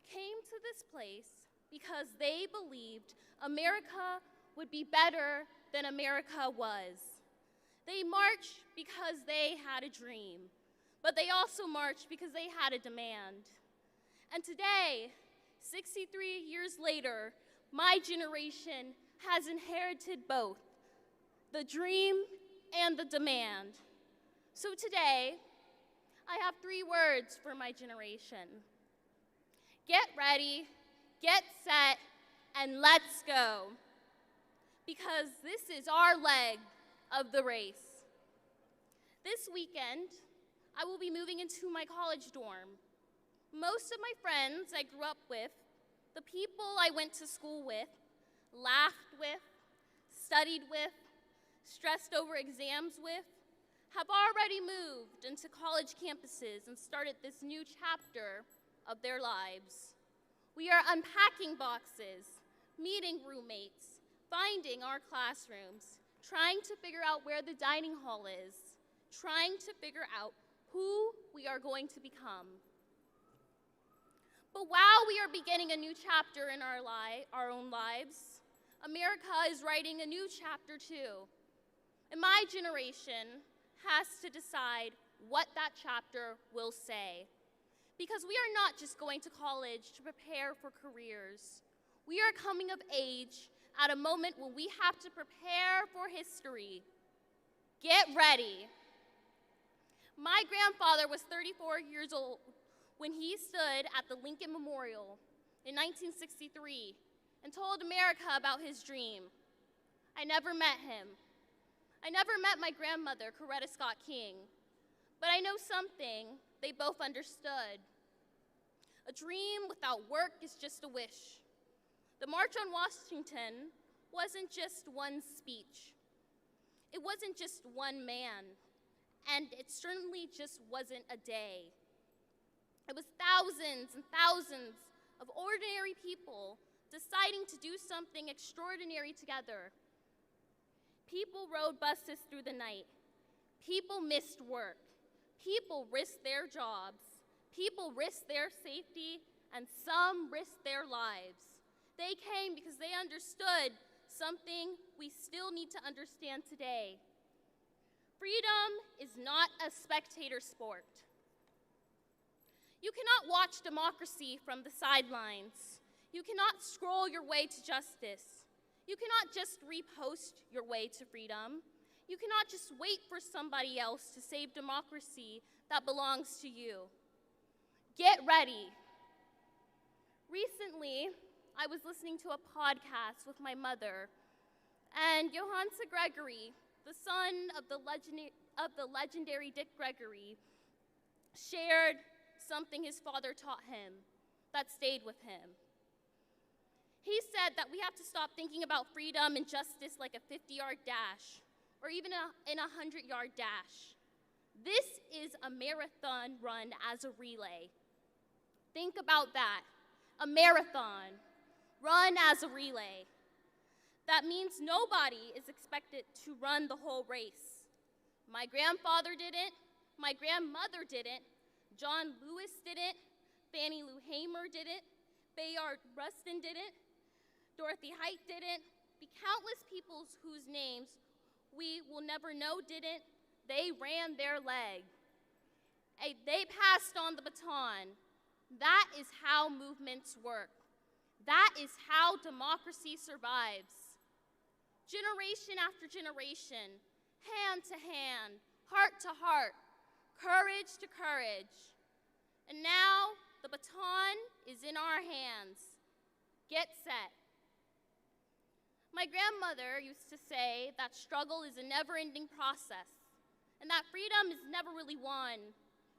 [SPEAKER 20] came to this place because they believed America would be better than America was. They marched because they had a dream, but they also marched because they had a demand. And today, 63 years later, my generation has inherited both the dream and the demand. So today, I have 3 words for my generation. Get ready, get set, and let's go. Because this is our leg of the race. This weekend, I will be moving into my college dorm. Most of my friends I grew up with, the people I went to school with, laughed with, studied with, stressed over exams with, have already moved into college campuses and started this new chapter of their lives. We are unpacking boxes, meeting roommates, finding our classrooms, trying to figure out where the dining hall is, trying to figure out who we are going to become. But while we are beginning a new chapter in our own lives, America is writing a new chapter too. And my generation has to decide what that chapter will say. Because we are not just going to college to prepare for careers. We are coming of age at a moment when we have to prepare for history. Get ready. My grandfather was 34 years old when he stood at the Lincoln Memorial in 1963 and told America about his dream. I never met him. I never met my grandmother, Coretta Scott King, but I know something they both understood. A dream without work is just a wish. The March on Washington wasn't just one speech. It wasn't just one man, and it certainly just wasn't a day. It was thousands and thousands of ordinary people deciding to do something extraordinary together. People rode buses through the night. People missed work. People risked their jobs. People risked their safety, and some risked their lives. They came because they understood something we still need to understand today. Freedom is not a spectator sport. You cannot watch democracy from the sidelines. You cannot scroll your way to justice. You cannot just repost your way to freedom. You cannot just wait for somebody else to save democracy that belongs to you. Get ready. Recently, I was listening to a podcast with my mother, and Johann Gregory, the son of the legendary Dick Gregory, shared something his father taught him that stayed with him. He said that we have to stop thinking about freedom and justice like a 50-yard dash, or even in a 100-yard dash. This is a marathon run as a relay. Think about that, a marathon run as a relay. That means nobody is expected to run the whole race. My grandfather didn't, my grandmother didn't, John Lewis didn't, Fannie Lou Hamer didn't. Bayard Rustin didn't. Dorothy Height didn't. The countless people whose names we will never know didn't. They ran their leg. They passed on the baton. That is how movements work. That is how democracy survives. Generation after generation, hand to hand, heart to heart, courage to courage. And now the baton is in our hands. Get set. My grandmother used to say that struggle is a never-ending process and that freedom is never really won.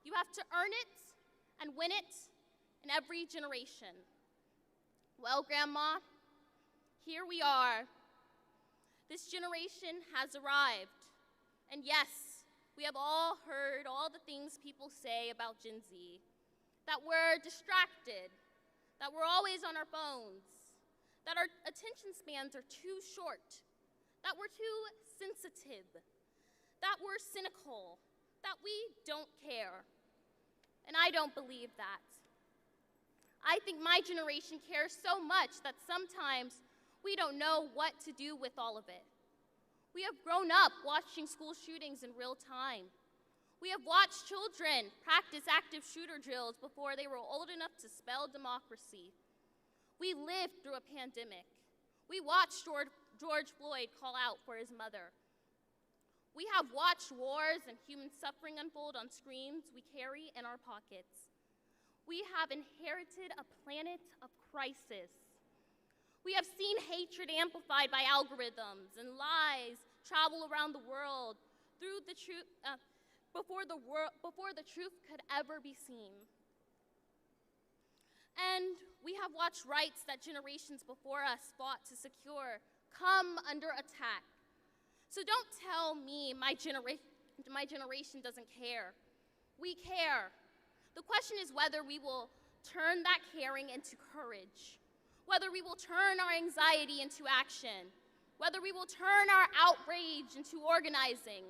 [SPEAKER 20] You have to earn it and win it in every generation. Well, Grandma, here we are. This generation has arrived. And yes, we have all heard all the things people say about Gen Z. That we're distracted, that we're always on our phones, that our attention spans are too short, that we're too sensitive, that we're cynical, that we don't care. And I don't believe that. I think my generation cares so much that sometimes we don't know what to do with all of it. We have grown up watching school shootings in real time. We have watched children practice active shooter drills before they were old enough to spell democracy. We lived through a pandemic. We watched George Floyd call out for his mother. We have watched wars and human suffering unfold on screens we carry in our pockets. We have inherited a planet of crisis. We have seen hatred amplified by algorithms and lies travel around the world through the truth, before the truth could ever be seen. And we have watched rights that generations before us fought to secure come under attack. So don't tell me my generation doesn't care. We care. The question is whether we will turn that caring into courage, whether we will turn our anxiety into action, whether we will turn our outrage into organizing,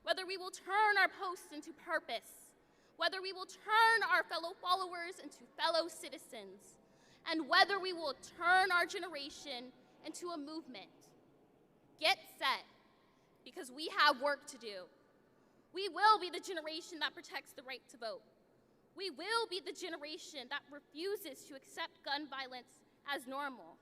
[SPEAKER 20] whether we will turn our posts into purpose, whether we will turn our fellow followers into fellow citizens, and whether we will turn our generation into a movement. Get set, because we have work to do. We will be the generation that protects the right to vote. We will be the generation that refuses to accept gun violence as normal.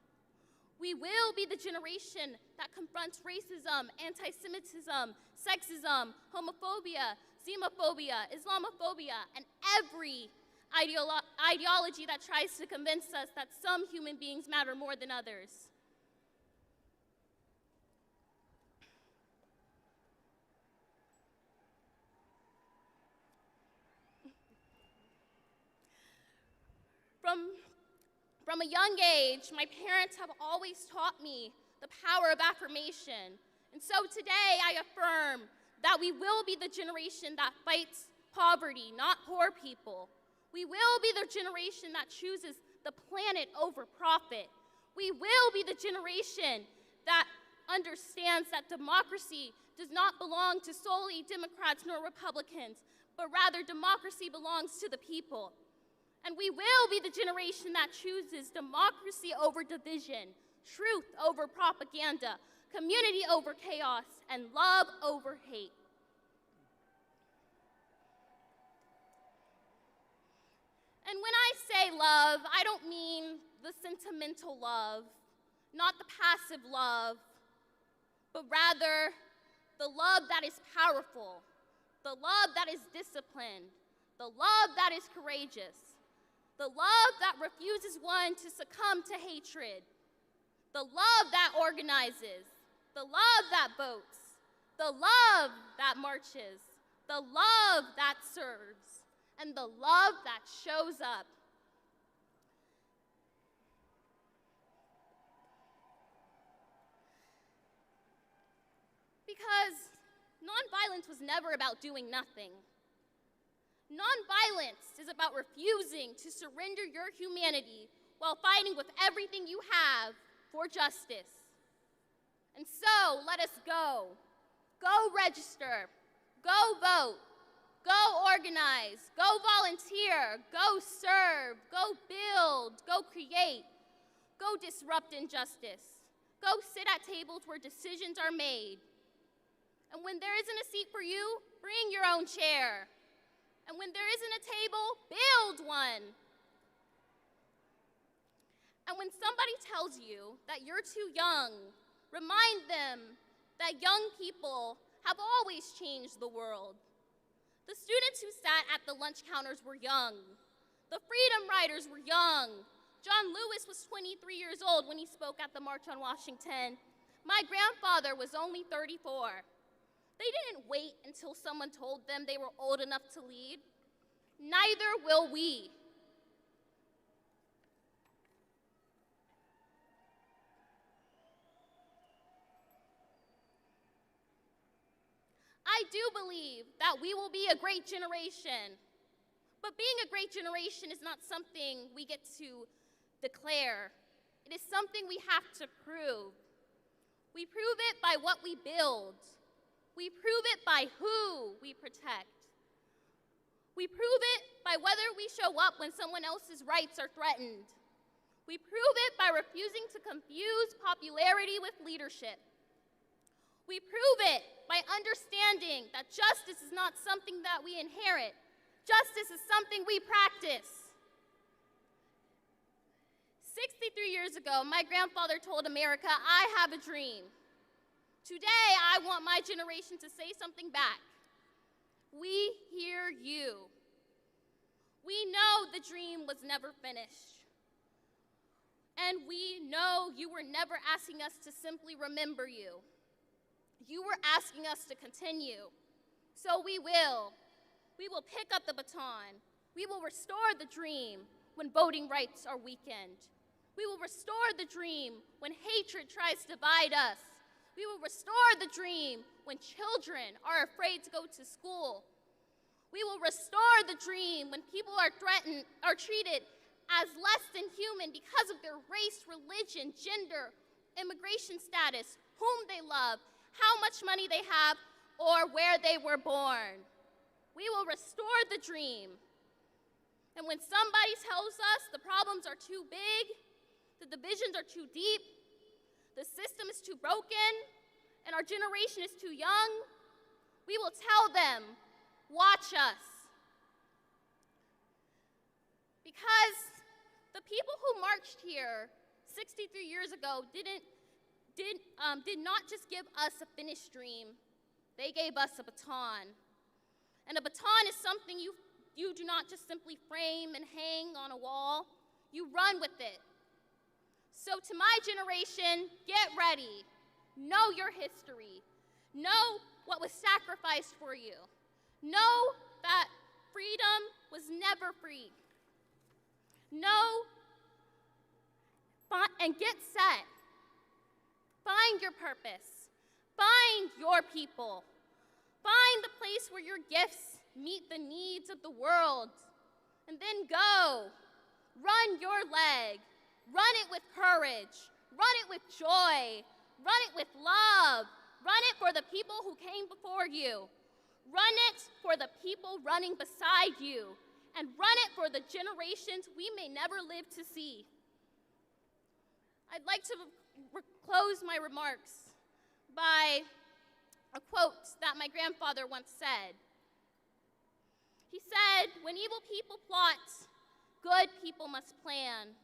[SPEAKER 20] We will be the generation that confronts racism, anti-Semitism, sexism, homophobia, xenophobia, Islamophobia, and every ideology that tries to convince us that some human beings matter more than others. From a young age, my parents have always taught me the power of affirmation. And so today I affirm that we will be the generation that fights poverty, not poor people. We will be the generation that chooses the planet over profit. We will be the generation that understands that democracy does not belong to solely Democrats nor Republicans, but rather democracy belongs to the people. And we will be the generation that chooses democracy over division, truth over propaganda, community over chaos, and love over hate. And when I say love, I don't mean the sentimental love, not the passive love, but rather the love that is powerful, the love that is disciplined, the love that is courageous, the love that refuses one to succumb to hatred, the love that organizes, the love that votes, the love that marches, the love that serves, and the love that shows up. Because nonviolence was never about doing nothing. Nonviolence is about refusing to surrender your humanity while fighting with everything you have for justice. And so, let us go. Go register. Go vote. go organize, go volunteer, go serve, go build, go create, go disrupt injustice, go sit at tables where decisions are made. And when there isn't a seat for you, bring your own chair. And when there isn't a table, build one. And when somebody tells you that you're too young, remind them that young people have always changed the world. The students who sat at the lunch counters were young. The freedom riders were young. John Lewis was 23 years old when he spoke at the March on Washington. My grandfather was only 34. They didn't wait until someone told them they were old enough to lead. Neither will we. I do believe that we will be a great generation, but being a great generation is not something we get to declare. It is something we have to prove. We prove it by what we build. We prove it by who we protect. We prove it by whether we show up when someone else's rights are threatened. We prove it by refusing to confuse popularity with leadership. We prove it by understanding that justice is not something that we inherit. Justice is something we practice. 63 years ago, my grandfather told America, "I have a dream." Today, I want my generation to say something back. We hear you. We know the dream was never finished. And we know you were never asking us to simply remember you. You were asking us to continue. So we will. We will pick up the baton. We will restore the dream when voting rights are weakened. We will restore the dream when hatred tries to divide us. We will restore the dream when children are afraid to go to school. We will restore the dream when people are treated as less than human because of their race, religion, gender, immigration status, whom they love, how much money they have, or where they were born. We will restore the dream. And when somebody tells us the problems are too big, the divisions are too deep, the system is too broken, and our generation is too young, we will tell them, watch us. Because the people who marched here 63 years ago did not just give us a finished dream, they gave us a baton. And a baton is something you do not just simply frame and hang on a wall, you run with it. So to my generation, get ready. Know your history. Know what was sacrificed for you. Know that freedom was never free. Know and get set. Find your purpose. Find your people. Find the place where your gifts meet the needs of the world. And then go. Run your leg. Run it with courage. Run it with joy. Run it with love. Run it for the people who came before you. Run it for the people running beside you. And run it for the generations we may never live to see. I'd like to close my remarks by a quote that my grandfather once said. He said, "When evil people plot, good people must plan.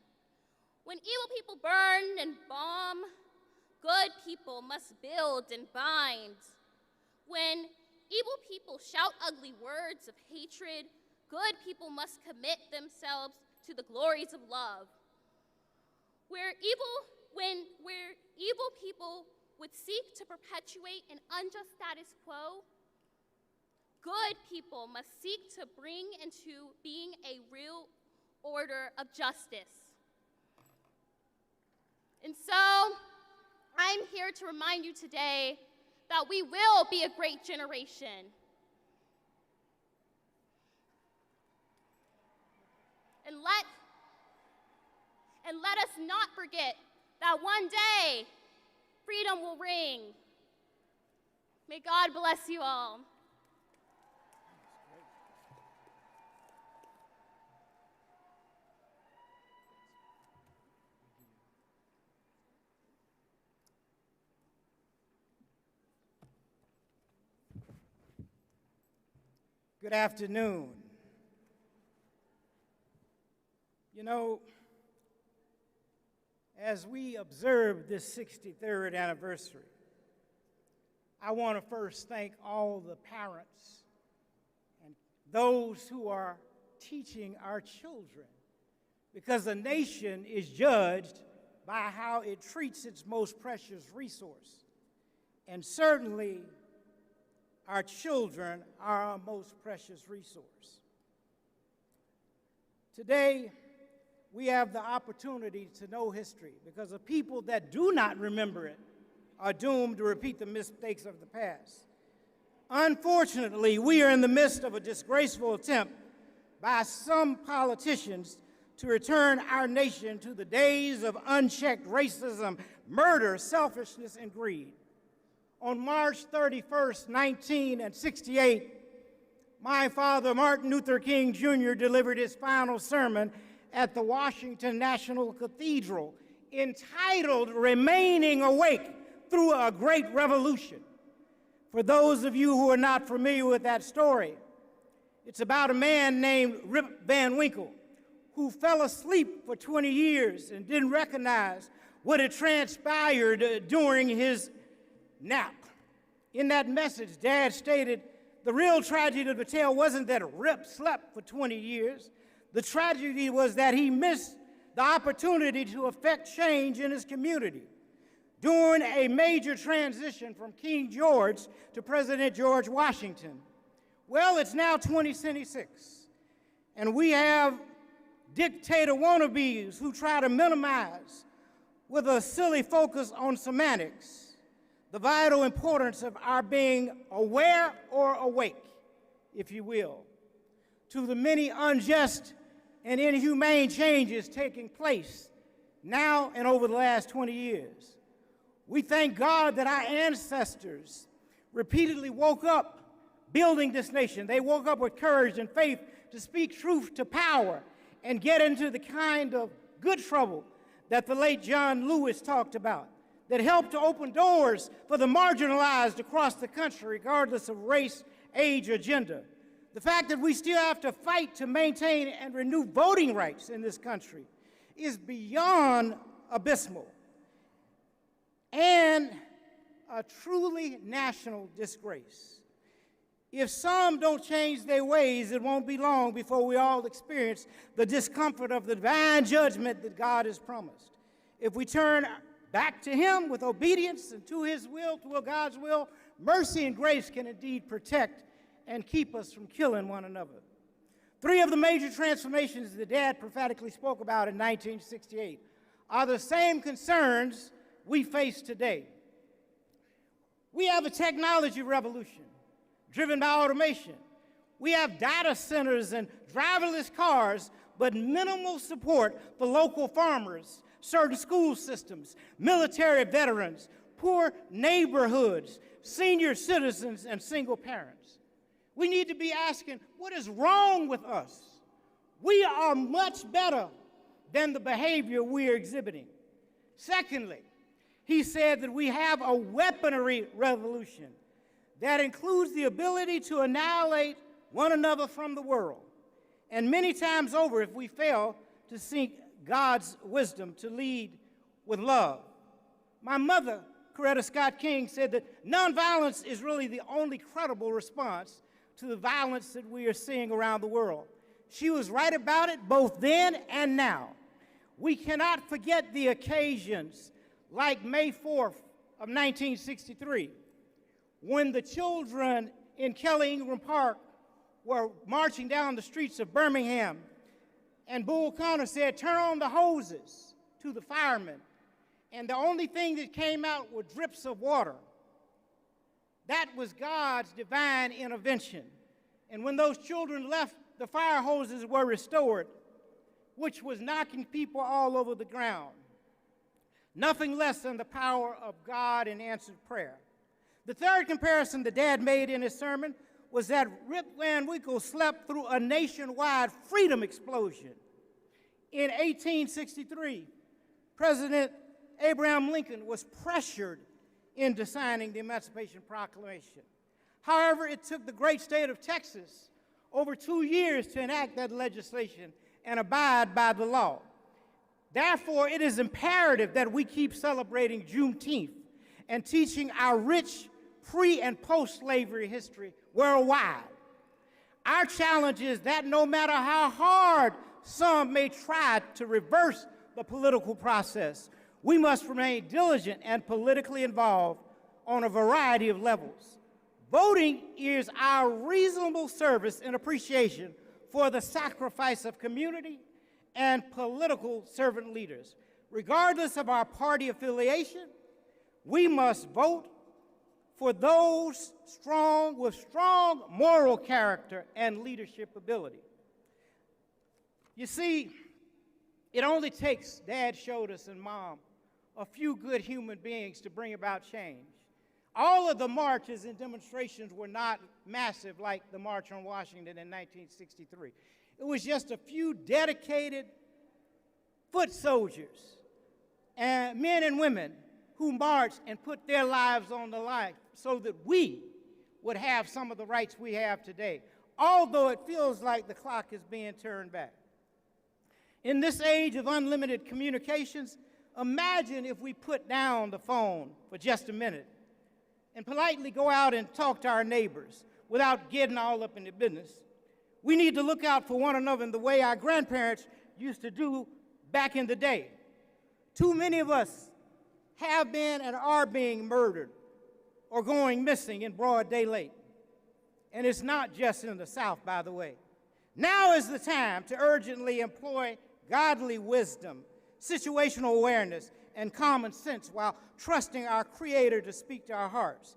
[SPEAKER 20] When evil people burn and bomb, good people must build and bind. When evil people shout ugly words of hatred, good people must commit themselves to the glories of love. Where evil people would seek to perpetuate an unjust status quo, good people must seek to bring into being a real order of justice." And so, I'm here to remind you today that we will be a great generation. And let us not forget that one day, freedom will ring. May God bless you all.
[SPEAKER 2] Good afternoon. You know, as we observe this 63rd anniversary, I want to first thank all the parents and those who are teaching our children, because a nation is judged by how it treats its most precious resource. And certainly, our children are our most precious resource. Today, we have the opportunity to know history, because the people that do not remember it are doomed to repeat the mistakes of the past. Unfortunately, we are in the midst of a disgraceful attempt by some politicians to return our nation to the days of unchecked racism, murder, selfishness, and greed. On March 31st, 1968, my father, Martin Luther King Jr., delivered his final sermon at the Washington National Cathedral, entitled Remaining Awake Through a Great Revolution. For those of you who are not familiar with that story, it's about a man named Rip Van Winkle who fell asleep for 20 years and didn't recognize what had transpired during his nap. In that message, Dad stated, the real tragedy of the tale wasn't that Rip slept for 20 years. The tragedy was that he missed the opportunity to affect change in his community during a major transition from King George to President George Washington. Well, it's now 2026, and we have dictator wannabes who try to minimize, with a silly focus on semantics, the vital importance of our being aware or awake, if you will, to the many unjust and inhumane changes taking place now and over the last 20 years. We thank God that our ancestors repeatedly woke up building this nation. They woke up with courage and faith to speak truth to power and get into the kind of good trouble that the late John Lewis talked about, that helped to open doors for the marginalized across the country, regardless of race, age, or gender. The fact that we still have to fight to maintain and renew voting rights in this country is beyond abysmal and a truly national disgrace. If some don't change their ways, it won't be long before we all experience the discomfort of the divine judgment that God has promised. If we turn back to Him with obedience and to His will, to God's will, mercy and grace can indeed protect and keep us from killing one another. Three of the major transformations that Dad prophetically spoke about in 1968 are the same concerns we face today. We have a technology revolution driven by automation. We have data centers and driverless cars, but minimal support for local farmers, certain school systems, military veterans, poor neighborhoods, senior citizens, and single parents. We need to be asking, what is wrong with us? We are much better than the behavior we are exhibiting. Secondly, he said that we have a weaponry revolution that includes the ability to annihilate one another from the world. And many times over, if we fail to seek God's wisdom to lead with love. My mother, Coretta Scott King, said that nonviolence is really the only credible response to the violence that we are seeing around the world. She was right about it both then and now. We cannot forget the occasions like May 4th of 1963, when the children in Kelly Ingram Park were marching down the streets of Birmingham, and Bull Connor said, turn on the hoses to the firemen, and the only thing that came out were drips of water. That was God's divine intervention. And when those children left, the fire hoses were restored, which was knocking people all over the ground. Nothing less than the power of God in answered prayer. The third comparison that Dad made in his sermon was that Rip Van Winkle slept through a nationwide freedom explosion. In 1863, President Abraham Lincoln was pressured into signing the Emancipation Proclamation. However, it took the great state of Texas over 2 years to enact that legislation and abide by the law. Therefore, it is imperative that we keep celebrating Juneteenth and teaching our rich pre- and post-slavery history worldwide. Our challenge is that no matter how hard some may try to reverse the political process, we must remain diligent and politically involved on a variety of levels. Voting is our reasonable service and appreciation for the sacrifice of community and political servant leaders. Regardless of our party affiliation, we must vote for those with strong moral character and leadership ability. You see, it only takes Dad showed us and Mom a few good human beings to bring about change. All of the marches and demonstrations were not massive like the March on Washington in 1963. It was just a few dedicated foot soldiers and men and women who marched and put their lives on the line so that we would have some of the rights we have today, although it feels like the clock is being turned back. In this age of unlimited communications, imagine if we put down the phone for just a minute and politely go out and talk to our neighbors without getting all up in the business. We need to look out for one another in the way our grandparents used to do back in the day. Too many of us have been and are being murdered or going missing in broad daylight. And it's not just in the South, by the way. Now is the time to urgently employ godly wisdom, situational awareness, and common sense while trusting our Creator to speak to our hearts.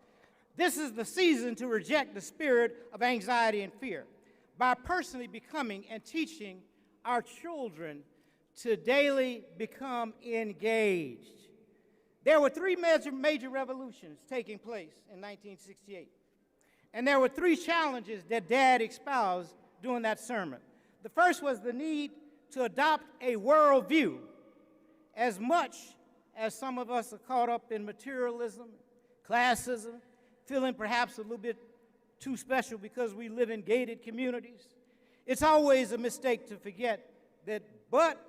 [SPEAKER 2] This is the season to reject the spirit of anxiety and fear by personally becoming and teaching our children to daily become engaged. There were three major revolutions taking place in 1968, and there were three challenges that Dad espoused during that sermon. The first was the need to adopt a worldview. As much as some of us are caught up in materialism, classism, feeling perhaps a little bit too special because we live in gated communities, it's always a mistake to forget that, but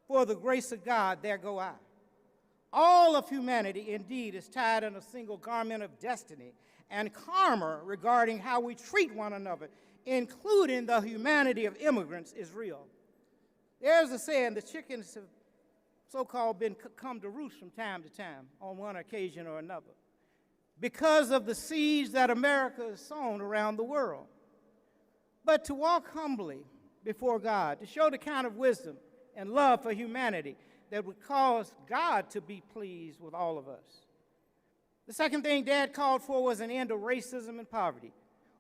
[SPEAKER 2] for the grace of God, there go I. All of humanity, indeed, is tied in a single garment of destiny and karma regarding how we treat one another, including the humanity of immigrants, is real. There's a saying, the chickens have so-called come to roost from time to time on one occasion or another because of the seeds that America has sown around the world. But to walk humbly before God, to show the kind of wisdom and love for humanity that would cause God to be pleased with all of us. The second thing Dad called for was an end to racism and poverty.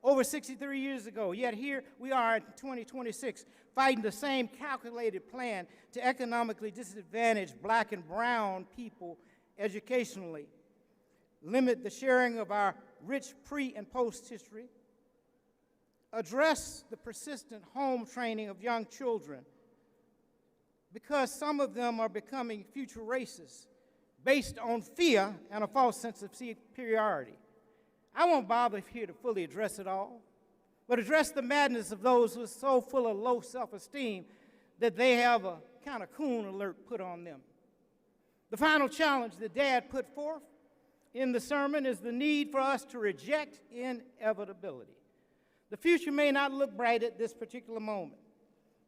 [SPEAKER 2] Over 63 years ago, yet here we are in 2026, fighting the same calculated plan to economically disadvantage black and brown people educationally, limit the sharing of our rich pre- and post-history, address the persistent home training of young children, because some of them are becoming future racists based on fear and a false sense of superiority. I won't bother here to fully address it all, but address the madness of those who are so full of low self-esteem that they have a kind of coon alert put on them. The final challenge that Dad put forth in the sermon is the need for us to reject inevitability. The future may not look bright at this particular moment,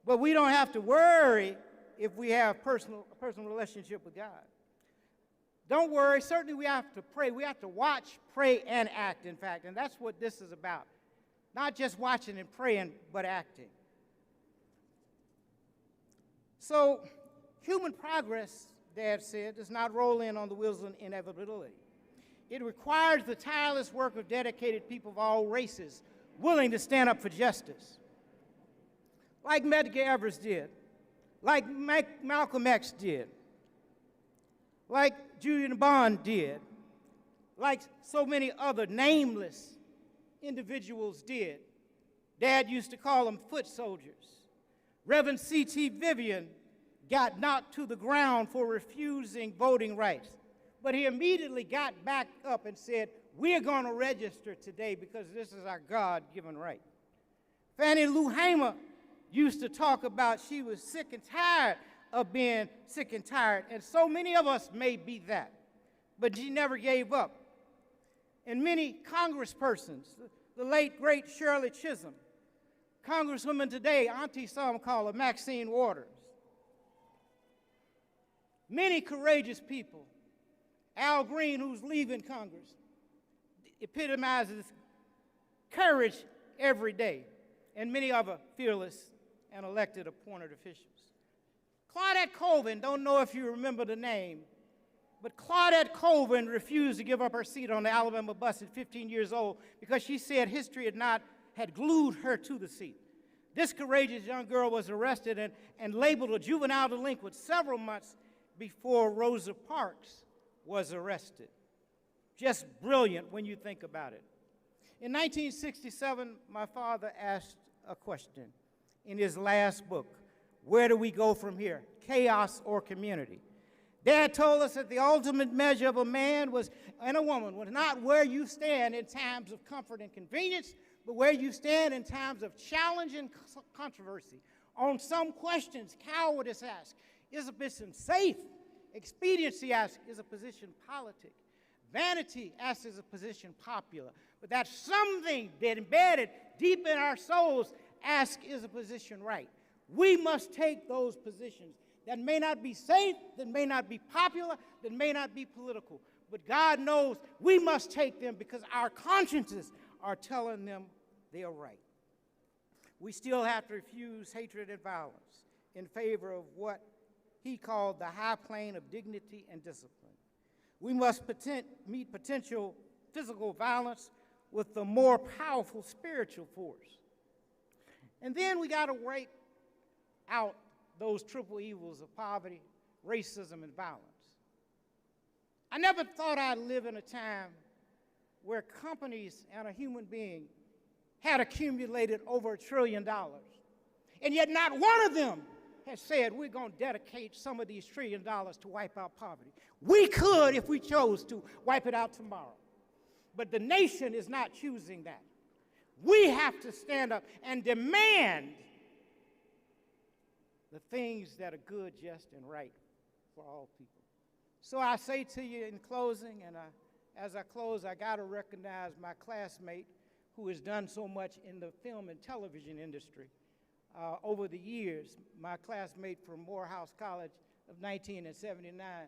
[SPEAKER 2] but we don't have to worry if we have a personal relationship with God. Don't worry, certainly we have to pray. We have to watch, pray, and act, in fact, and that's what this is about. Not just watching and praying, but acting. So, human progress, Dad said, does not roll in on the wheels of inevitability. It requires the tireless work of dedicated people of all races willing to stand up for justice, like Medgar Evers did, like Malcolm X did, like Julian Bond did, like so many other nameless individuals did. Dad used to call them foot soldiers. Reverend C.T. Vivian got knocked to the ground for refusing voting rights, but he immediately got back up and said, "We're going to register today because this is our God-given right." Fannie Lou Hamer used to talk about she was sick and tired of being sick and tired, and so many of us may be that, but she never gave up. And many congresspersons, the late, great Shirley Chisholm, Congresswoman today, Auntie some call her Maxine Waters, many courageous people, Al Green, who's leaving Congress, epitomizes courage every day, and many other fearless and elected appointed officials. Claudette Colvin, don't know if you remember the name, but Claudette Colvin refused to give up her seat on the Alabama bus at 15 years old because she said history had glued her to the seat. This courageous young girl was arrested and labeled a juvenile delinquent several months before Rosa Parks was arrested. Just brilliant when you think about it. In 1967, my father asked a question in his last book, where do we go from here, chaos or community? Dad told us that the ultimate measure of a man and a woman was not where you stand in times of comfort and convenience, but where you stand in times of challenge and controversy. On some questions, cowardice asks, is a position safe? Expediency asks, is a position politic? Vanity asks, is a position popular? But that's something that embedded deep in our souls asks, is a position right? We must take those positions that may not be safe, that may not be popular, that may not be political. But God knows we must take them because our consciences are telling them they are right. We still have to refuse hatred and violence in favor of what he called the high plane of dignity and discipline. We must meet potential physical violence with the more powerful spiritual force. And then we got to wipe out those triple evils of poverty, racism, and violence. I never thought I'd live in a time where companies and a human being had accumulated over $1 trillion. And yet not one of them has said we're going to dedicate some of these $1 trillion to wipe out poverty. We could, if we chose to, wipe it out tomorrow. But the nation is not choosing that. We have to stand up and demand the things that are good, just, and right for all people. So I say to you in closing, and as I close, I got to recognize my classmate who has done so much in the film and television industry over the years, my classmate from Morehouse College of 1979,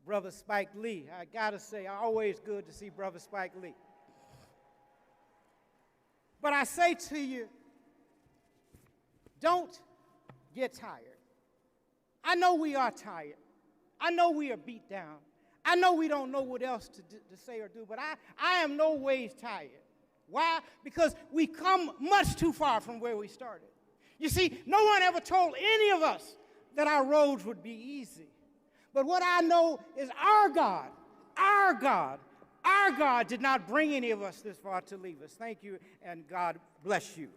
[SPEAKER 2] Brother Spike Lee. I got to say, always good to see Brother Spike Lee. But I say to you, don't get tired. I know we are tired. I know we are beat down. I know we don't know what else to say or do, but I am no ways tired. Why? Because we come much too far from where we started. You see, no one ever told any of us that our roads would be easy. But what I know is our God did not bring any of us this far to leave us. Thank you, and God bless you.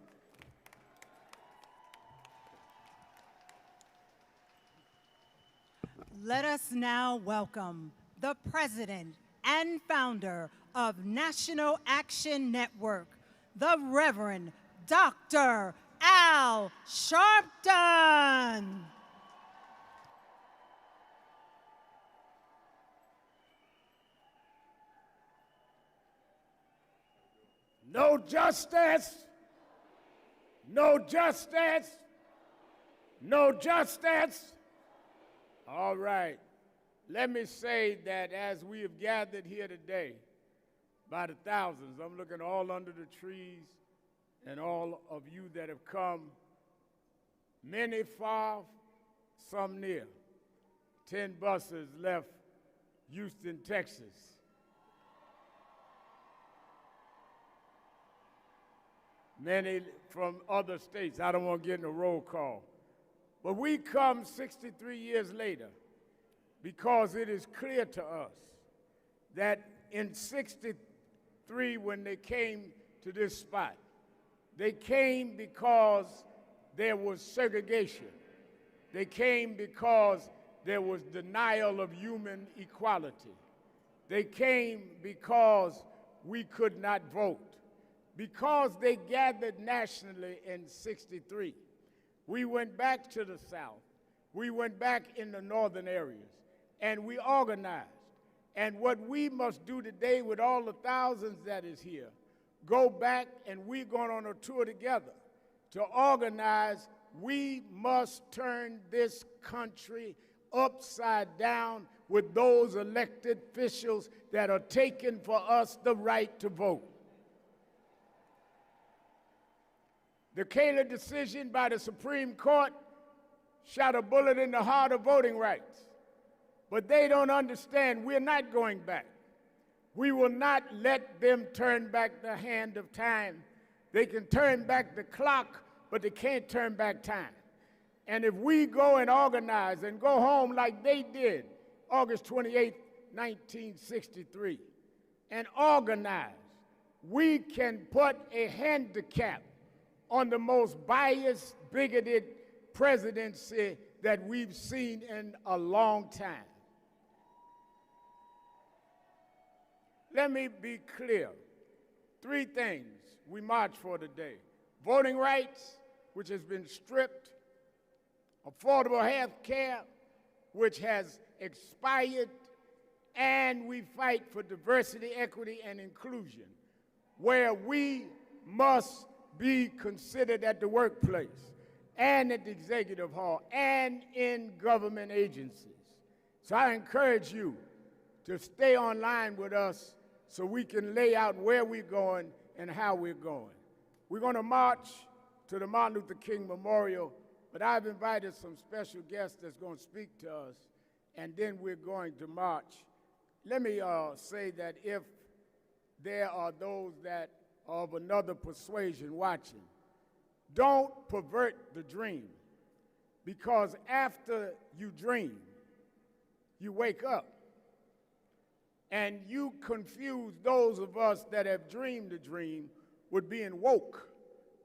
[SPEAKER 3] Let us now welcome the president and founder of National Action Network, the Reverend Dr. Al Sharpton.
[SPEAKER 4] No justice, no justice, no justice. All right. Let me say that as we have gathered here today, by the thousands, I'm looking all under the trees and all of you that have come, many far, some near. 10 buses left Houston, Texas. Many from other states. I don't want to get in a roll call. But we come 63 years later because it is clear to us that in 63, when they came to this spot, they came because there was segregation. They came because there was denial of human equality. They came because we could not vote. because they gathered nationally in '63. We went back to the South. We went back in the northern areas, and we organized. And what we must do today with all the thousands that is here, go back, and we're going on a tour together to organize. We must turn this country upside down with those elected officials that are taking for us the right to vote. The Kaler decision by the Supreme Court shot a bullet in the heart of voting rights. But they don't understand we're not going back. We will not let them turn back the hand of time. They can turn back the clock, but they can't turn back time. And if we go and organize and go home like they did August 28, 1963, and organize, we can put a handicap on the most biased, bigoted presidency that we've seen in a long time. Let me be clear. 3 things we march for today. Voting rights, which has been stripped. Affordable health care, which has expired. And we fight for diversity, equity, and inclusion, where we must be considered at the workplace and at the executive hall and in government agencies. So I encourage you to stay online with us so we can lay out where we're going and how we're going. We're going to march to the Martin Luther King Memorial, but I've invited some special guests that's going to speak to us, and then we're going to march. Let me say that if there are those that are of another persuasion watching, don't pervert the dream, because after you dream, you wake up. And you confuse those of us that have dreamed the dream with being woke.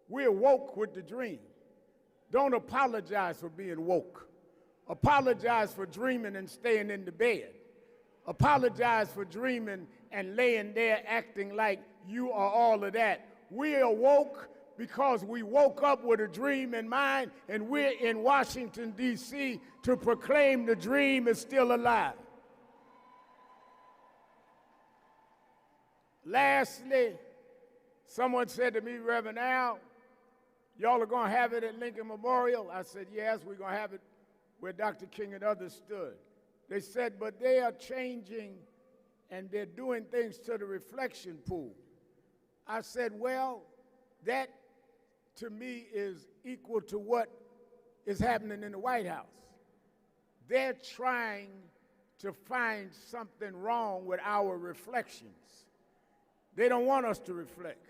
[SPEAKER 4] We're woke with the dream. Don't apologize for being woke. Apologize for dreaming and staying in the bed. Apologize for dreaming and laying there acting like you are all of that. We are woke because we woke up with a dream in mind, and we're in Washington, D.C. to proclaim the dream is still alive. Lastly, someone said to me, Reverend Al, y'all are going to have it at Lincoln Memorial? I said, yes, we're going to have it where Dr. King and others stood. They said, but they are changing and they're doing things to the reflection pool. I said, well, that to me is equal to what is happening in the White House. They're trying to find something wrong with our reflections. They don't want us to reflect.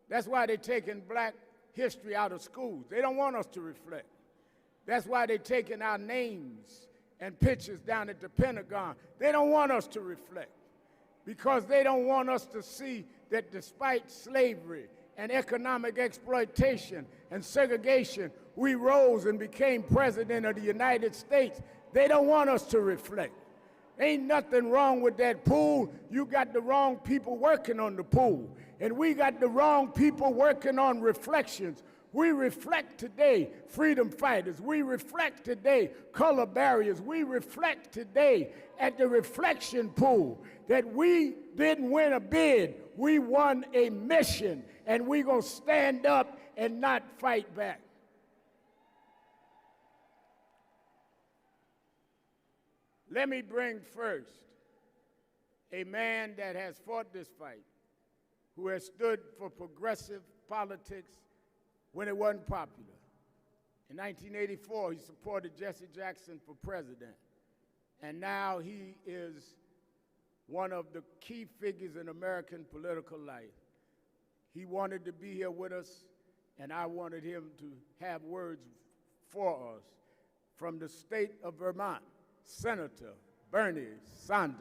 [SPEAKER 4] That's why they're taking black history out of schools. They don't want us to reflect. That's why they're taking our names and pictures down at the Pentagon. They don't want us to reflect, because they don't want us to see that despite slavery and economic exploitation and segregation, we rose and became president of the United States. They don't want us to reflect. Ain't nothing wrong with that pool. You got the wrong people working on the pool. And we got the wrong people working on reflections. We reflect today freedom fighters. We reflect today color barriers. We reflect today at the reflection pool that we didn't win a bid. We won a mission, and we're going to stand up and not fight back. Let me bring first a man that has fought this fight, who has stood for progressive politics when it wasn't popular. In 1984, he supported Jesse Jackson for president, and now he is one of the key figures in American political life. He wanted to be here with us, and I wanted him to have words for us from the state of Vermont. Senator Bernie Sanders.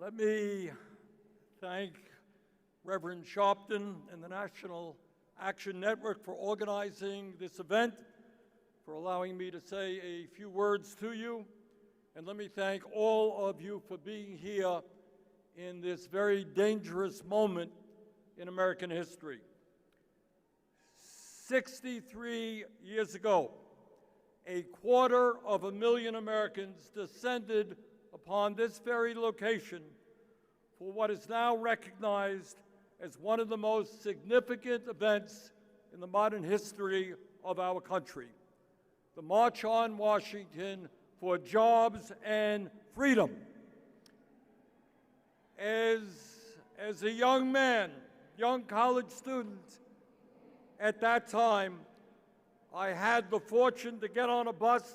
[SPEAKER 6] Let me thank Reverend Sharpton and the National Action Network for organizing this event, for allowing me to say a few words to you. And let me thank all of you for being here in this very dangerous moment in American history. 63 years ago, 250,000 Americans descended upon this very location for what is now recognized as one of the most significant events in the modern history of our country, the March on Washington for Jobs and Freedom. As a young man, young college student at that time, I had the fortune to get on a bus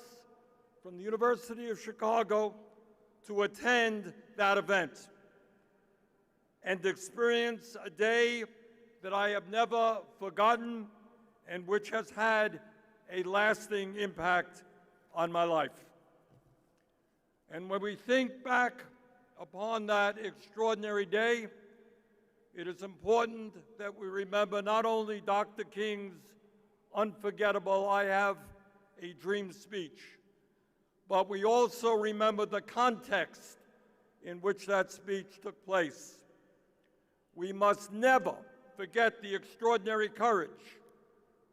[SPEAKER 6] from the University of Chicago to attend that event and experience a day that I have never forgotten and which has had a lasting impact on my life. And when we think back upon that extraordinary day, it is important that we remember not only Dr. King's unforgettable "I Have a Dream" speech, but we also remember the context in which that speech took place. We must never forget the extraordinary courage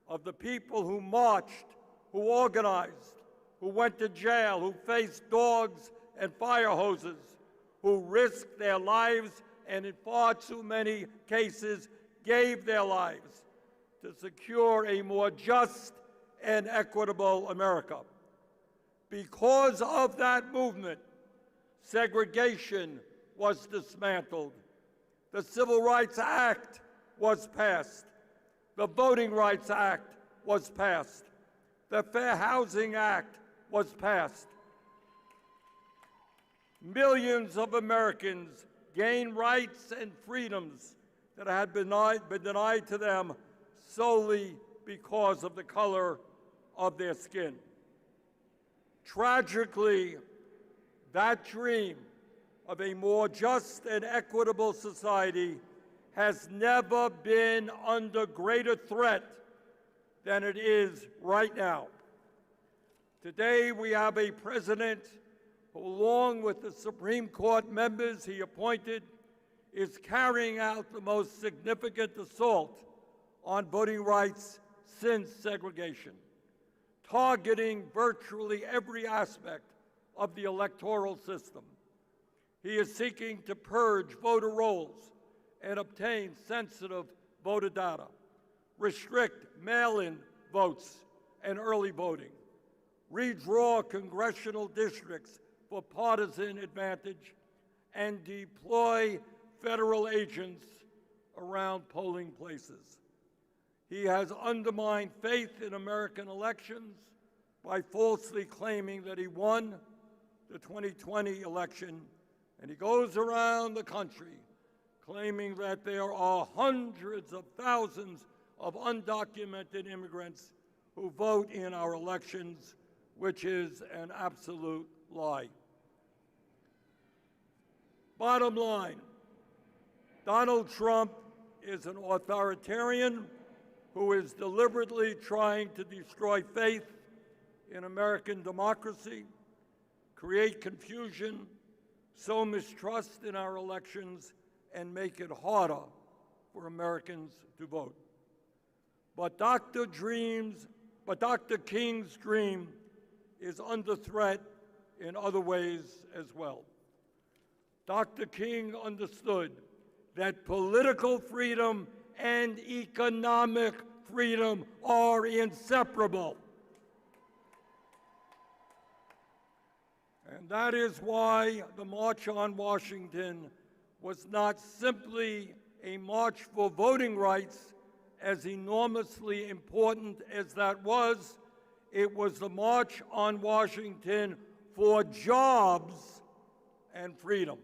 [SPEAKER 6] of the people who marched, who organized, who went to jail, who faced dogs and fire hoses, who risked their lives and in far too many cases gave their lives to secure a more just and equitable America. Because of that movement, segregation was dismantled. The Civil Rights Act was passed. The Voting Rights Act was passed. The Fair Housing Act was passed. Millions of Americans gained rights and freedoms that had been denied to them solely because of the color of their skin. Tragically, that dream of a more just and equitable society has never been under greater threat than it is right now. Today, we have a president who, along with the Supreme Court members he appointed, is carrying out the most significant assault on voting rights since segregation, targeting virtually every aspect of the electoral system. He is seeking to purge voter rolls and obtain sensitive voter data, restrict mail-in votes and early voting, redraw congressional districts for partisan advantage, and deploy federal agents around polling places. He has undermined faith in American elections by falsely claiming that he won the 2020 election, and he goes around the country claiming that there are hundreds of thousands of undocumented immigrants who vote in our elections, which is an absolute lie. Bottom line, Donald Trump is an authoritarian who is deliberately trying to destroy faith in American democracy, create confusion, sow mistrust in our elections, and make it harder for Americans to vote. But Dr. King's dream is under threat in other ways as well. Dr. King understood that political freedom and economic freedom are inseparable. And that is why the March on Washington was not simply a march for voting rights, as enormously important as that was. It was the March on Washington for jobs and freedom.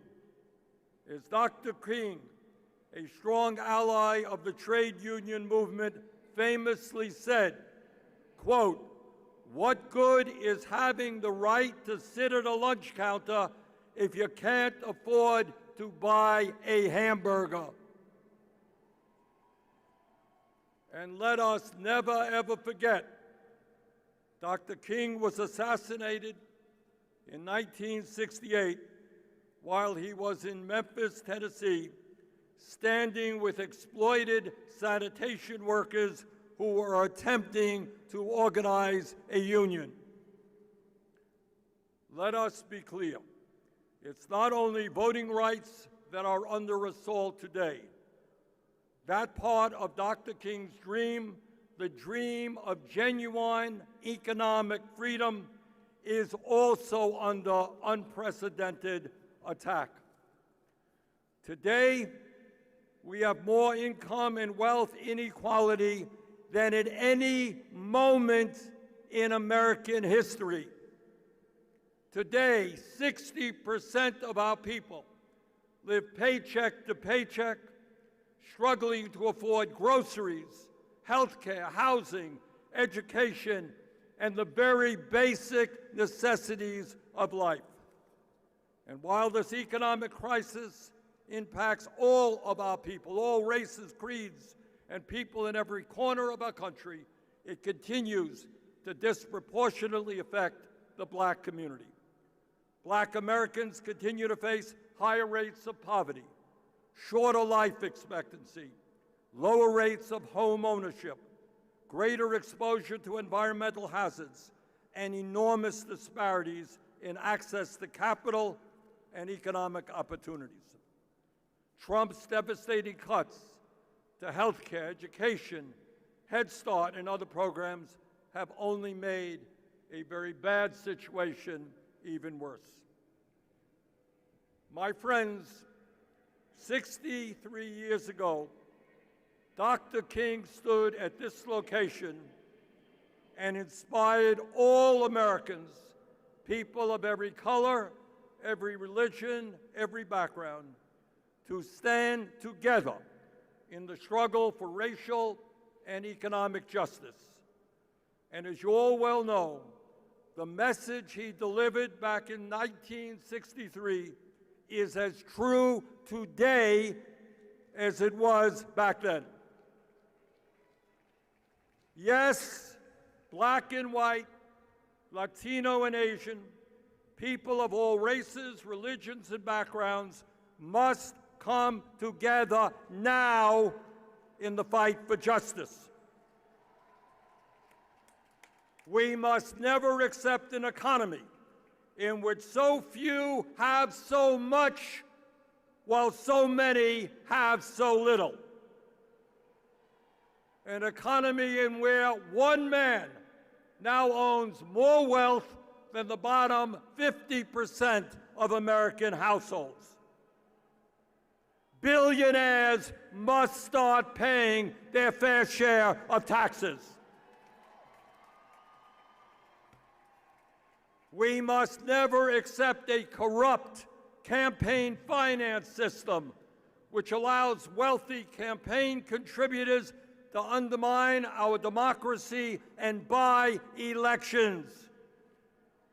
[SPEAKER 6] As Dr. King, a strong ally of the trade union movement, famously said, quote, "What good is having the right to sit at a lunch counter if you can't afford to buy a hamburger?" And let us never, ever forget, Dr. King was assassinated in 1968 while he was in Memphis, Tennessee, standing with exploited sanitation workers who were attempting to organize a union. Let us be clear. It's not only voting rights that are under assault today. That part of Dr. King's dream, the dream of genuine economic freedom, is also under unprecedented attack. Today, we have more income and wealth inequality than at any moment in American history. Today, 60% of our people live paycheck to paycheck, struggling to afford groceries, health care, housing, education, and the very basic necessities of life. And while this economic crisis impacts all of our people, all races, creeds, and people in every corner of our country, it continues to disproportionately affect the Black community. Black Americans continue to face higher rates of poverty, shorter life expectancy, lower rates of home ownership, greater exposure to environmental hazards, and enormous disparities in access to capital and economic opportunities. Trump's devastating cuts to health care, education, Head Start, and other programs have only made a very bad situation even worse. My friends, 63 years ago, Dr. King stood at this location and inspired all Americans, people of every color, every religion, every background, to stand together in the struggle for racial and economic justice. And as you all well know, the message he delivered back in 1963 is as true today as it was back then. Yes, Black and white, Latino and Asian, people of all races, religions, and backgrounds must come together now in the fight for justice. We must never accept an economy in which so few have so much while so many have so little. An economy in where one man now owns more wealth than the bottom 50% of American households. Billionaires must start paying their fair share of taxes. We must never accept a corrupt campaign finance system which allows wealthy campaign contributors to undermine our democracy and buy elections.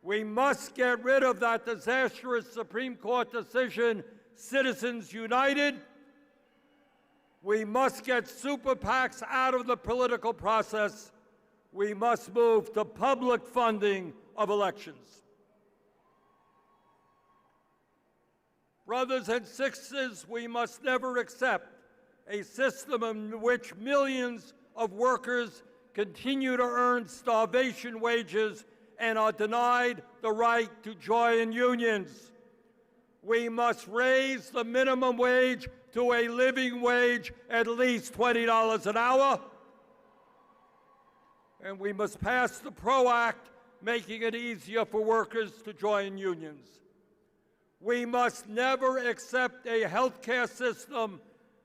[SPEAKER 6] We must get rid of that disastrous Supreme Court decision, Citizens United. We must get super PACs out of the political process. We must move to public funding of elections. Brothers and sisters, we must never accept a system in which millions of workers continue to earn starvation wages and are denied the right to join unions. We must raise the minimum wage to a living wage at least $20 an hour. And we must pass the PRO Act, making it easier for workers to join unions. We must never accept a health care system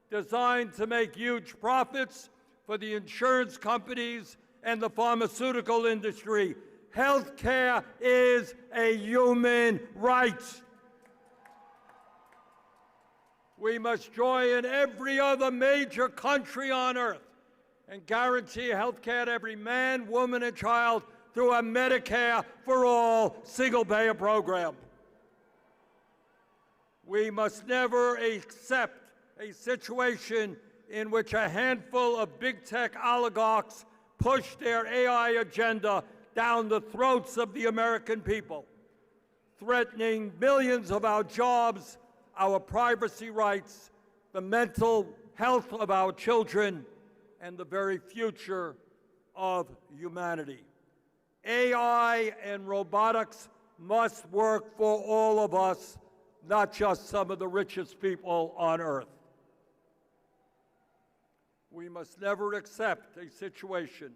[SPEAKER 6] designed to make huge profits for the insurance companies and the pharmaceutical industry. Health care is a human right. We must join every other major country on earth and guarantee health care to every man, woman, and child through a Medicare for all single-payer program. We must never accept a situation in which a handful of big tech oligarchs push their AI agenda down the throats of the American people, threatening millions of our jobs, our privacy rights, the mental health of our children, and the very future of humanity. AI and robotics must work for all of us, not just some of the richest people on earth. We must never accept a situation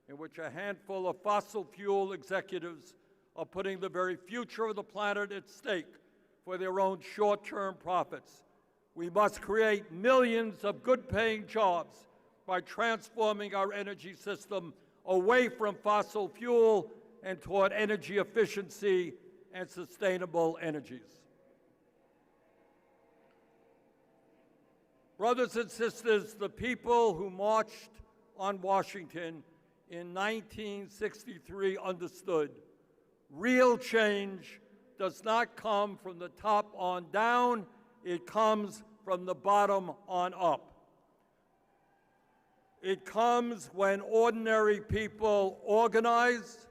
[SPEAKER 6] in which a handful of fossil fuel executives are putting the very future of the planet at stake for their own short-term profits. We must create millions of good-paying jobs by transforming our energy system away from fossil fuel and toward energy efficiency and sustainable energies. Brothers and sisters, the people who marched on Washington in 1963 understood real change does not come from the top on down, it comes from the bottom on up. It comes when ordinary people organize.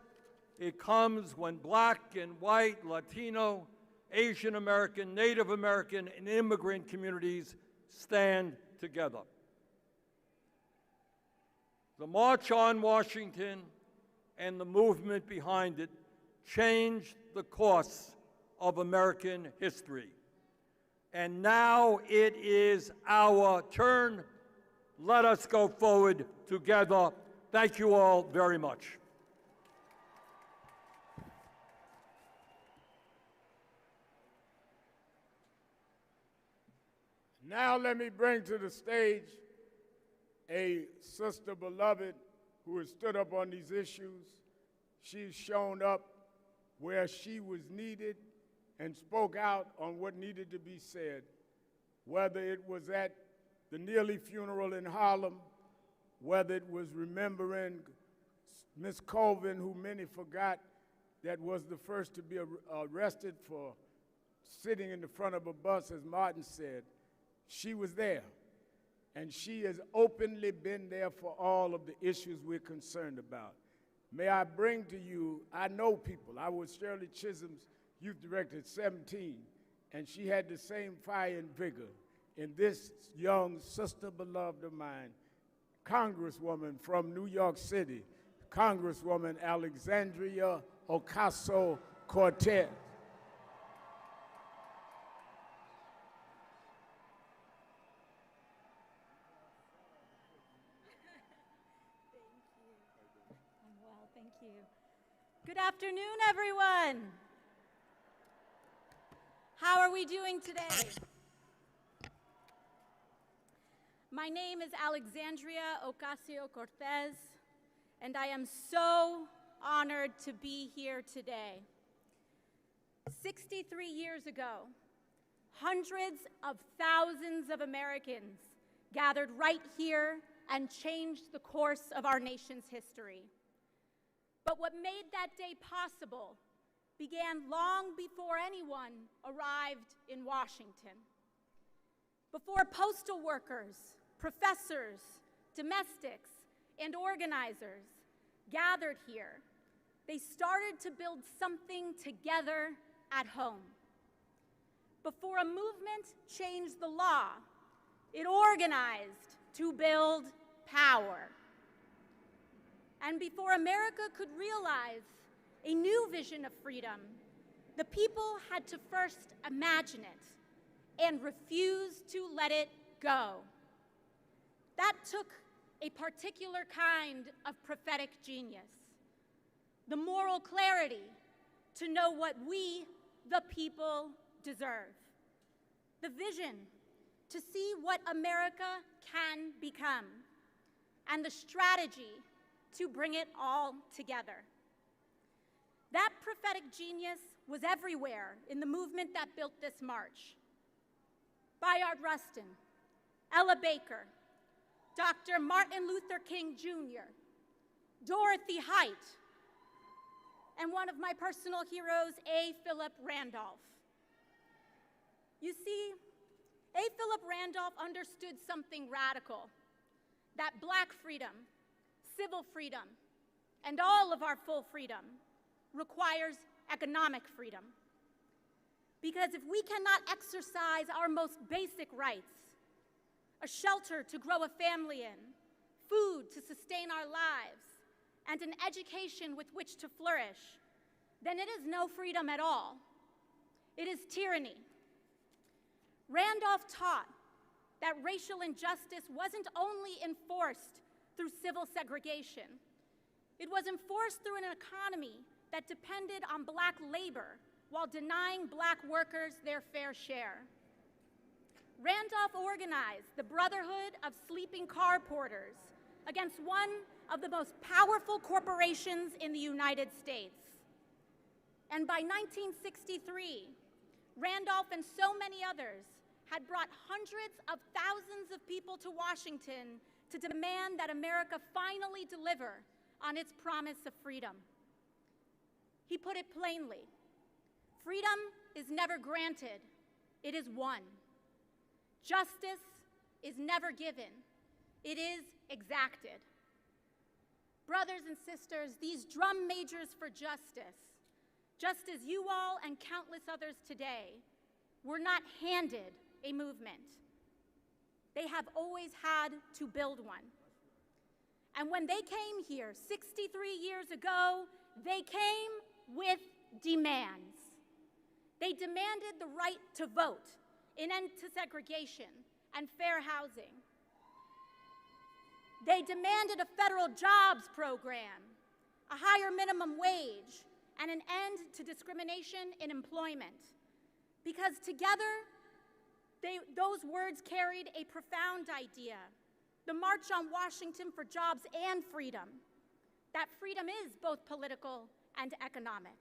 [SPEAKER 6] It comes when black and white, Latino, Asian American, Native American, and immigrant communities stand together. The March on Washington and the movement behind it changed the course of American history. And now it is our turn. Let us go forward together. Thank you all very much.
[SPEAKER 4] Now let me bring to the stage a sister beloved who has stood up on these issues. She's shown up where she was needed and spoke out on what needed to be said, whether it was at the Neely funeral in Harlem, whether it was remembering Miss Colvin, who many forgot, that was the first to be arrested for sitting in the front of a bus, as Martin said. She was there, and she has openly been there for all of the issues we're concerned about. May I bring to you, I know people. I was Shirley Chisholm's youth director at 17, and she had the same fire and vigor in this young sister beloved of mine, Congresswoman from New York City, Congresswoman Alexandria Ocasio-Cortez.
[SPEAKER 21] Good afternoon, everyone. How are we doing today? My name is Alexandria Ocasio-Cortez, and I am so honored to be here today. 63 years ago, hundreds of thousands of Americans gathered right here and changed the course of our nation's history. But what made that day possible began long before anyone arrived in Washington. Before postal workers, professors, domestics, and organizers gathered here, they started to build something together at home. Before a movement changed the law, it organized to build power. And before America could realize a new vision of freedom, the people had to first imagine it and refuse to let it go. That took a particular kind of prophetic genius, the moral clarity to know what we, the people, deserve, the vision to see what America can become, and the strategy to bring it all together. That prophetic genius was everywhere in the movement that built this march. Bayard Rustin, Ella Baker, Dr. Martin Luther King Jr., Dorothy Height, and one of my personal heroes, A. Philip Randolph. You see,
[SPEAKER 9] A. Philip Randolph understood something radical, that black freedom, civil freedom, and all of our full freedom requires economic freedom. Because if we cannot exercise our most basic rights, a shelter to grow a family in, food to sustain our lives, and an education with which to flourish, then it is no freedom at all. It is tyranny. Randolph taught that racial injustice wasn't only enforced through civil segregation. It was enforced through an economy that depended on black labor while denying black workers their fair share. Randolph organized the Brotherhood of Sleeping Car Porters against one of the most powerful corporations in the United States. And by 1963, Randolph and so many others had brought hundreds of thousands of people to Washington to demand that America finally deliver on its promise of freedom. He put it plainly, freedom is never granted, it is won. Justice is never given, it is exacted. Brothers and sisters, these drum majors for justice, just as you all and countless others today, were not handed a movement. They have always had to build one. And when they came here 63 years ago, they came with demands. They demanded the right to vote, an end to segregation, and fair housing. They demanded a federal jobs program, a higher minimum wage, and an end to discrimination in employment. Because together, those words carried a profound idea, the March on Washington for Jobs and Freedom, that freedom is both political and economic.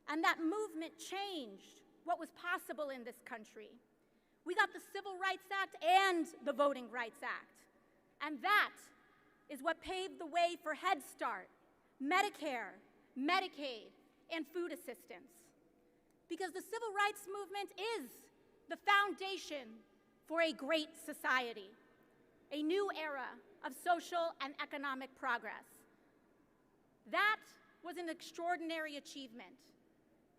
[SPEAKER 9] And that movement changed what was possible in this country. We got the Civil Rights Act and the Voting Rights Act. And that is what paved the way for Head Start, Medicare, Medicaid, and food assistance. Because the civil rights movement is the foundation for a great society, a new era of social and economic progress. That was an extraordinary achievement,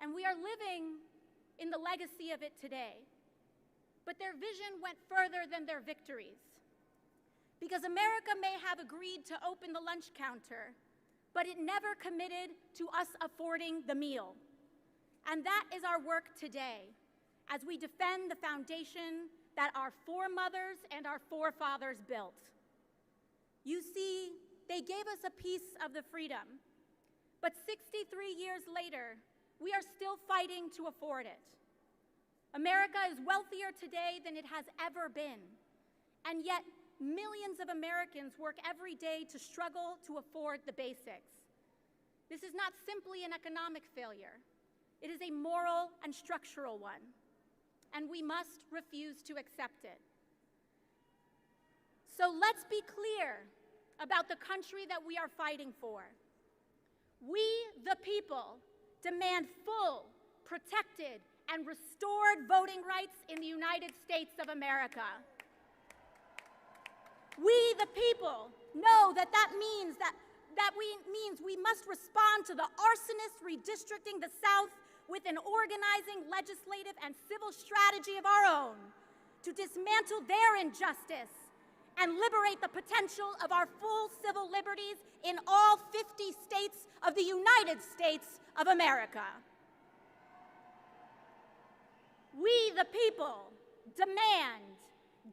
[SPEAKER 9] and we are living in the legacy of it today. But their vision went further than their victories. Because America may have agreed to open the lunch counter, but it never committed to us affording the meal. And that is our work today, as we defend the foundation that our foremothers and our forefathers built. You see, they gave us a piece of the freedom, but 63 years later, we are still fighting to afford it. America is wealthier today than it has ever been, and yet millions of Americans work every day to struggle to afford the basics. This is not simply an economic failure. It is a moral and structural one, and we must refuse to accept it. So let's be clear about the country that we are fighting for. We, the people, demand full, protected, and restored voting rights in the United States of America. We, the people, know that means we must respond to the arsonists redistricting the South with an organizing, legislative, and civil strategy of our own to dismantle their injustice and liberate the potential of our full civil liberties in all 50 states of the United States of America. We, the people, demand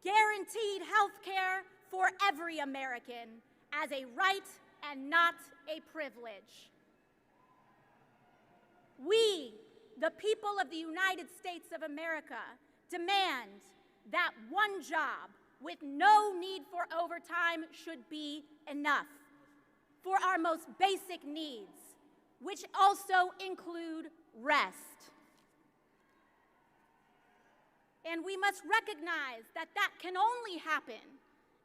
[SPEAKER 9] guaranteed health care for every American as a right and not a privilege. We, the people of the United States of America, demand that one job with no need for overtime should be enough for our most basic needs, which also include rest. And we must recognize that can only happen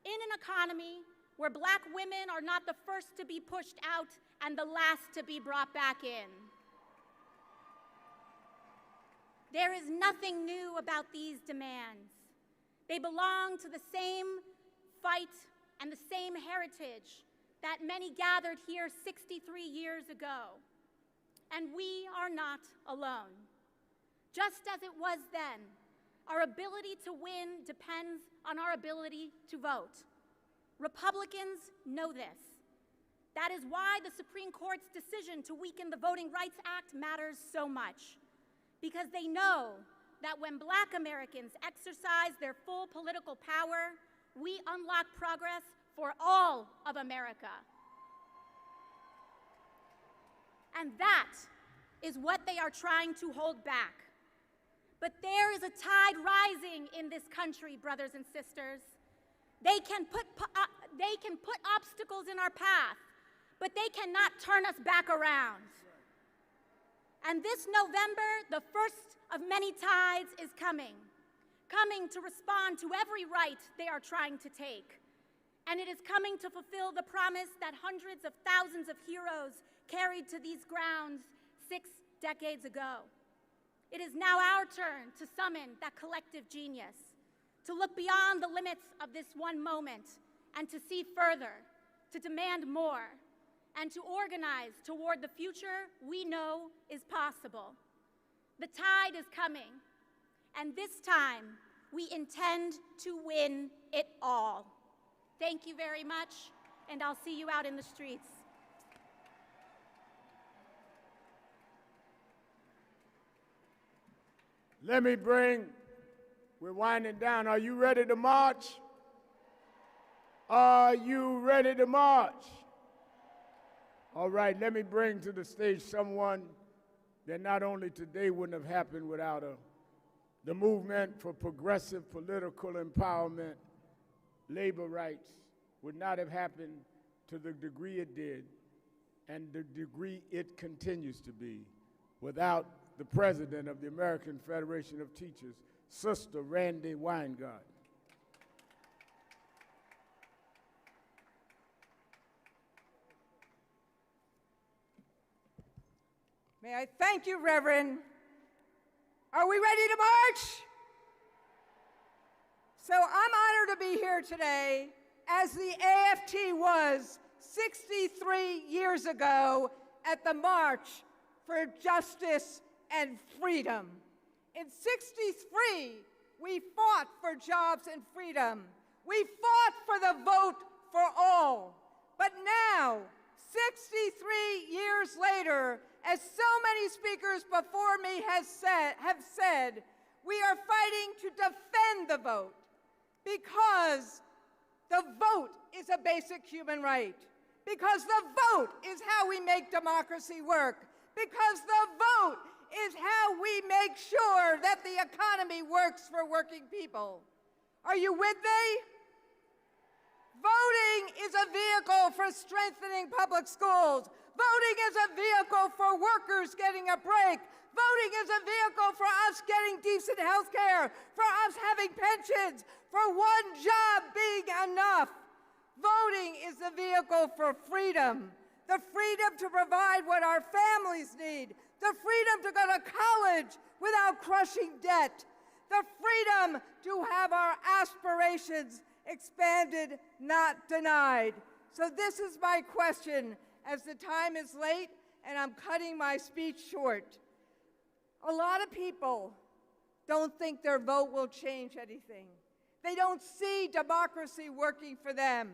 [SPEAKER 9] in an economy where Black women are not the first to be pushed out and the last to be brought back in. There is nothing new about these demands. They belong to the same fight and the same heritage that many gathered here 63 years ago. And we are not alone. Just as it was then, our ability to win depends on our ability to vote. Republicans know this. That is why the Supreme Court's decision to weaken the Voting Rights Act matters so much, because they know that when Black Americans exercise their full political power, we unlock progress for all of America. And that is what they are trying to hold back. But there is a tide rising in this country, brothers and sisters. They can put obstacles in our path, but they cannot turn us back around. And this November, the first of many tides is coming to respond to every right they are trying to take. And it is coming to fulfill the promise that hundreds of thousands of heroes carried to these grounds 6 decades ago. It is now our turn to summon that collective genius, to look beyond the limits of this one moment and to see further, to demand more, and to organize toward the future we know is possible. The tide is coming, and this time we intend to win it all. Thank you very much, and I'll see you out in the streets.
[SPEAKER 4] We're winding down. Are you ready to march? Are you ready to march? All right, let me bring to the stage someone that not only today wouldn't have happened without the movement for progressive political empowerment, labor rights would not have happened to the degree it did and the degree it continues to be without the president of the American Federation of Teachers, Sister Randi Weingart.
[SPEAKER 7] May I thank you, Reverend. Are we ready to march? So I'm honored to be here today as the AFT was 63 years ago at the March for Justice and Freedom. In 63, we fought for jobs and freedom. We fought for the vote for all. But now, 63 years later, as so many speakers before me have said, we are fighting to defend the vote because the vote is a basic human right, because the vote is how we make democracy work, because the vote is how we make sure that the economy works for working people. Are you with me? Voting is a vehicle for strengthening public schools. Voting is a vehicle for workers getting a break. Voting is a vehicle for us getting decent health care, for us having pensions, for one job being enough. Voting is the vehicle for freedom, the freedom to provide what our families need, the freedom to go to college without crushing debt, the freedom to have our aspirations expanded, not denied. So this is my question, as the time is late and I'm cutting my speech short. A lot of people don't think their vote will change anything. They don't see democracy working for them.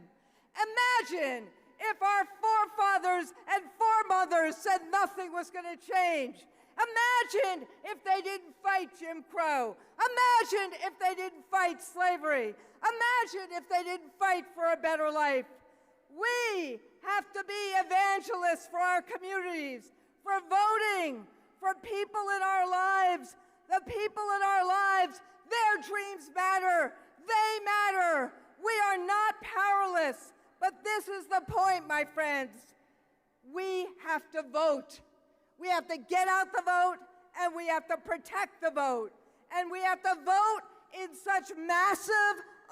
[SPEAKER 7] Imagine if our forefathers and foremothers said nothing was going to change. Imagine if they didn't fight Jim Crow. Imagine if they didn't fight slavery. Imagine if they didn't fight for a better life. We have to be evangelists for our communities, for voting, for people in our lives. The people in our lives, their dreams matter. They matter. We are not powerless. But this is the point, my friends. We have to vote. We have to get out the vote, and we have to protect the vote. And we have to vote in such massive,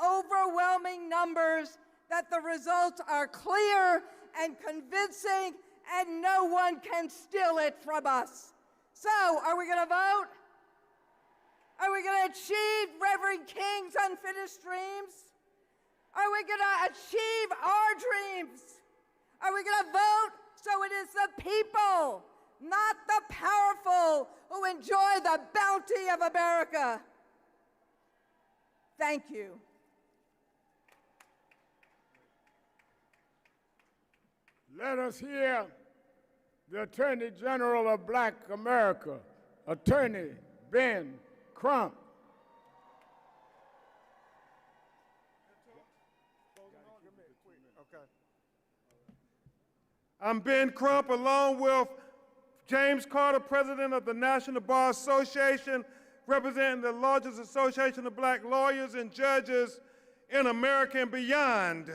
[SPEAKER 7] overwhelming numbers that the results are clear and convincing, and no one can steal it from us. So, are we going to vote? Are we we going to achieve Reverend King's unfinished dreams? Are we going to achieve our dreams? Are we going to vote so it is the people, not the powerful, who enjoy the bounty of America? Thank you.
[SPEAKER 4] Let us hear the Attorney General of Black America, Attorney Ben Crump.
[SPEAKER 19] I'm Ben Crump, along with James Carter, President of the National Bar Association, representing the largest association of black lawyers and judges in America and beyond.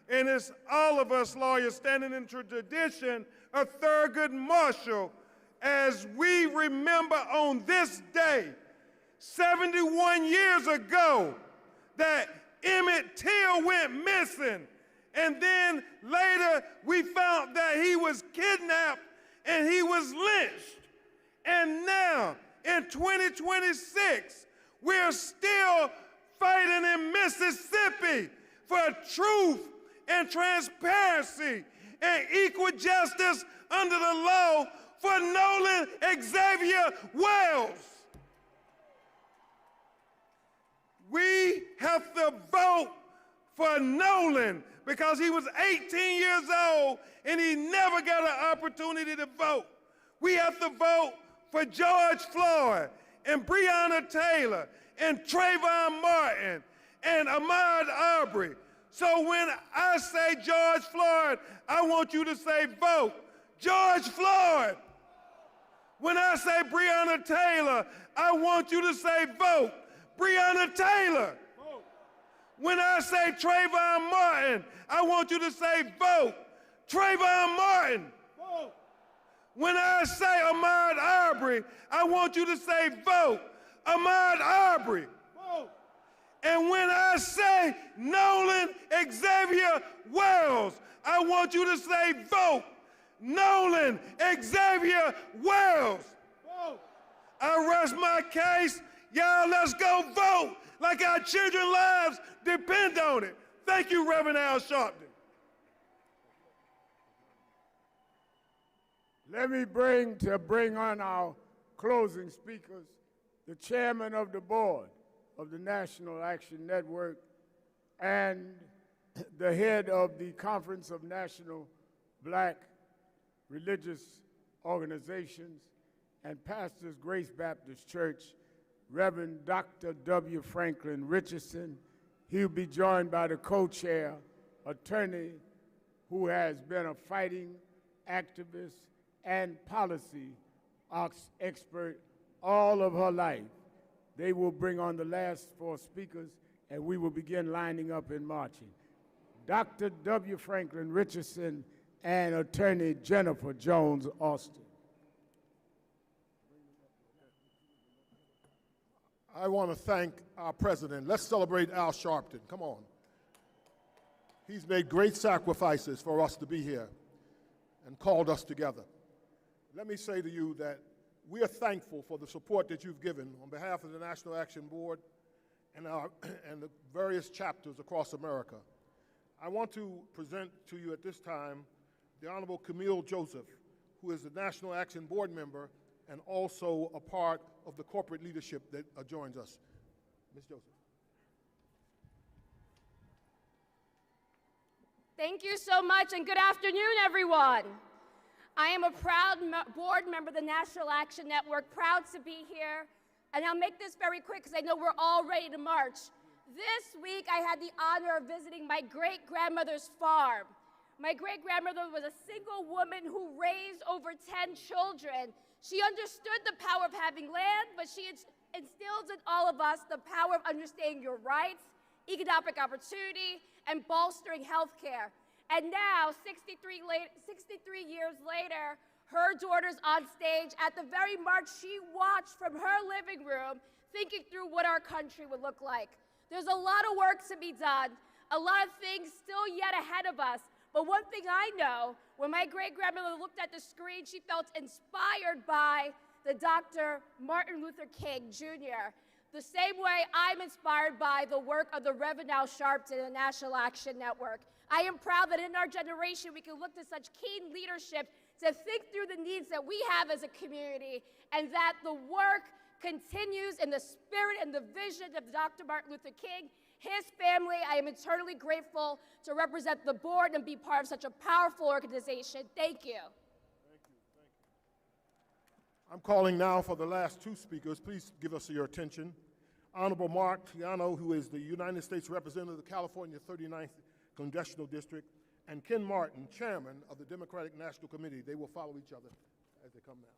[SPEAKER 19] And it's all of us lawyers standing in tradition of Thurgood Marshall as we remember on this day, 71 years ago, that Emmett Till went missing. And then later we found that he was kidnapped and he was lynched. And now in 2026, we're still fighting in Mississippi for truth and transparency and equal justice under the law for Nolan Xavier Wells. We have to vote for Nolan because he was 18 years old and he never got an opportunity to vote. We have to vote for George Floyd and Breonna Taylor and Trayvon Martin and Ahmaud Arbery. So when I say George Floyd, I want you to say vote George Floyd. When I say Breonna Taylor, I want you to say vote Breonna Taylor. When I say Trayvon Martin, I want you to say vote Trayvon Martin. When I say Ahmaud Arbery, I want you to say vote Ahmaud Arbery. And when I say Nolan Xavier Wells, I want you to say vote Nolan Xavier Wells. I rest my case. Y'all, let's go vote like our children's lives depend on it. Thank you, Reverend Al Sharpton.
[SPEAKER 4] Let me bring on our closing speakers, the chairman of the board of the National Action Network and the head of the Conference of National Black Religious Organizations and Pastors Grace Baptist Church, Reverend Dr. W. Franklin Richardson. He'll be joined by the co-chair, attorney who has been a fighting activist and policy expert all of her life. They will bring on the last four speakers, and we will begin lining up and marching. Dr. W. Franklin Richardson and attorney Jennifer Jones Austin.
[SPEAKER 22] I want to thank our president. Let's celebrate Al Sharpton. Come on. He's made great sacrifices for us to be here and called us together. Let me say to you that we are thankful for the support that you've given on behalf of the National Action Board and the various chapters across America. I want to present to you at this time the Honorable Camille Joseph, who is the National Action Board member and also a part of the corporate leadership that joins us. Ms. Joseph.
[SPEAKER 23] Thank you so much, and good afternoon, everyone. I am a proud board member of the National Action Network, proud to be here, and I'll make this very quick because I know we're all ready to march. This week, I had the honor of visiting my great-grandmother's farm. My great-grandmother was a single woman who raised over 10 children. She understood the power of having land, but she instills in all of us the power of understanding your rights, economic opportunity, and bolstering health care. And now, 63 years later, her daughter's on stage at the very march she watched from her living room, thinking through what our country would look like. There's a lot of work to be done, a lot of things still yet ahead of us. But one thing I know, when my great-grandmother looked at the screen, she felt inspired by the Dr. Martin Luther King Jr., the same way I'm inspired by the work of the Reverend Al Sharpton and the National Action Network. I am proud that in our generation we can look to such keen leadership to think through the needs that we have as a community, and that the work continues in the spirit and the vision of Dr. Martin Luther King, his family. I am eternally grateful to represent the board and be part of such a powerful organization. Thank you.
[SPEAKER 22] I'm calling now for the last two speakers. Please give us your attention. Honorable Mark Tiano, who is the United States Representative of the California 39th Congressional District, and Ken Martin, Chairman of the Democratic National Committee. They will follow each other as they come now.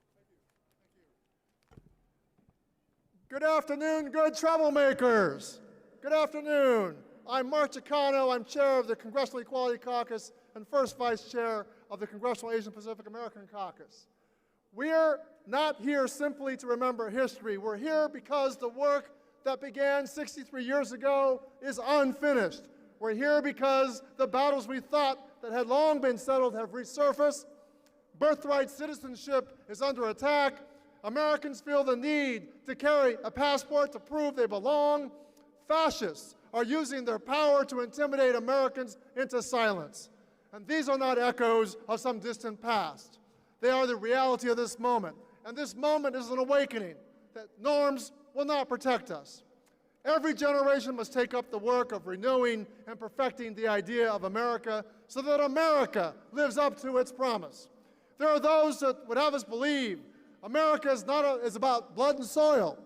[SPEAKER 10] Good afternoon, good troublemakers. Good afternoon. I'm Mark Tiano. I'm chair of the Congressional Equality Caucus and first vice chair of the Congressional Asian Pacific American Caucus. We're not here simply to remember history. We're here because the work that began 63 years ago is unfinished. We're here because the battles we thought that had long been settled have resurfaced. Birthright citizenship is under attack. Americans feel the need to carry a passport to prove they belong. Fascists are using their power to intimidate Americans into silence. And these are not echoes of some distant past. They are the reality of this moment. And this moment is an awakening that norms will not protect us. Every generation must take up the work of renewing and perfecting the idea of America so that America lives up to its promise. There are those that would have us believe America is about blood and soil,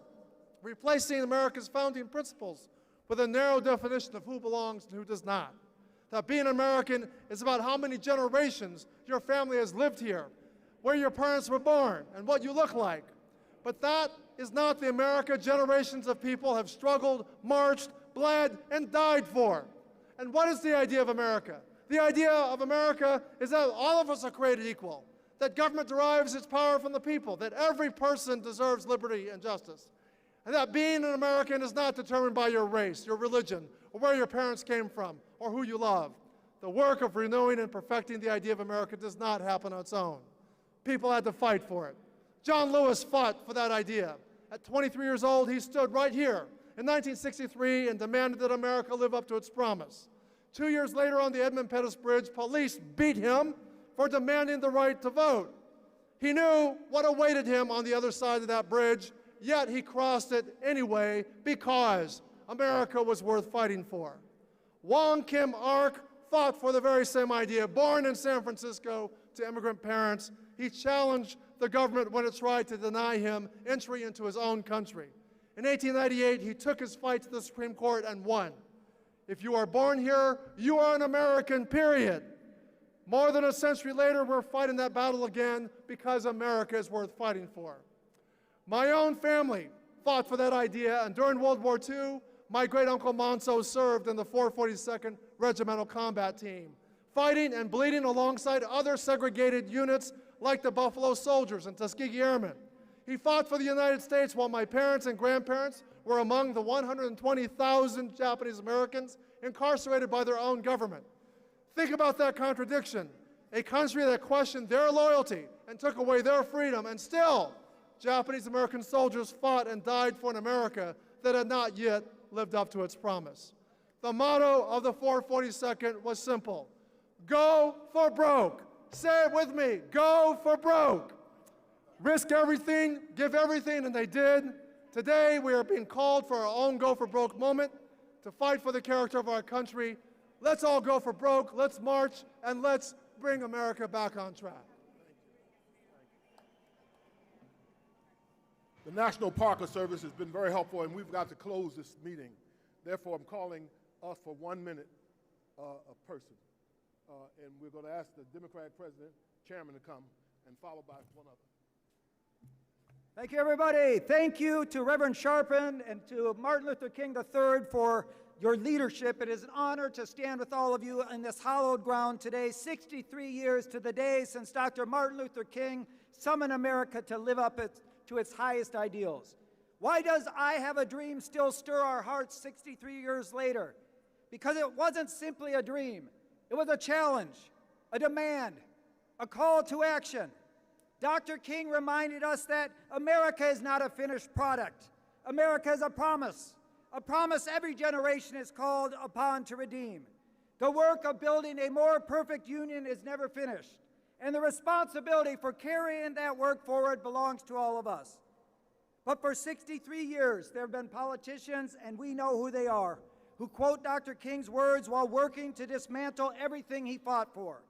[SPEAKER 10] replacing America's founding principles with a narrow definition of who belongs and who does not. That being American is about how many generations your family has lived here, where your parents were born, and what you look like. But that is not the America generations of people have struggled, marched, bled, and died for. And what is the idea of America? The idea of America is that all of us are created equal, that government derives its power from the people, that every person deserves liberty and justice, and that being an American is not determined by your race, your religion, or where your parents came from, or who you love. The work of renewing and perfecting the idea of America does not happen on its own. People had to fight for it. John Lewis fought for that idea. At 23 years old, he stood right here in 1963 and demanded that America live up to its promise. 2 years later on the Edmund Pettus Bridge, police beat him for demanding the right to vote. He knew what awaited him on the other side of that bridge, yet he crossed it anyway because America was worth fighting for. Wong Kim Ark fought for the very same idea. Born in San Francisco to immigrant parents, he challenged the government when it tried to deny him entry into his own country. In 1898, he took his fight to the Supreme Court and won. If you are born here, you are an American, period. More than a century later, we're fighting that battle again because America is worth fighting for. My own family fought for that idea, and during World War II, my great-uncle Monso served in the 442nd Regimental Combat Team, fighting and bleeding alongside other segregated units like the Buffalo Soldiers and Tuskegee Airmen. He fought for the United States while my parents and grandparents were among the 120,000 Japanese Americans incarcerated by their own government. Think about that contradiction. A country that questioned their loyalty and took away their freedom, and still Japanese American soldiers fought and died for an America that had not yet lived up to its promise. The motto of the 442nd was simple: go for broke. Say it with me, go for broke. Risk everything, give everything, and they did. Today, we are being called for our own go for broke moment to fight for the character of our country. Let's all go for broke, let's march, and let's bring America back on track.
[SPEAKER 22] The National Park Service has been very helpful, and we've got to close this meeting. Therefore, I'm calling us for 1 minute a person. And we're going to ask the Democratic President, Chairman, to come, and followed by one other.
[SPEAKER 11] Thank you, everybody. Thank you to Reverend Sharpton and to Martin Luther King III for your leadership. It is an honor to stand with all of you in this hallowed ground today, 63 years to the day since Dr. Martin Luther King summoned America to live up to its highest ideals. Why does I Have a Dream still stir our hearts 63 years later? Because it wasn't simply a dream. It was a challenge, a demand, a call to action. Dr. King reminded us that America is not a finished product. America is a promise every generation is called upon to redeem. The work of building a more perfect union is never finished, and the responsibility for carrying that work forward belongs to all of us. But for 63 years, there have been politicians, and we know who they are, who quote Dr. King's words while working to dismantle everything he fought for.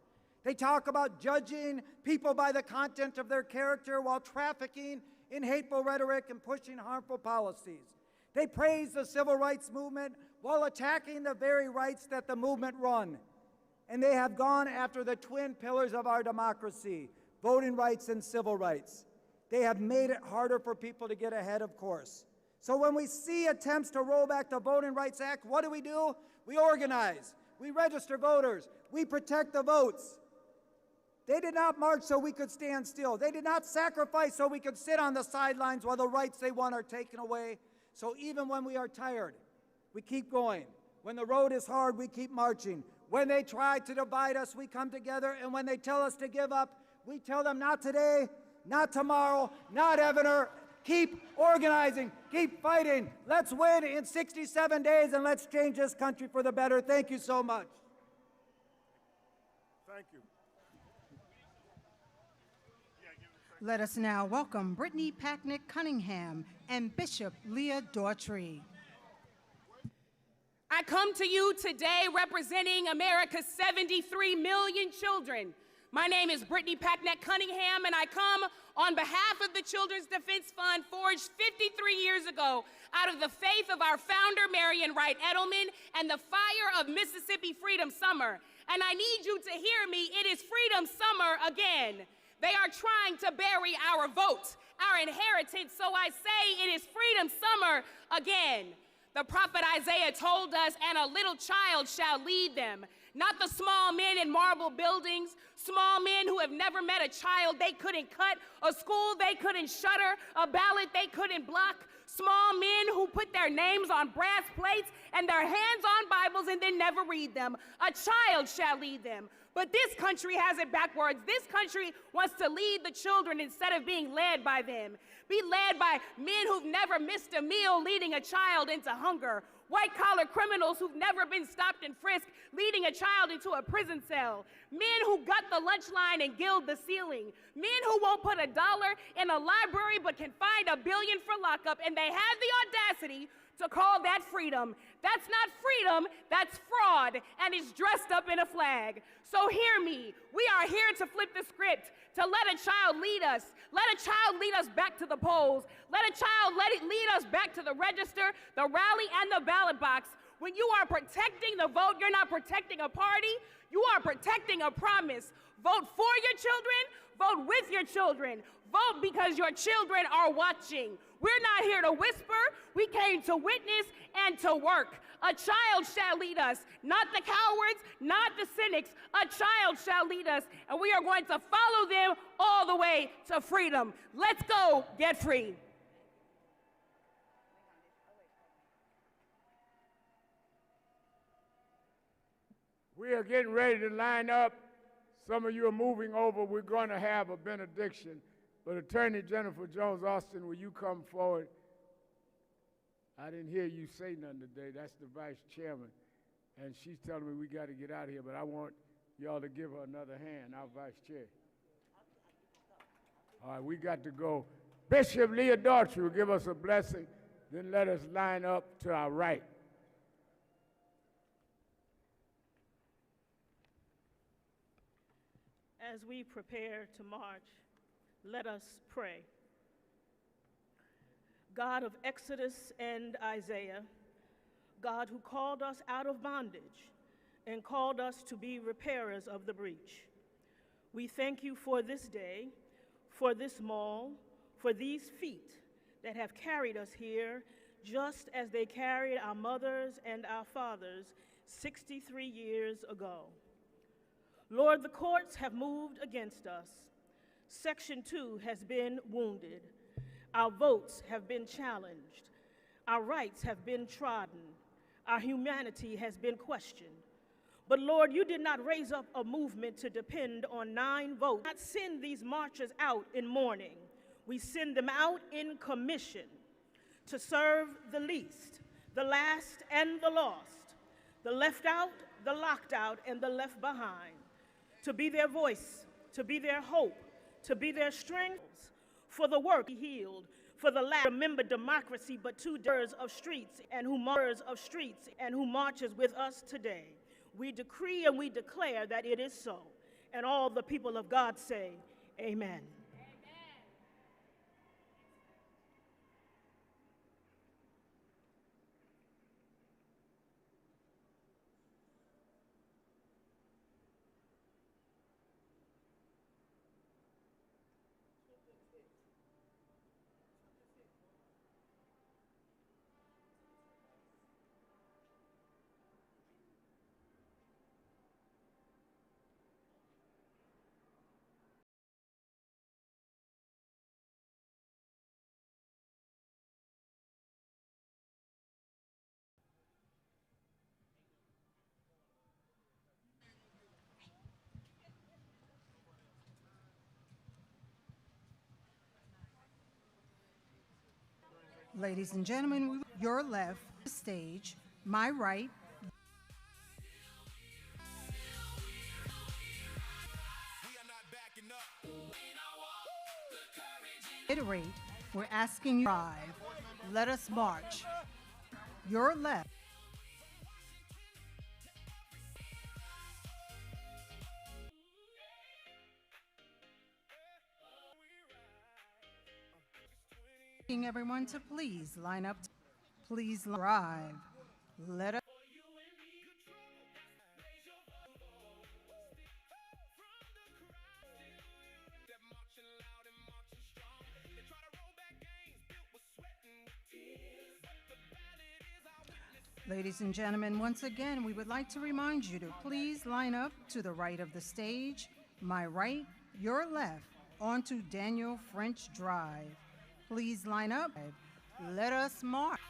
[SPEAKER 11] They talk about judging people by the content of their character while trafficking in hateful rhetoric and pushing harmful policies. They praise the civil rights movement while attacking the very rights that the movement run. And they have gone after the twin pillars of our democracy, voting rights and civil rights. They have made it harder for people to get ahead, of course. So when we see attempts to roll back the Voting Rights Act, what do? We organize, we register voters, we protect the votes. They did not march so we could stand still. They did not sacrifice so we could sit on the sidelines while the rights they want are taken away. So even when we are tired, we keep going. When the road is hard, we keep marching. When they try to divide us, we come together. And when they tell us to give up, we tell them not today, not tomorrow, not ever. Keep organizing, keep fighting. Let's win in 67 days and let's change this country for the better. Thank you so much.
[SPEAKER 22] Thank you.
[SPEAKER 3] Let us now welcome Brittany Packnick Cunningham and Bishop Leah Daughtry.
[SPEAKER 1] I come to you today representing America's 73 million children. My name is Brittany Packnick Cunningham, and I come on behalf of the Children's Defense Fund, forged 53 years ago out of the faith of our founder, Marion Wright Edelman, and the fire of Mississippi Freedom Summer. And I need you to hear me. It is Freedom Summer again. They are trying to bury our vote, our inheritance, so I say it is Freedom Summer again. The prophet Isaiah told us, and a little child shall lead them. Not the small men in marble buildings, small men who have never met a child they couldn't cut, a school they couldn't shutter, a ballot they couldn't block, small men who put their names on brass plates and their hands on Bibles and then never read them. A child shall lead them. But this country has it backwards. This country wants to lead the children instead of being led by them. Be led by men who've never missed a meal leading a child into hunger. White-collar criminals who've never been stopped and frisked, leading a child into a prison cell. Men who gut the lunch line and gild the ceiling. Men who won't put $1 in a library but can find $1 billion for lockup, and they have the audacity to call that freedom. That's not freedom, that's fraud, and it's dressed up in a flag. So hear me, we are here to flip the script, to let a child lead us. Let a child lead us back to the polls. Let a child lead us back to the register, the rally, and the ballot box. When you are protecting the vote, you're not protecting a party, you are protecting a promise. Vote for your children, vote with your children. Vote because your children are watching. We're not here to whisper, we came to witness and to work. A child shall lead us, not the cowards, not the cynics. A child shall lead us, and we are going to follow them all the way to freedom. Let's go get free.
[SPEAKER 4] We are getting ready to line up. Some of you are moving over. We're going to have a benediction. But Attorney Jennifer Jones Austin, will you come forward? I didn't hear you say nothing today. That's the vice chairman. And she's telling me we got to get out of here, but I want y'all to give her another hand, our vice chair. All right, we got to go. Bishop Leah Daughtry will give us a blessing, then let us line up to our right.
[SPEAKER 5] As we prepare to march, let us pray. God of Exodus and Isaiah, God who called us out of bondage and called us to be repairers of the breach, we thank you for this day, for this mall, for these feet that have carried us here just as they carried our mothers and our fathers 63 years ago. Lord, the courts have moved against us. Section 2 has been wounded. Our votes have been challenged. Our rights have been trodden. Our humanity has been questioned. But Lord, you did not raise up a movement to depend on 9 votes. We did not send these marchers out in mourning. We send them out in commission to serve the least, the last and the lost, the left out, the locked out, and the left behind, to be their voice, to be their hope, to be their strength, for the work healed, for the last remember democracy, but two daughters of streets and who marches with us today. We decree and we declare that it is so, and all the people of God say, amen.
[SPEAKER 3] Ladies and gentlemen, your left stage, my right. Iterate, we're asking you to drive. Let us march. Your left. Asking everyone to please line up. Please drive. Let us. Ladies and gentlemen, once again, we would like to remind you to please line up to the right of the stage, my right, your left, onto Daniel French Drive. Please line up. Let us march.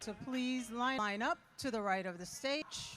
[SPEAKER 3] So please line up to the right of the stage.